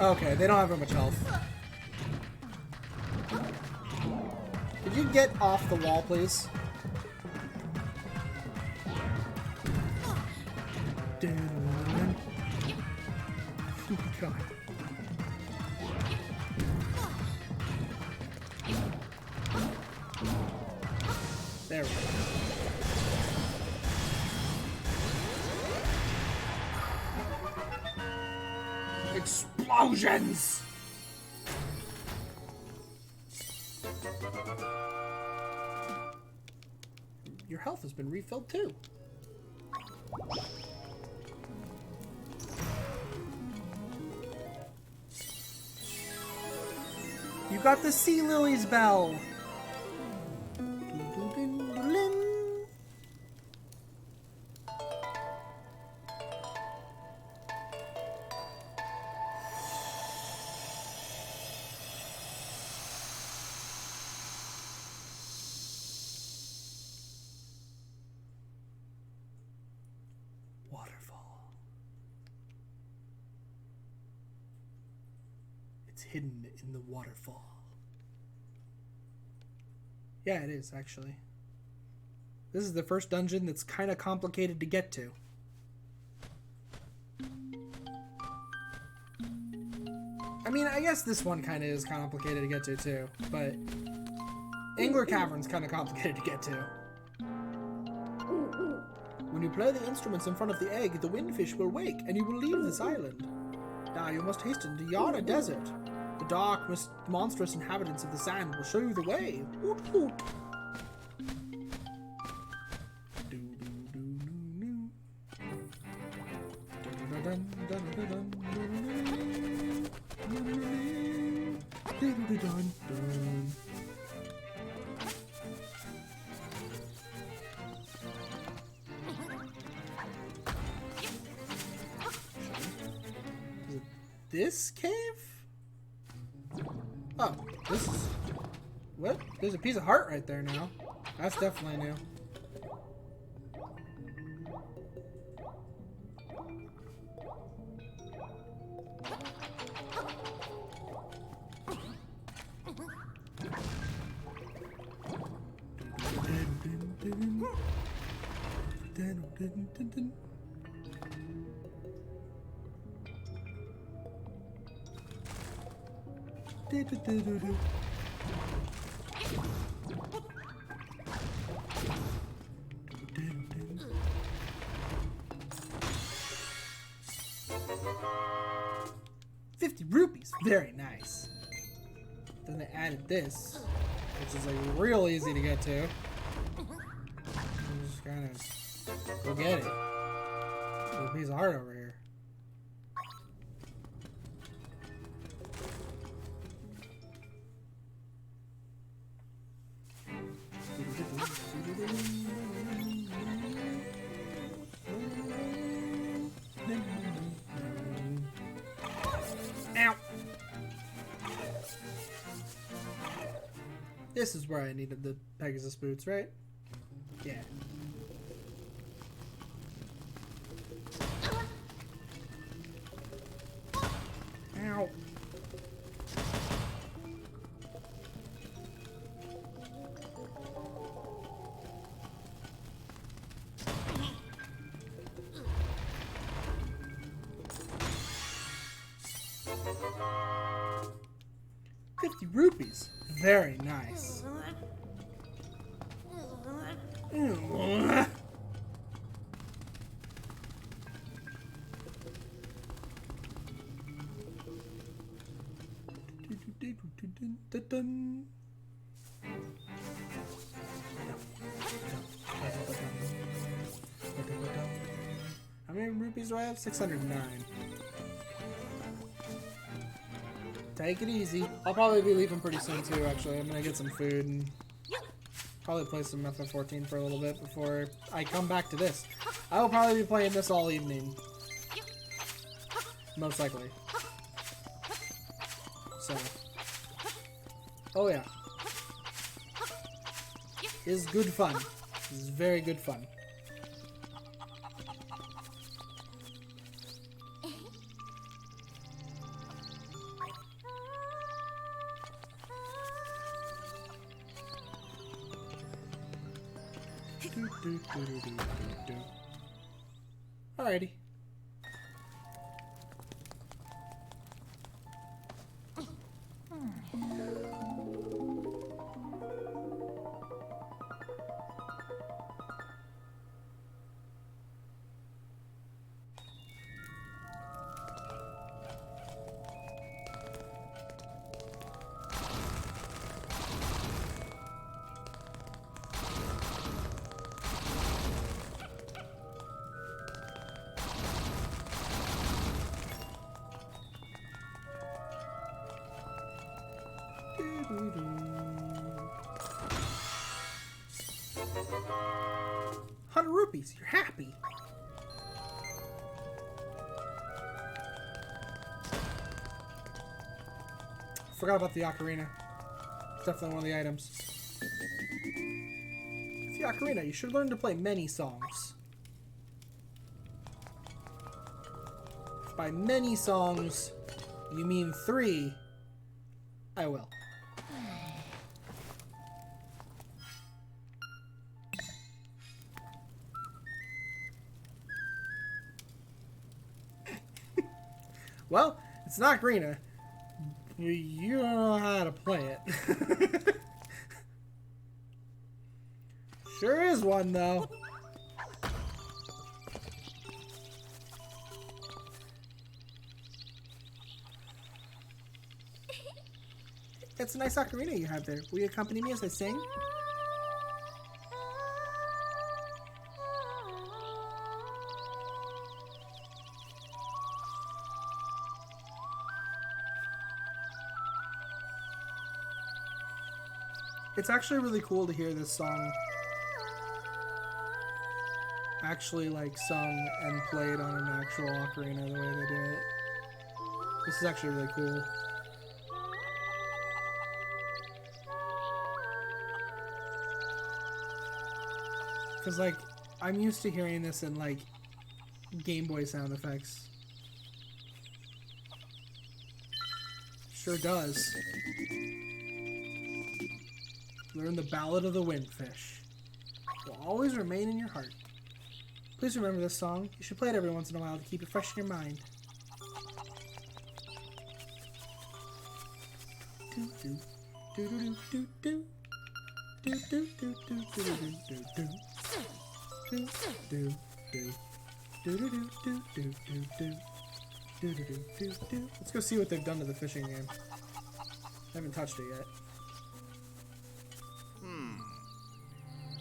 Okay, they don't have very much health. Could you get off the wall, please? Oh my god. There we go. Explosions! Your health has been refilled too. You got the sea lily's bell. Waterfall. It's hidden in the waterfall. Yeah, it is, actually. This is the first dungeon that's kind of complicated to get to. I mean, I guess this one kind of is complicated to get to, too. But Angler Cavern's kind of complicated to get to. When you play the instruments in front of the egg, the windfish will wake, and you will leave this island. Now you must hasten to Yana Desert. The dark, monstrous inhabitants of the sand will show you the way. Hoot hoot. This cave? Oh, this is... What? There's a piece of heart right there now. That's definitely new. Do-do-do-do-do. 50 rupees. Very nice. Then they added this, which is like real easy to get to. You just kind of go get it. There's a piece of heart over here. Ow! This is where I needed the Pegasus boots, right? Yeah. Ow. Rupees. Very nice. How many rupees do I have? 609. Take it easy. I'll probably be leaving pretty soon too, actually. I'm gonna get some food and probably play some FF14 for a little bit before I come back to this. I will probably be playing this all evening. Most likely. So. Oh yeah. It's good fun. This is very good fun. Alrighty. 100 rupees. You're happy. Forgot about the ocarina. It's definitely one of the items. With the ocarina, you should learn to play many songs. If by many songs you mean 3, I will. Well, it's not Ocarina. You don't know how to play it. Sure is one, though. It's a nice ocarina you have there. Will you accompany me as I sing? It's actually really cool to hear this song actually like sung and played on an actual ocarina the way they do it. This is actually really cool. Because like I'm used to hearing this in like Game Boy sound effects. Sure does. Learn the Ballad of the Windfish. Will always remain in your heart. Please remember this song. You should play it every once in a while to keep it fresh in your mind. Let's go see what they've done to the fishing game. I haven't touched it yet.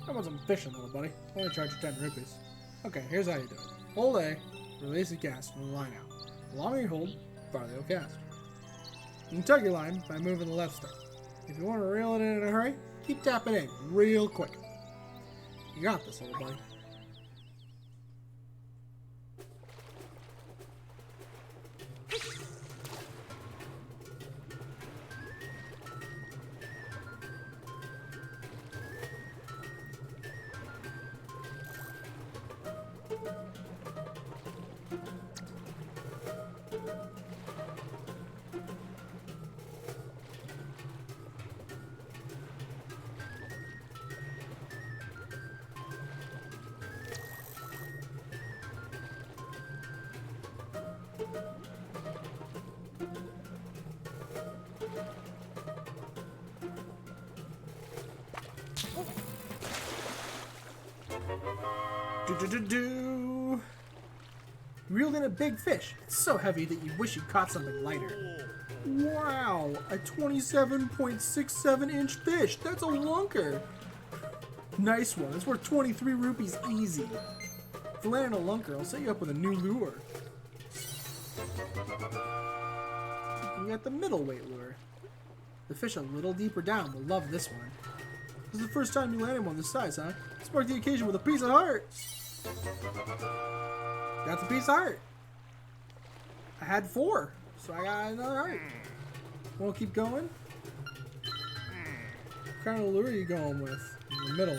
I want some fishing, little buddy. Only charge you 10 rupees. Okay, here's how you do it. Hold A, release a cast from the line out. The longer you hold, the farther you'll cast. You can tug your line by moving the left stick. If you want to reel it in a hurry, keep tapping in real quick. You got this, little buddy. Do. Reeled in a big fish. It's so heavy that you wish you caught something lighter. Wow, a 27.67-inch fish. That's a lunker. Nice one. It's worth 23 rupees easy. If you land in a lunker, I'll set you up with a new lure. You got the middleweight lure. The fish a little deeper down will love this one. This is the first time you landed one this size, huh? Let's mark the occasion with a piece of heart. Got the piece of heart. I had 4, so I got another heart. Want to keep going? What kind of lure are you going with? In the middle.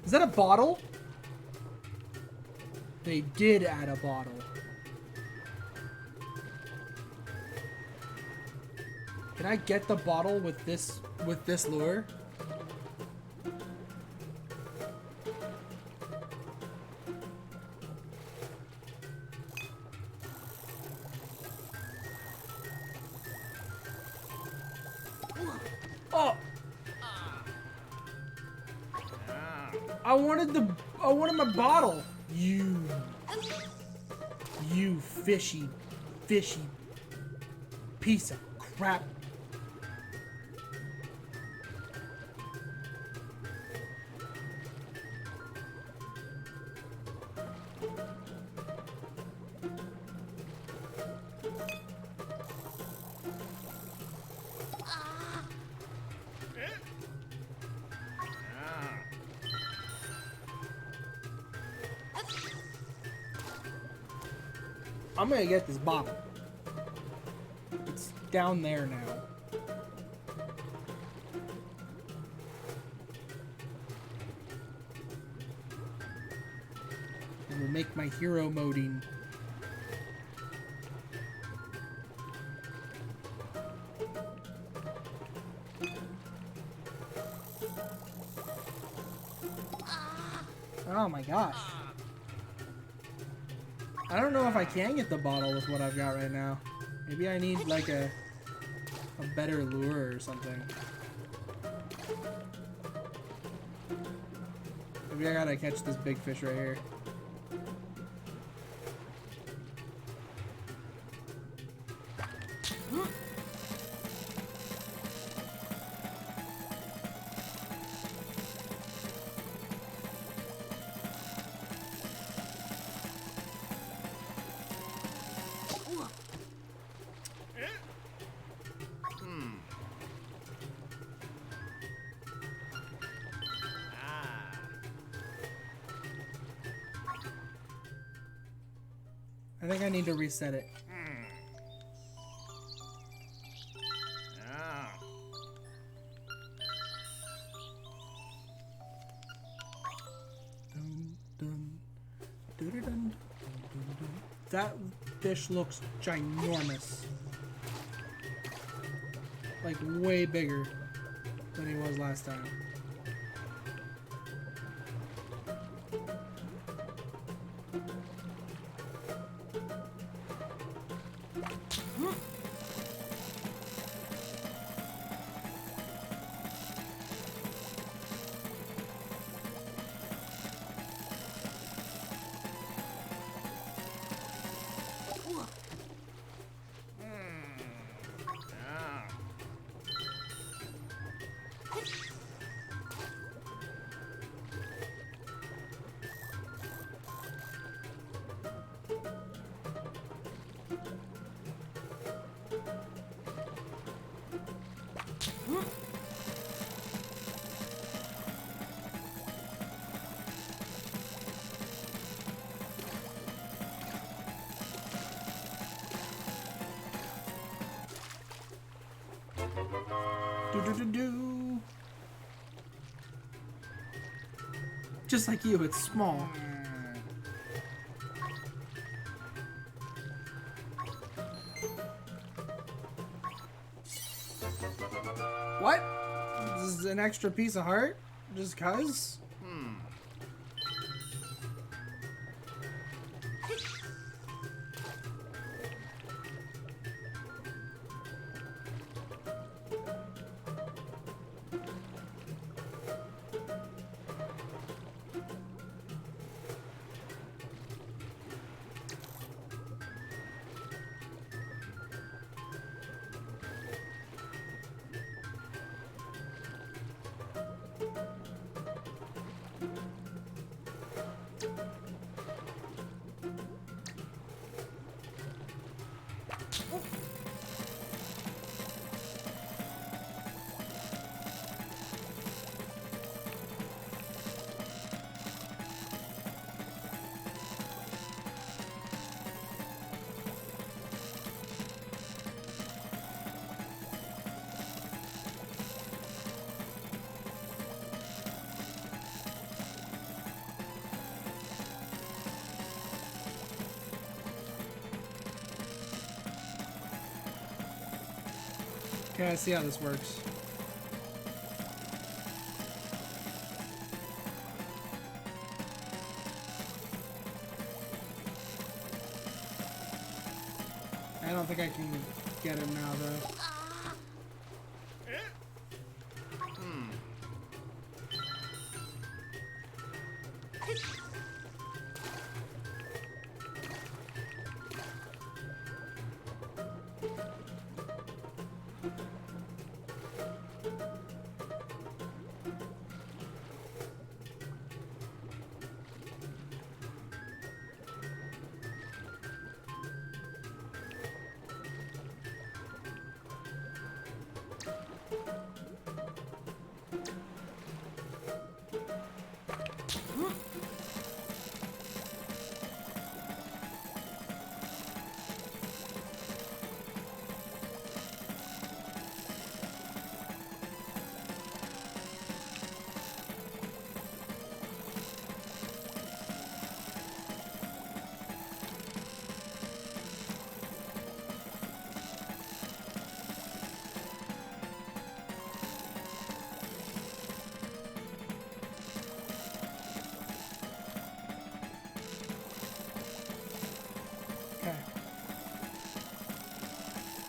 Is that a bottle? They did add a bottle. Can I get the bottle with this lure? Oh! I wanted my bottle. You fishy piece of crap. I'm gonna get this bottle. It's down there now. And we'll make my hero moding. Oh my gosh. I don't know if I can get the bottle with what I've got right now. Maybe I need like a better lure or something. Maybe I gotta catch this big fish right here. I think I need to reset it. That fish looks ginormous. Like way bigger than he was last time. Do. Just like you, it's small. What? This is an extra piece of heart? Just cuz? Okay, I see how this works. I don't think I can get him now, though.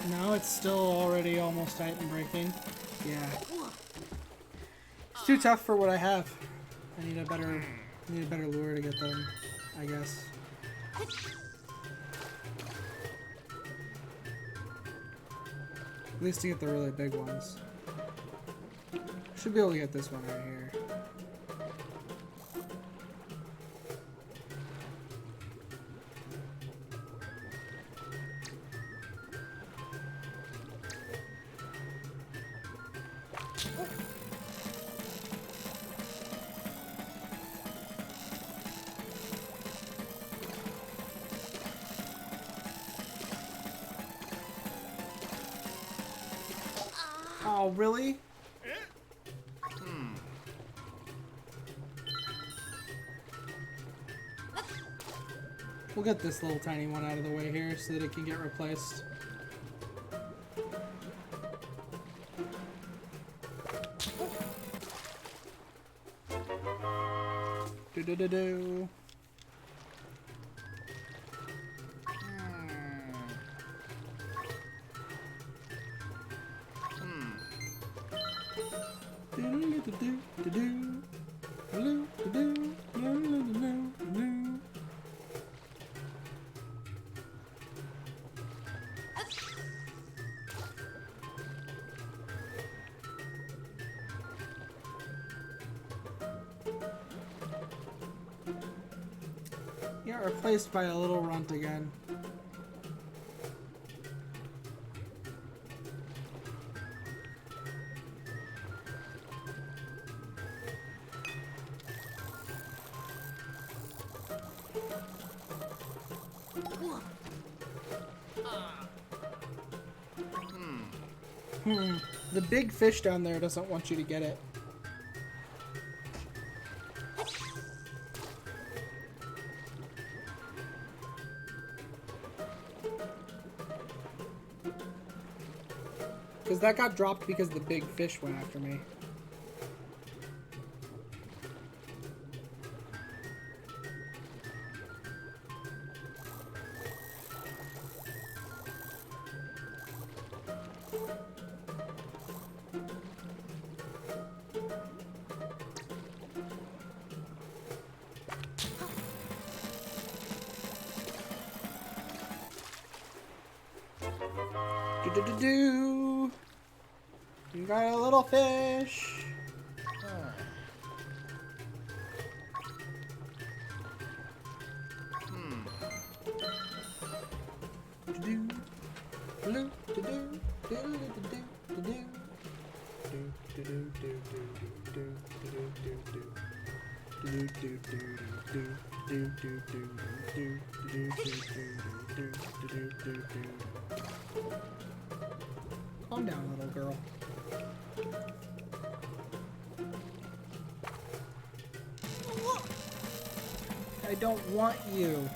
No, it's still already almost tight and breaking. Yeah. It's too tough for what I have. I need a better lure to get them, I guess. At least to get the really big ones. Should be able to get this one right here. Oh, really? We'll get this little tiny one out of the way here so that it can get replaced. Do-do-do-do. Get replaced by a little runt again. The big fish down there doesn't want you to get it. Because that got dropped because the big fish went after me. Do-do-do-do! You got a little fish! Do-do. Do-do. Do-do. Do-do-do-do. Do-do. Calm down, little girl. I don't want you.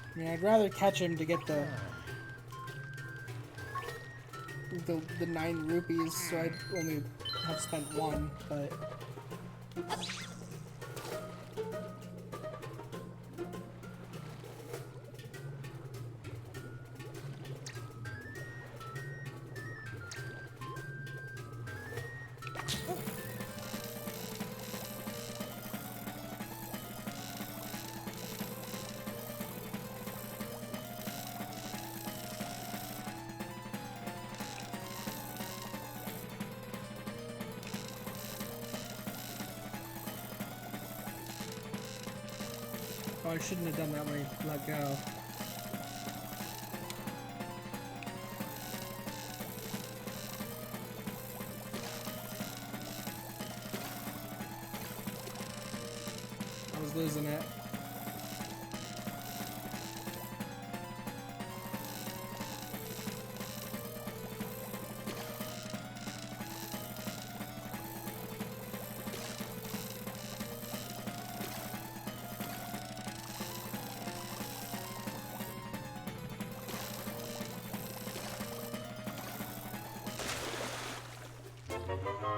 I mean, I'd rather catch him to get the 9 rupees, so I'd only have spent 1, but... Oh, I shouldn't have done that when I let go. I was losing it.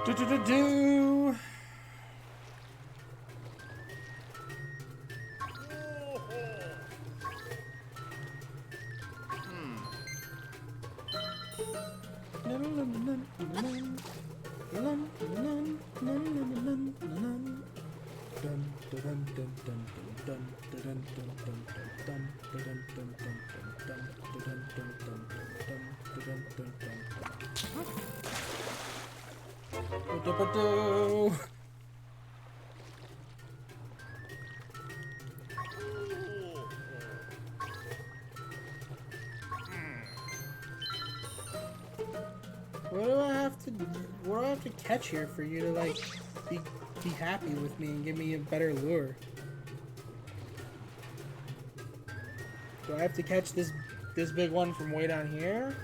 Do do do do. What do I have to catch here for you to like be happy with me and give me a better lure? Do I have to catch this big one from way down here?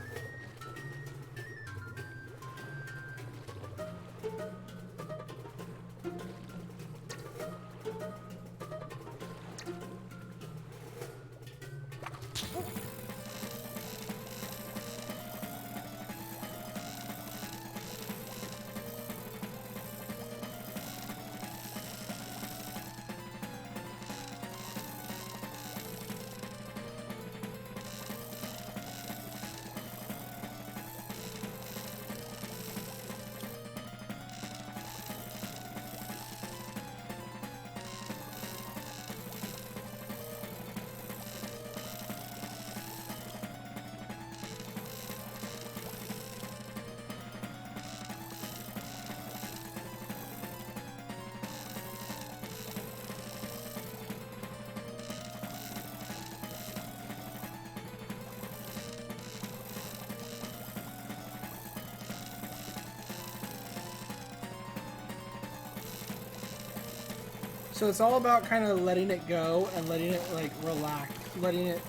So it's all about kind of letting it go and letting it like relax, letting it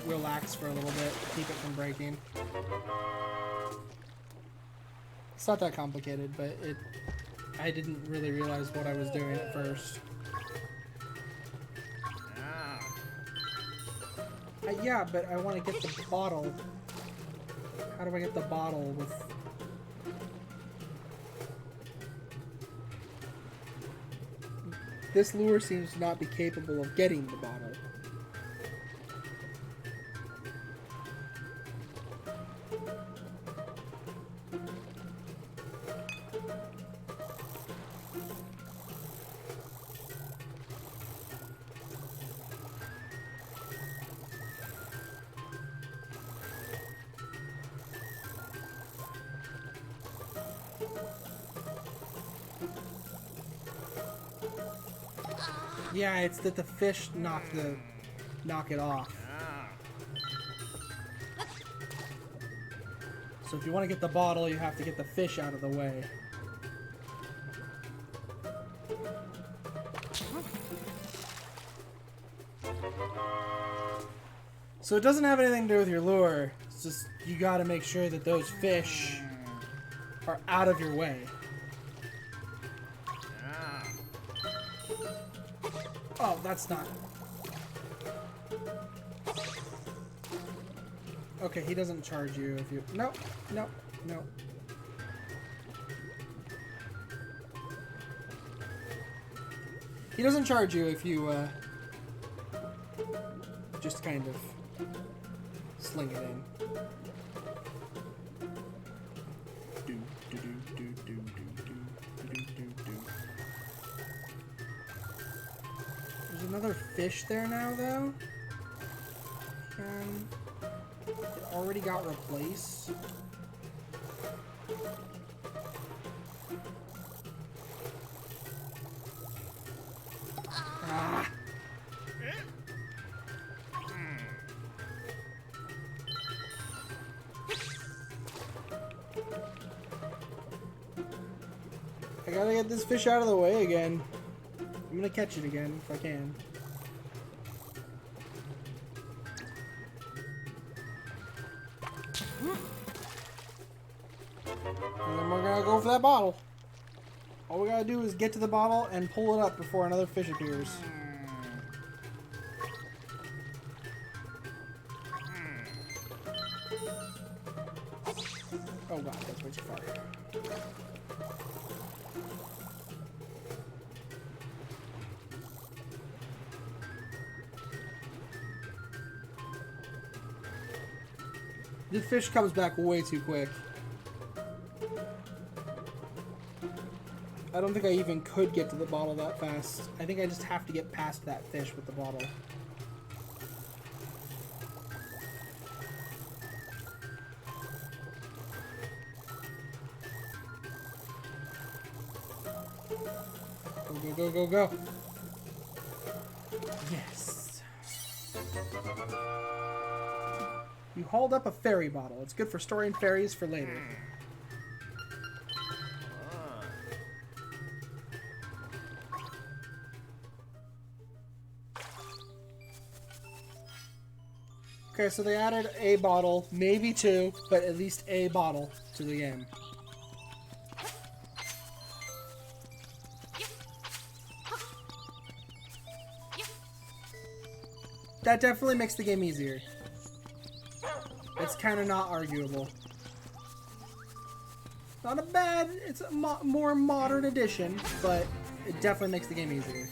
relax for a little bit, keep it from breaking. It's not that complicated, but I didn't really realize what I was doing at first. Yeah, but I want to get the bottle. How do I get the bottle with... This lure seems to not be capable of getting the bottle. Yeah, it's that the fish knock it off. So if you want to get the bottle, you have to get the fish out of the way. So it doesn't have anything to do with your lure. It's just you got to make sure that those fish are out of your way. Oh, that's not... Okay, he doesn't charge you if you... No, no, no. He doesn't charge you if you, just kind of sling it in. There's another fish there now, though. It already got replaced. Ah. I gotta get this fish out of the way again. I'm gonna catch it again if I can. And then we're gonna go for that bottle. All we gotta do is get to the bottle and pull it up before another fish appears. Oh god, that's way too far. The fish comes back way too quick. I don't think I even could get to the bottle that fast. I think I just have to get past that fish with the bottle. Go, go, go, go, go. Yes. You hauled up a fairy bottle. It's good for storing fairies for later. Okay, so they added a bottle, maybe two, but at least a bottle to the game. That definitely makes the game easier. It's kind of not arguable. Not a bad, it's a more modern edition, but it definitely makes the game easier.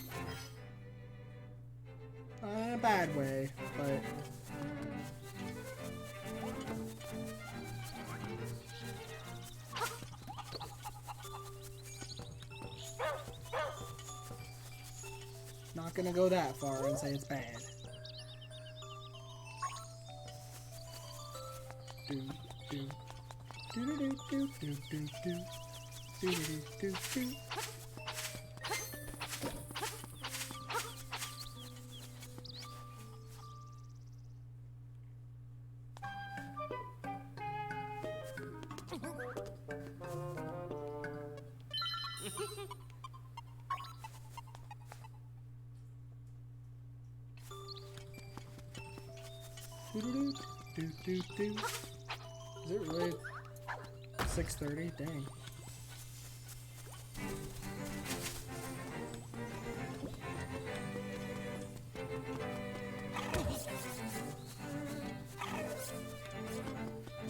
Not in a bad way, but... Not gonna go that far and say it's bad. Do do do do do do do do do do do do. Do do do. Is it really 6:30? Dang.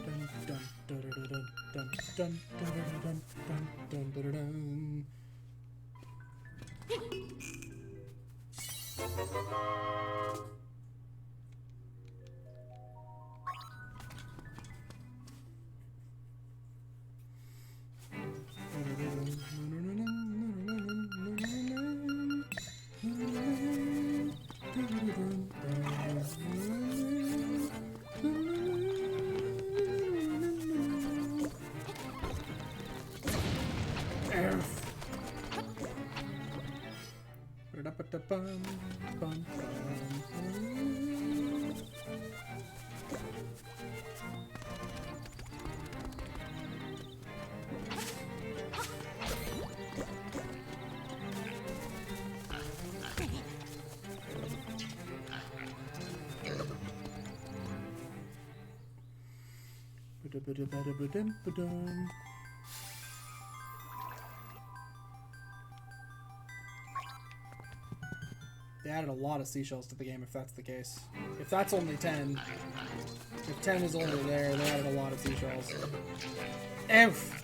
Dun dun dun dun dun dun dun dun dun dun dun. Bum, bum, bum. They added a lot of seashells to the game if that's the case. If that's only 10, if 10 is only there, they added a lot of seashells. Oof!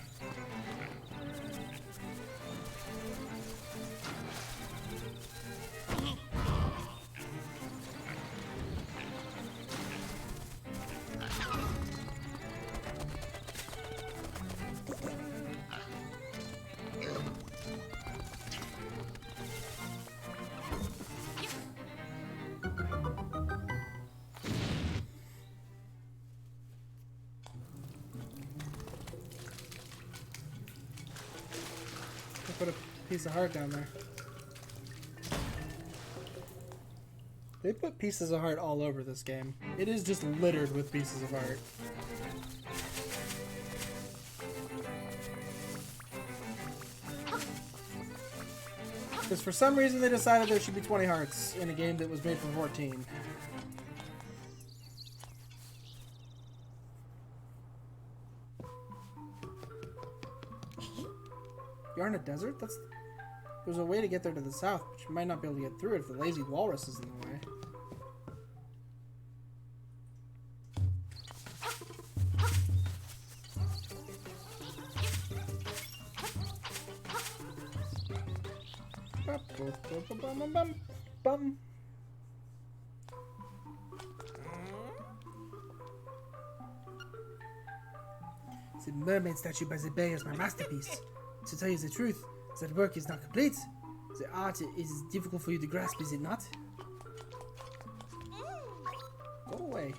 Put a piece of heart down there. They put pieces of heart all over this game. It is just littered with pieces of heart. Because for some reason they decided there should be 20 hearts in a game that was made for 14. You're in a desert? There's a way to get there to the south, but you might not be able to get through it if the lazy walrus is in the way. Bum. The mermaid statue by the bay is my masterpiece. To tell you the truth, that work is not complete. The art is difficult for you to grasp, is it not? Go away.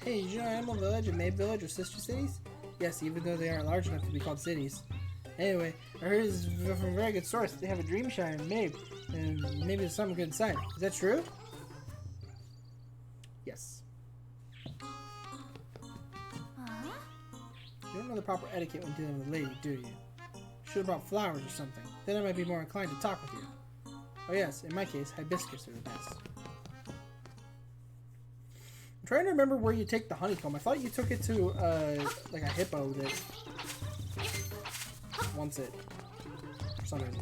Hey, did you know Animal Village and Maid Village are sister cities? Yes, even though they aren't large enough to be called cities. Anyway, I heard this from a very good source. They have a dream shine in Maid, and maybe there's something good inside. Is that true? Yes. You don't know the proper etiquette when dealing with a lady, do you? Should have brought flowers or something. Then I might be more inclined to talk with you. Oh yes, in my case, hibiscus are the best. I'm trying to remember where you take the honeycomb. I thought you took it to, like a hippo that wants it. For some reason.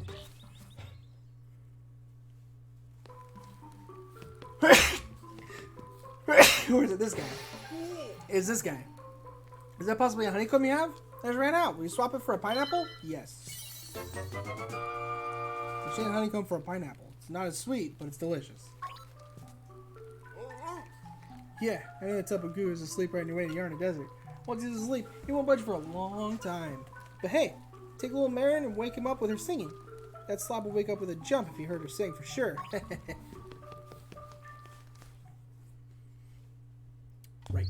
Or is it this guy? It's this guy. Is that possibly a honeycomb you have? That just ran out. Will you swap it for a pineapple? Yes. I'm saying honeycomb for a pineapple. It's not as sweet, but it's delicious. Yeah, I know that type of goo is asleep right in your way to Yarna Desert. Once he's asleep, he won't budge for a long time. But hey, take little Marin and wake him up with her singing. That slob will wake up with a jump if he heard her sing, for sure. Right.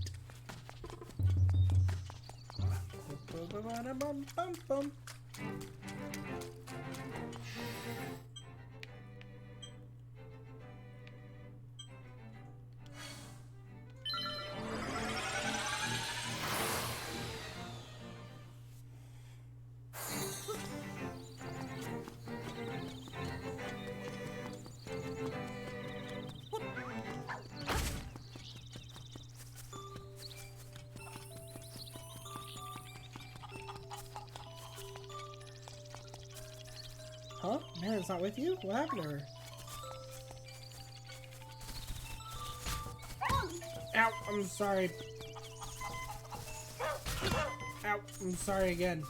Huh? Marin's not with you? What happened to her? Ow! I'm sorry. Ow! I'm sorry again.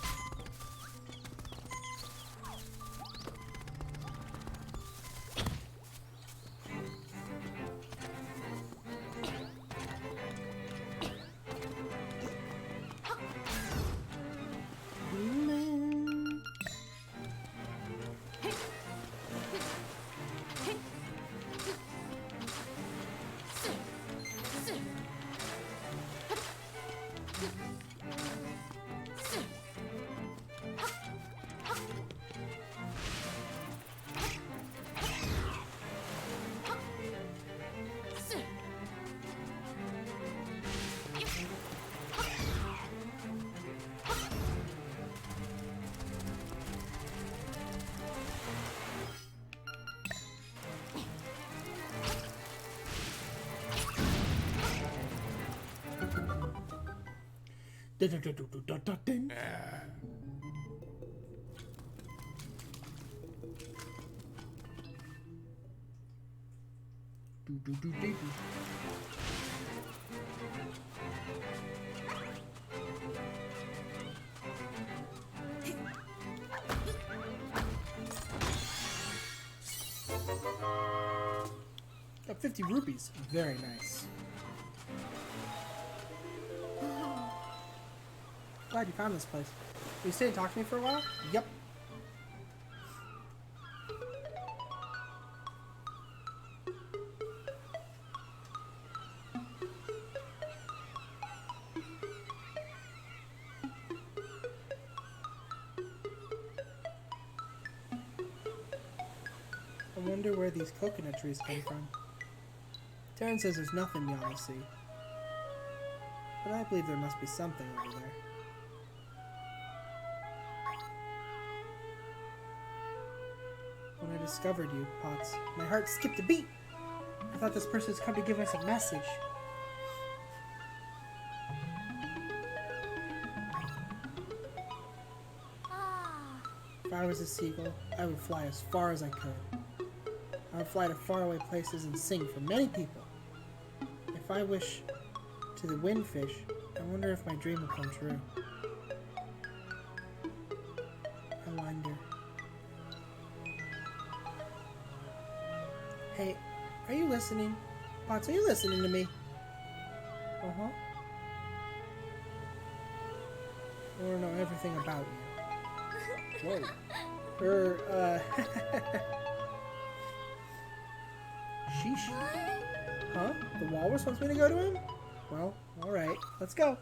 Got 50 rupees. Very nice. Glad you found this place. Will you stay and talk to me for a while? Yep. I wonder where these coconut trees come from. Taryn says there's nothing beyond the sea. But I believe there must be something over there. When I discovered you, Potts, my heart skipped a beat. I thought this person had come to give us a message. If I was a seagull, I would fly as far as I could. I would fly to faraway places and sing for many people. If I wish to the windfish, I wonder if my dream will come true. I wonder. Hey, Are you listening? Pots, are you listening to me? Uh-huh. I want to know everything about you. Whoa. Sheesh. Huh? The walrus wants me to go to him? Well, alright. Let's go.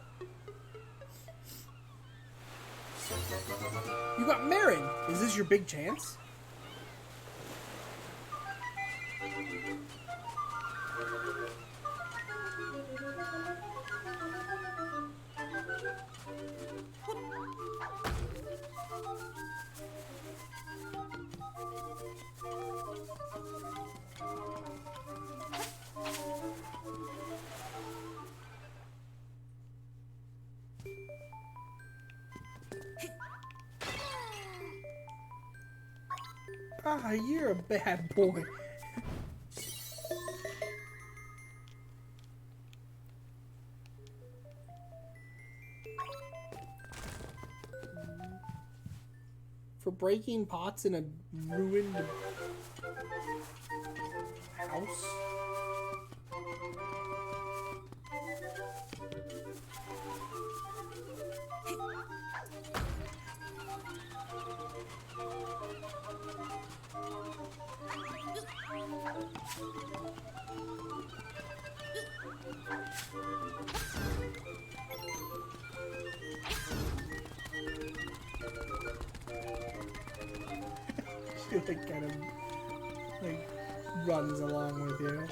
You got Marin! Is this your big chance? Ah, you're a bad boy. For breaking pots in a ruined house? She like kind of like runs along with you.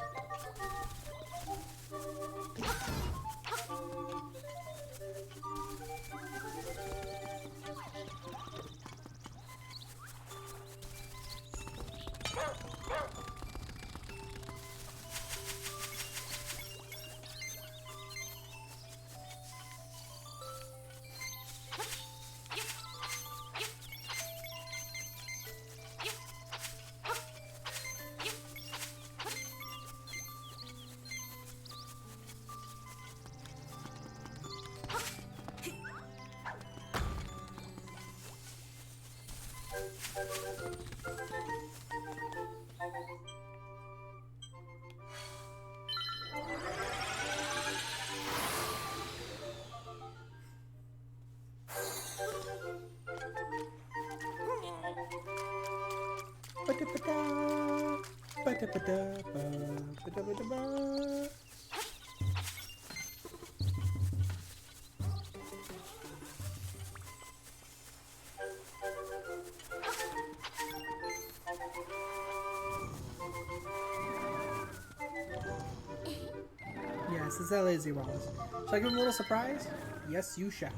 Yes, it's that lazy Wallace. Shall I give him a little surprise? Yes, you shall.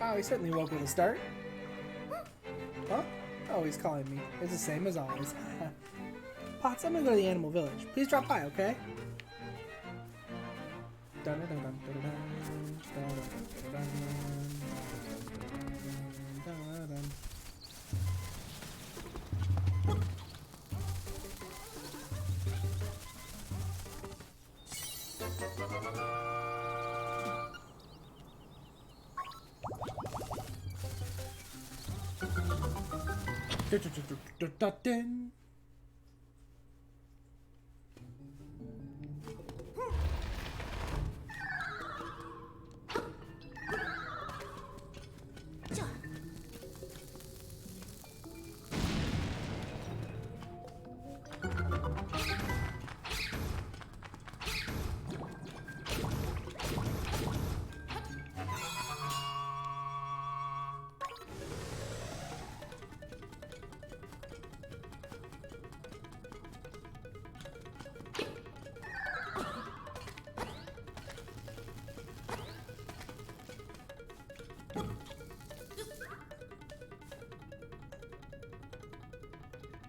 Oh, he certainly woke with a start. Huh? Oh, he's calling me. It's the same as always. Potts, I'm gonna go to the animal village. Please drop by, okay?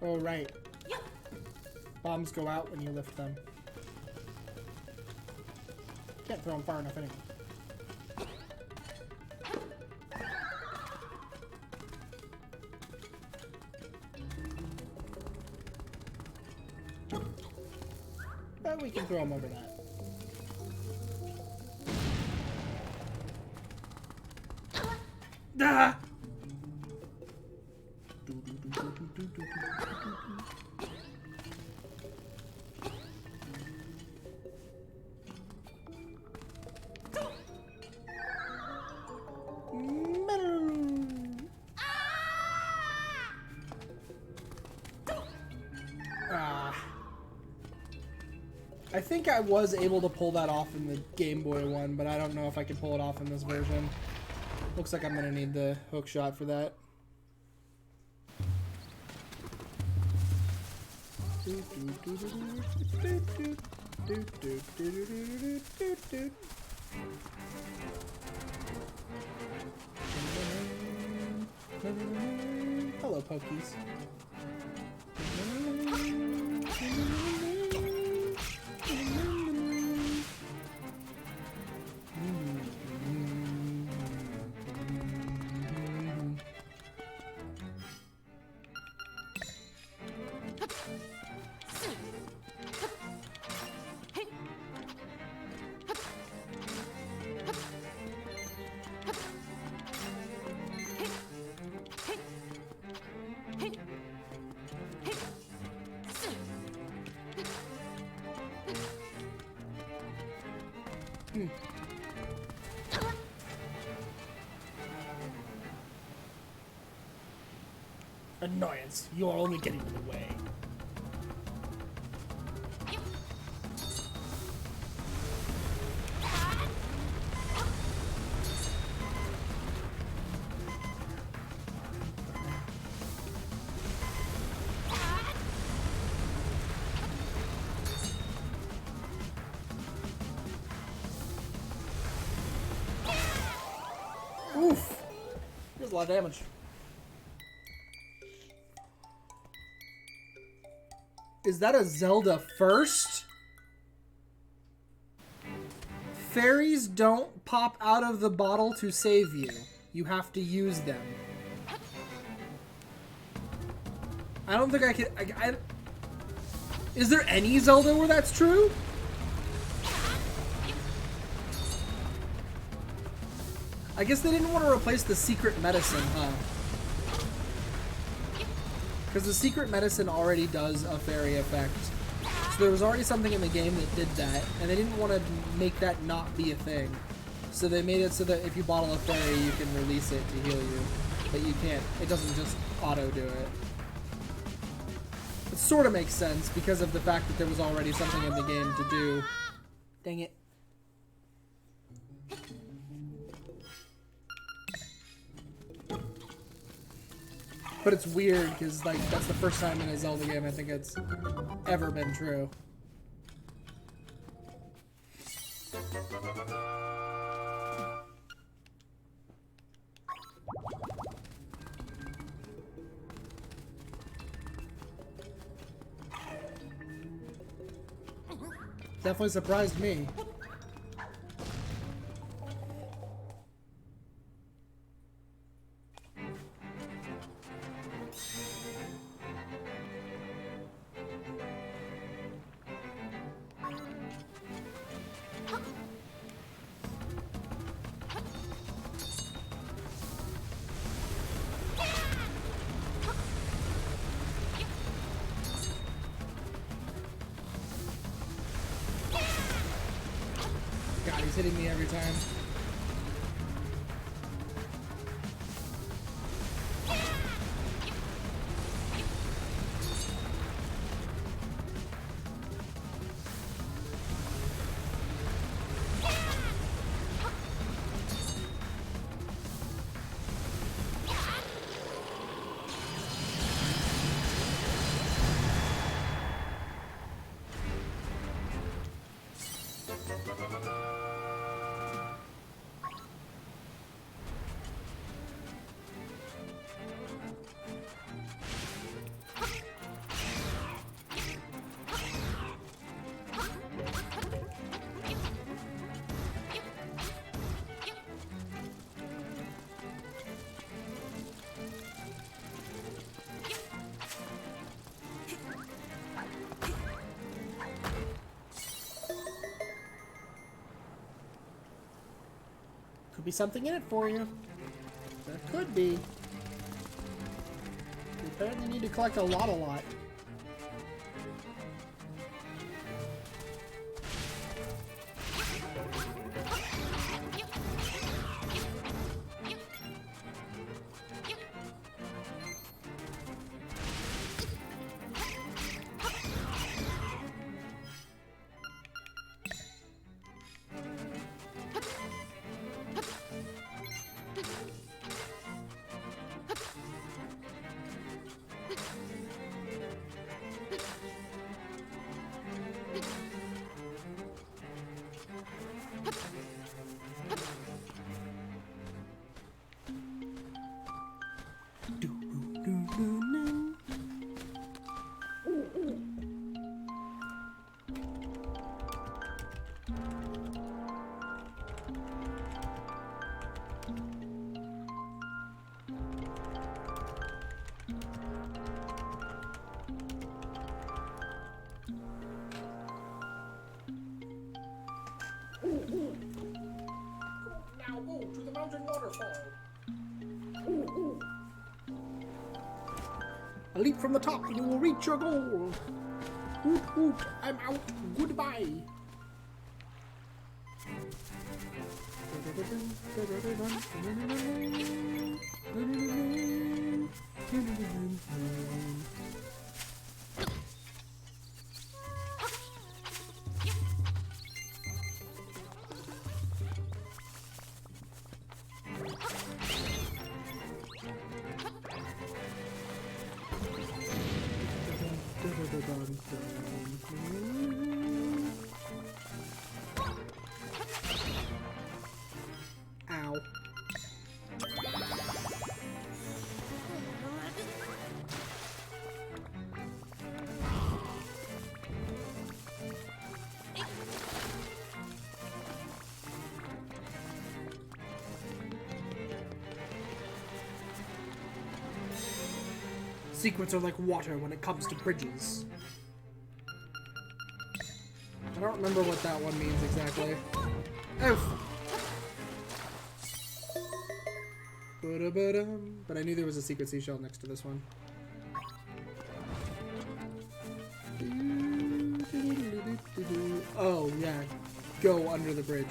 Oh, right. Bombs go out when you lift them. Can't throw them far enough anyway. But we can throw him over that. Ah! I think I was able to pull that off in the Game Boy one, but I don't know if I can pull it off in this version. Looks like I'm gonna need the hook shot for that. Hello, Pokies. Annoyance. You are only getting in the way. Oof. There's a lot of damage. Is that a Zelda first? Fairies don't pop out of the bottle to save you. You have to use them. I don't think I can... Is there any Zelda where that's true? I guess they didn't want to replace the secret medicine, huh? Because the secret medicine already does a fairy effect. So there was already something in the game that did that, and they didn't want to make that not be a thing. So they made it so that if you bottle a fairy, you can release it to heal you. But you can't. It doesn't just auto-do it. It sort of makes sense because of the fact that there was already something in the game to do. Dang it. But it's weird because, like, that's the first time in a Zelda game I think it's ever been true. Definitely surprised me. God, he's hitting me every time. Could be something in it for you. There could be. You apparently need to collect a lot. Now go to the mountain waterfall. A leap from the top and you will reach your goal. Woot woot, I'm out. Goodbye. Ow. Secrets are like water when it comes to bridges. I don't remember what that one means exactly. Oof. But I knew there was a secret seashell next to this one. Oh, yeah. Go under the bridge.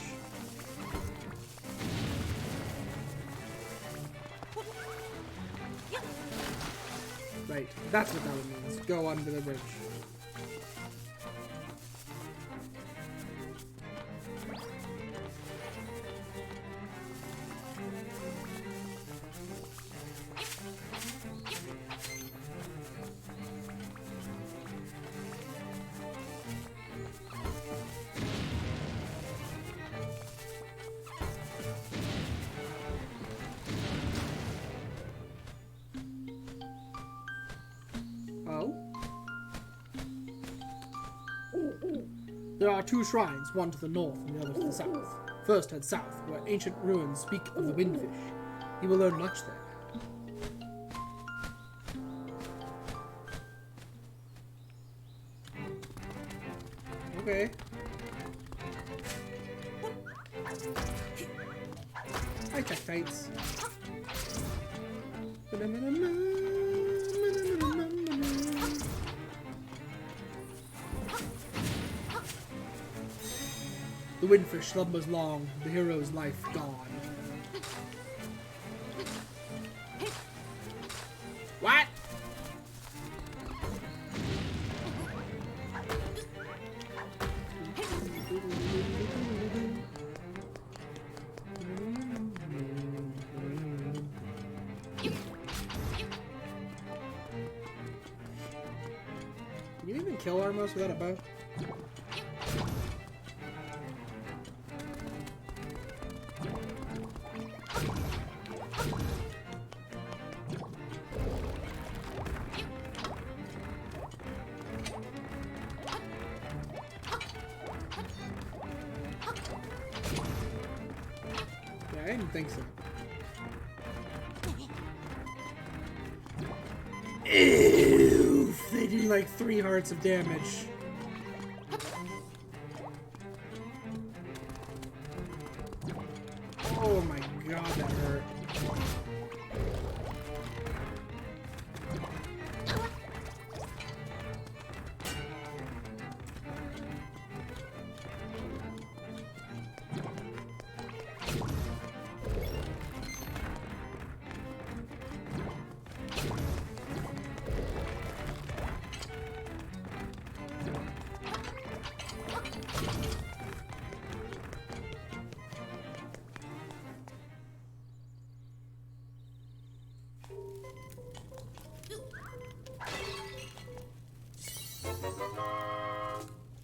Right, that's what that one means. Go under the bridge. Oh? There are two shrines, one to the north and the other to the south. First head south, where ancient ruins speak of the windfish. You will learn much there. Okay. I check fates. The windfish slumbers long, the hero's life gone. What? Can you even kill Armos without a bow? I didn't think so. Ew, they do like 3 hearts of damage. Oh my god, that hurt.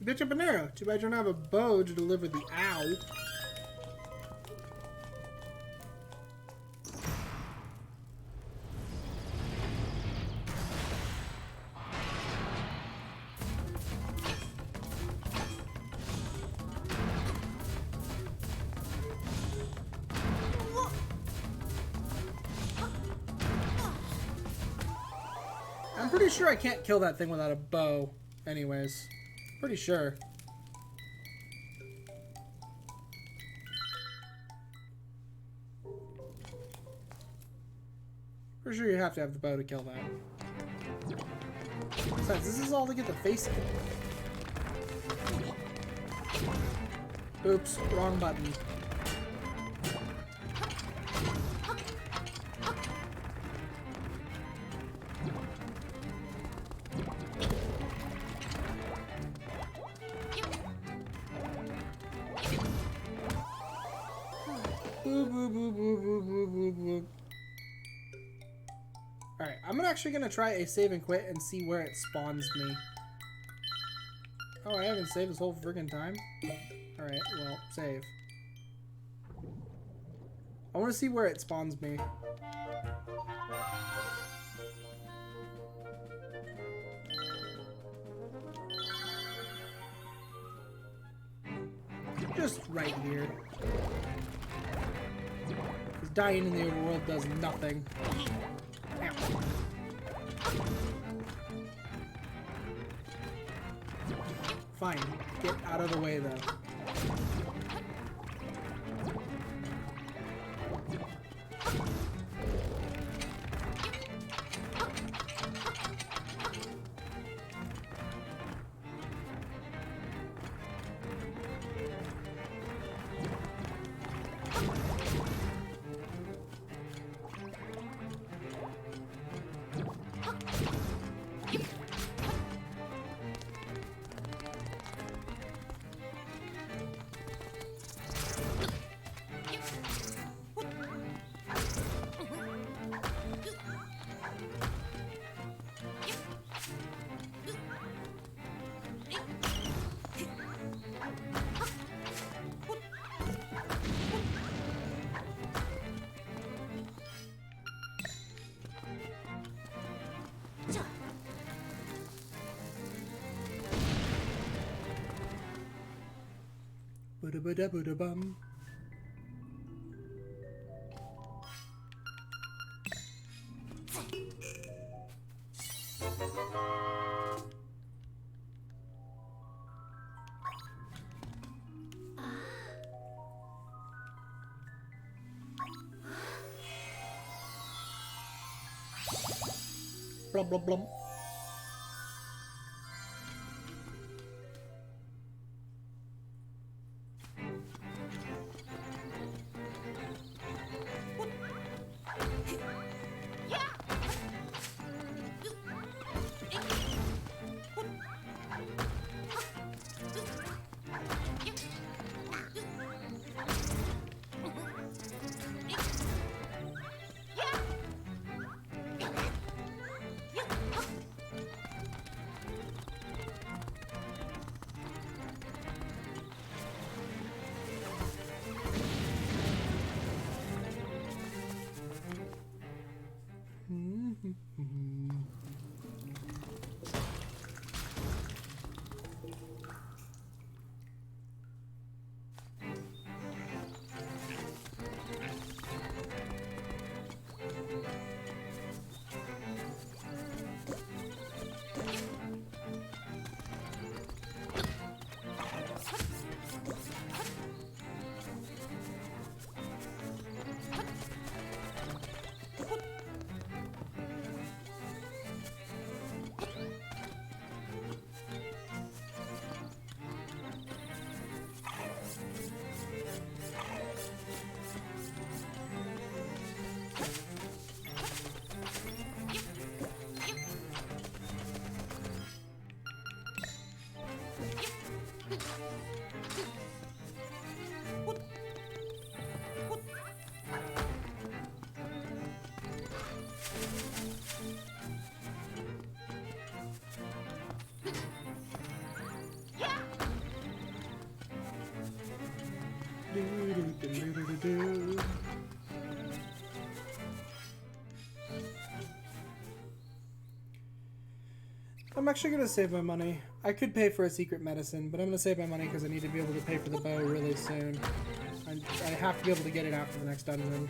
Bitch up an arrow. Too bad you don't have a bow to deliver the ow. I'm pretty sure I can't kill that thing without a bow. Anyways. Pretty sure. Pretty sure you have to have the bow to kill that. Besides, this is all to get the face kill. Oops, wrong button. Alright, I'm actually gonna try a save and quit and see where it spawns me. Oh, I haven't saved this whole friggin' time? Alright, well, save. I wanna see where it spawns me. Just right here. Because dying in the overworld does nothing. Ow. Fine. Get out of the way, though. Ba-da-ba-da-ba-da-bum. Blum blum blum. actually gonna save my money. I could pay for a secret medicine, but I'm gonna save my money because I need to be able to pay for the bow really soon. I have to be able to get it after the next dungeon.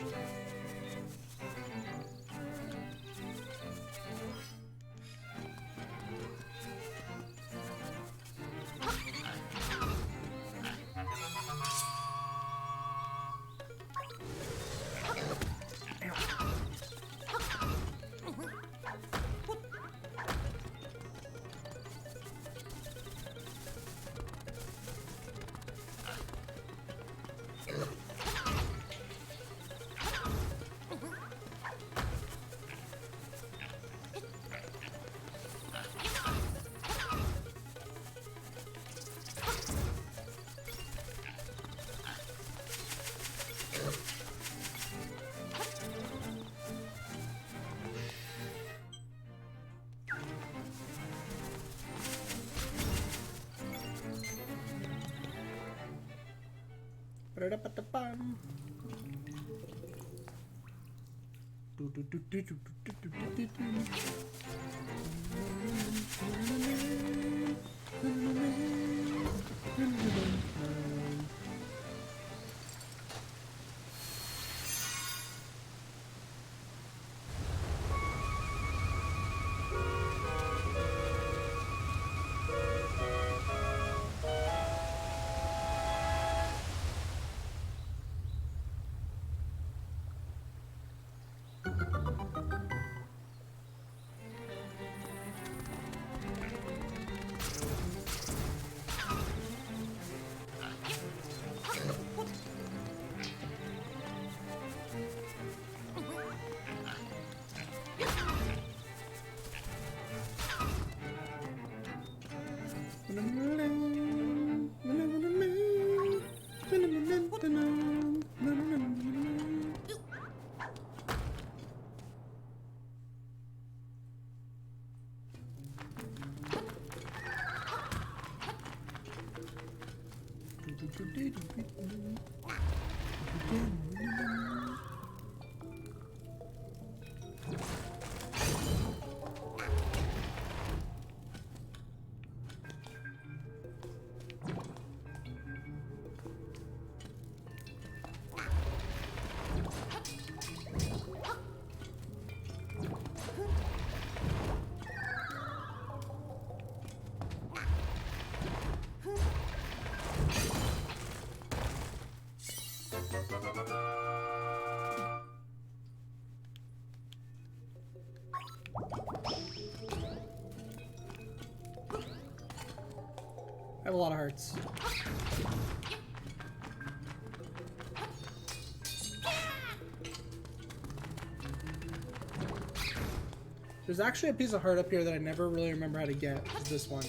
Ba-da-ba-da-bum. I have a lot of hearts. There's actually a piece of heart up here that I never really remember how to get. It's this one.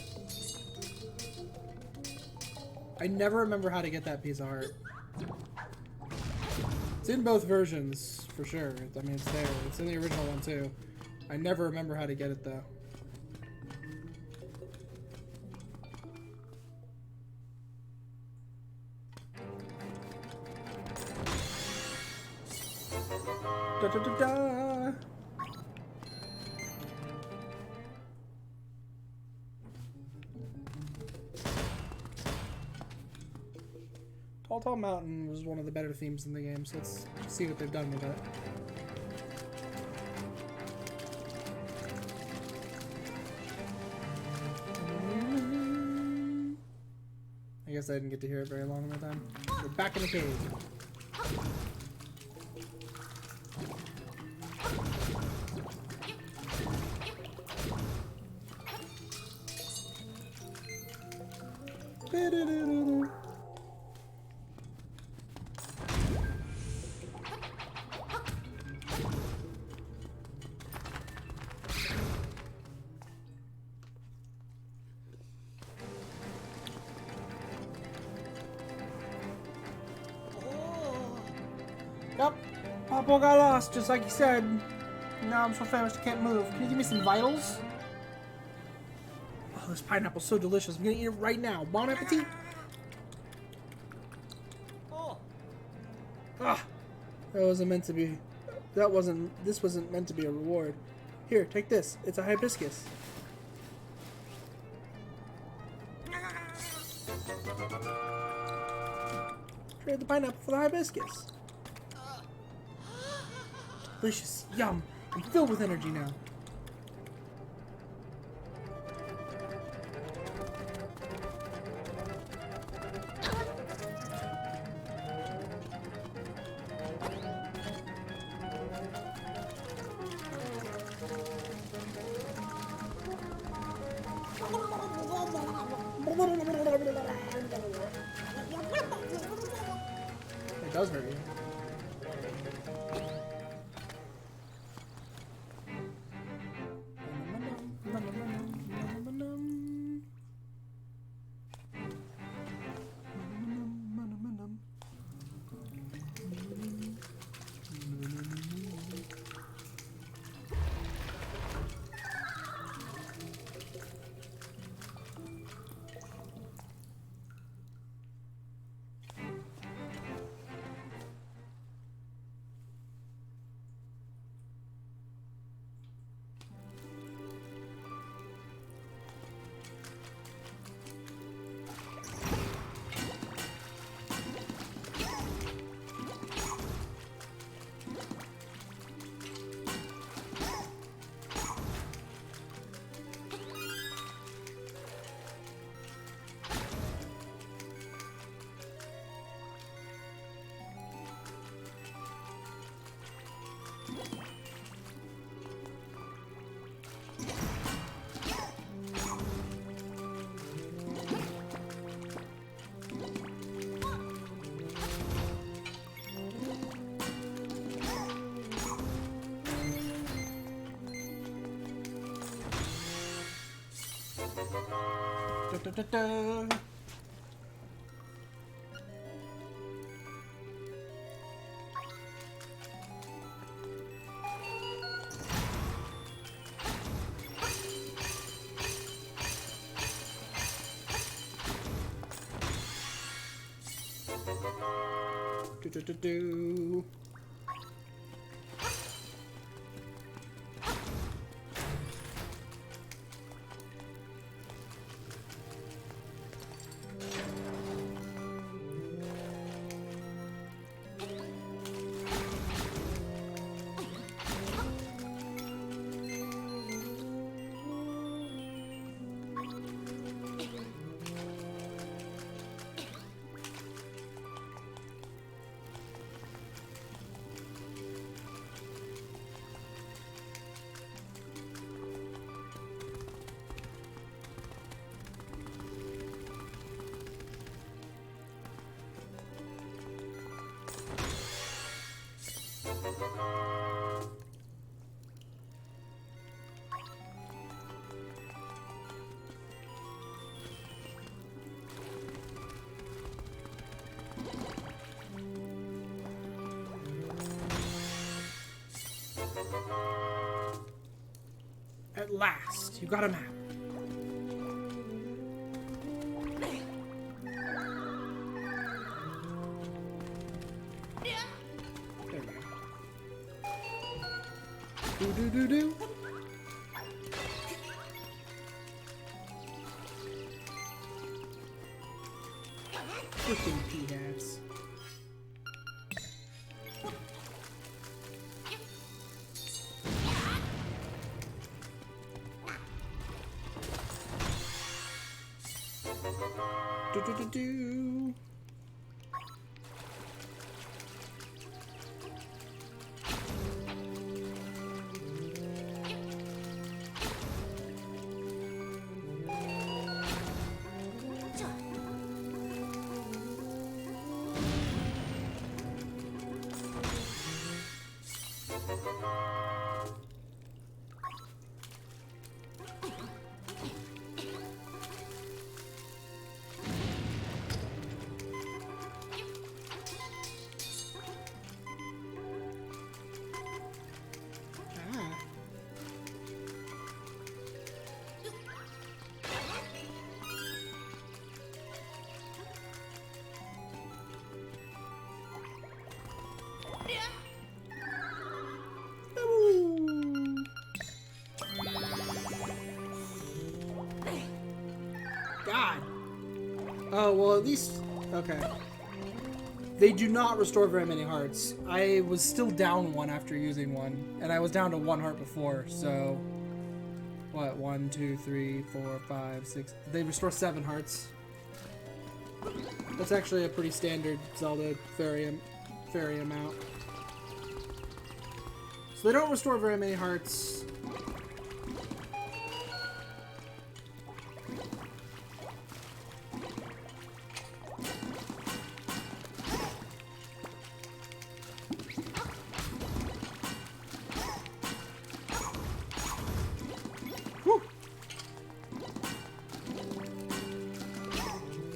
I never remember how to get that piece of heart. It's in both versions, for sure. I mean, it's there. It's in the original one, too. I never remember how to get it, though. Da, da, da, da. Tall Mountain was one of the better themes in the game, so let's see what they've done with it. I guess I didn't get to hear it very long in my time. We're back in the cave. Yep, Papa got lost, just like you said. Now I'm so famished I can't move. Can you give me some vitals? Oh, this pineapple's so delicious. I'm gonna eat it right now. Bon appetit! Oh. Ah, this wasn't meant to be a reward. Here, take this. It's a hibiscus. Trade the pineapple for the hibiscus. Delicious. Yum. I'm filled with energy now. It does hurt you. Da, da, da. Do, do, do, do. At last, you got a map. There we go. Do do do do. Freaking P-hats. Do do do do. God. Oh, well, at least... Okay. They do not restore very many hearts. I was still down one after using one, and I was down to 1 heart before, so... What? 1, 2, 3, 4, 5, 6... They restore 7 hearts. That's actually a pretty standard Zelda fairy amount. So they don't restore very many hearts.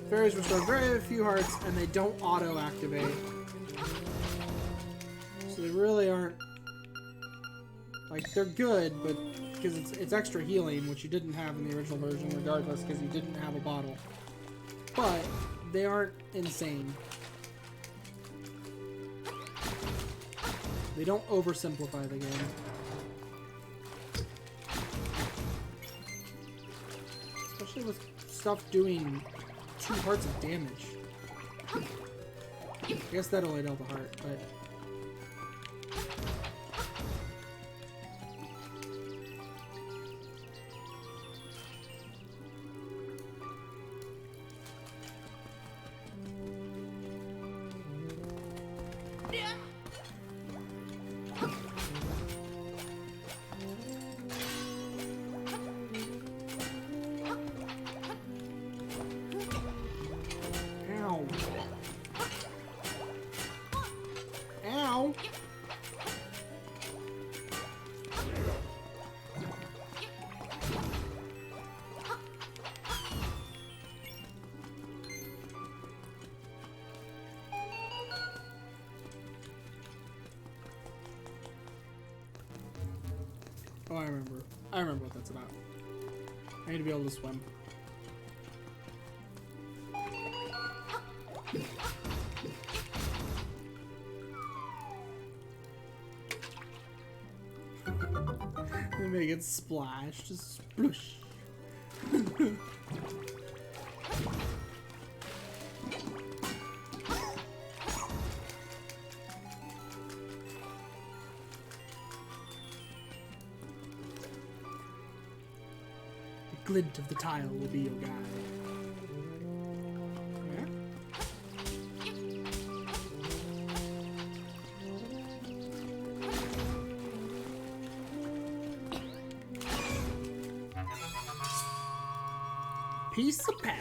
Fairies restore very few hearts, and they don't auto-activate. So they really aren't... Like, they're good, but... Because it's extra healing, which you didn't have in the original version, regardless, because you didn't have a bottle. But, they aren't insane. They don't oversimplify the game. Especially with stuff doing 2 hearts of damage. I guess that only dealt a heart, but... Oh, I remember. I remember what that's about. I need to be able to swim. They make it splash, just sploosh. The glint of the tile will be your guide. Piece of power.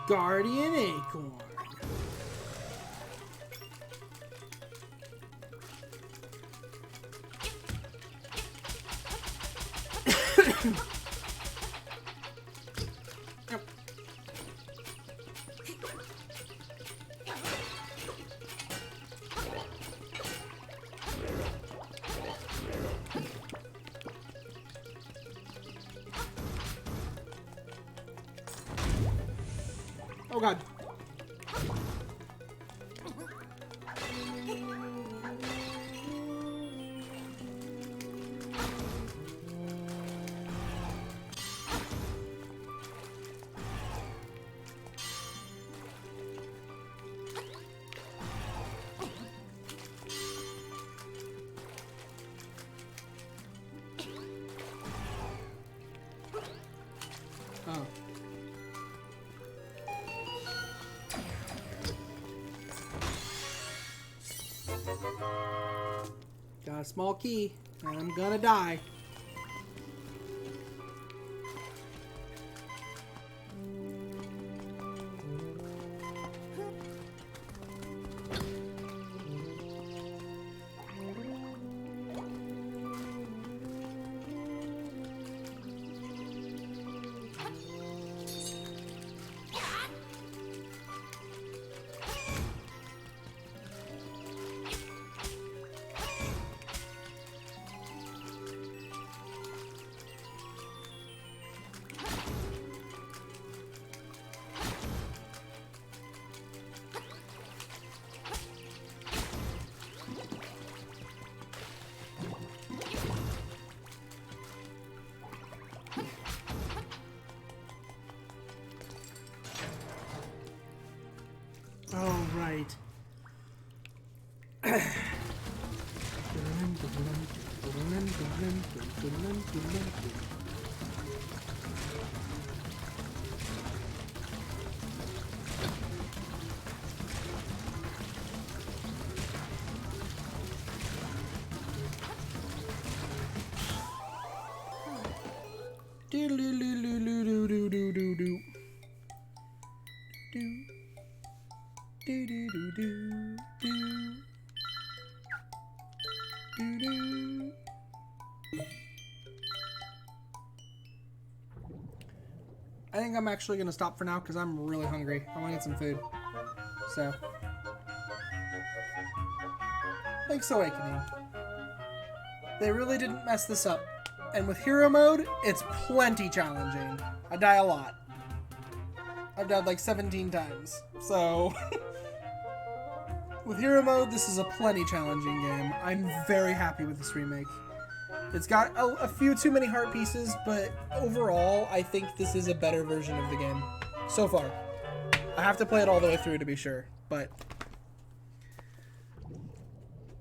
Guardian Acorn. Yep. Oh god. Oh. Got a small key, and I'm gonna die. right. Do do do do do do do do do. Do do do do do do. Do do. I think I'm actually gonna stop for now because I'm really hungry. I want to get some food. So, Link's Awakening. They really didn't mess this up. And with hero mode, it's plenty challenging. I die a lot. I've died like 17 times. So, with hero mode, this is a plenty challenging game. I'm very happy with this remake. It's got a few too many heart pieces, but overall, I think this is a better version of the game. So far. I have to play it all the way through to be sure, but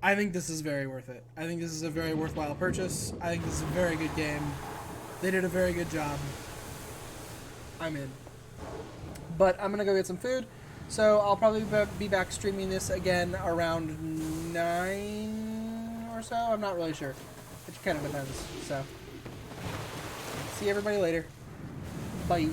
I think this is very worth it. I think this is a very worthwhile purchase. I think this is a very good game. They did a very good job. I'm in. But I'm gonna go get some food, so I'll probably be back streaming this again around 9 or so. I'm not really sure. It kind of depends. So, see everybody later. Bye.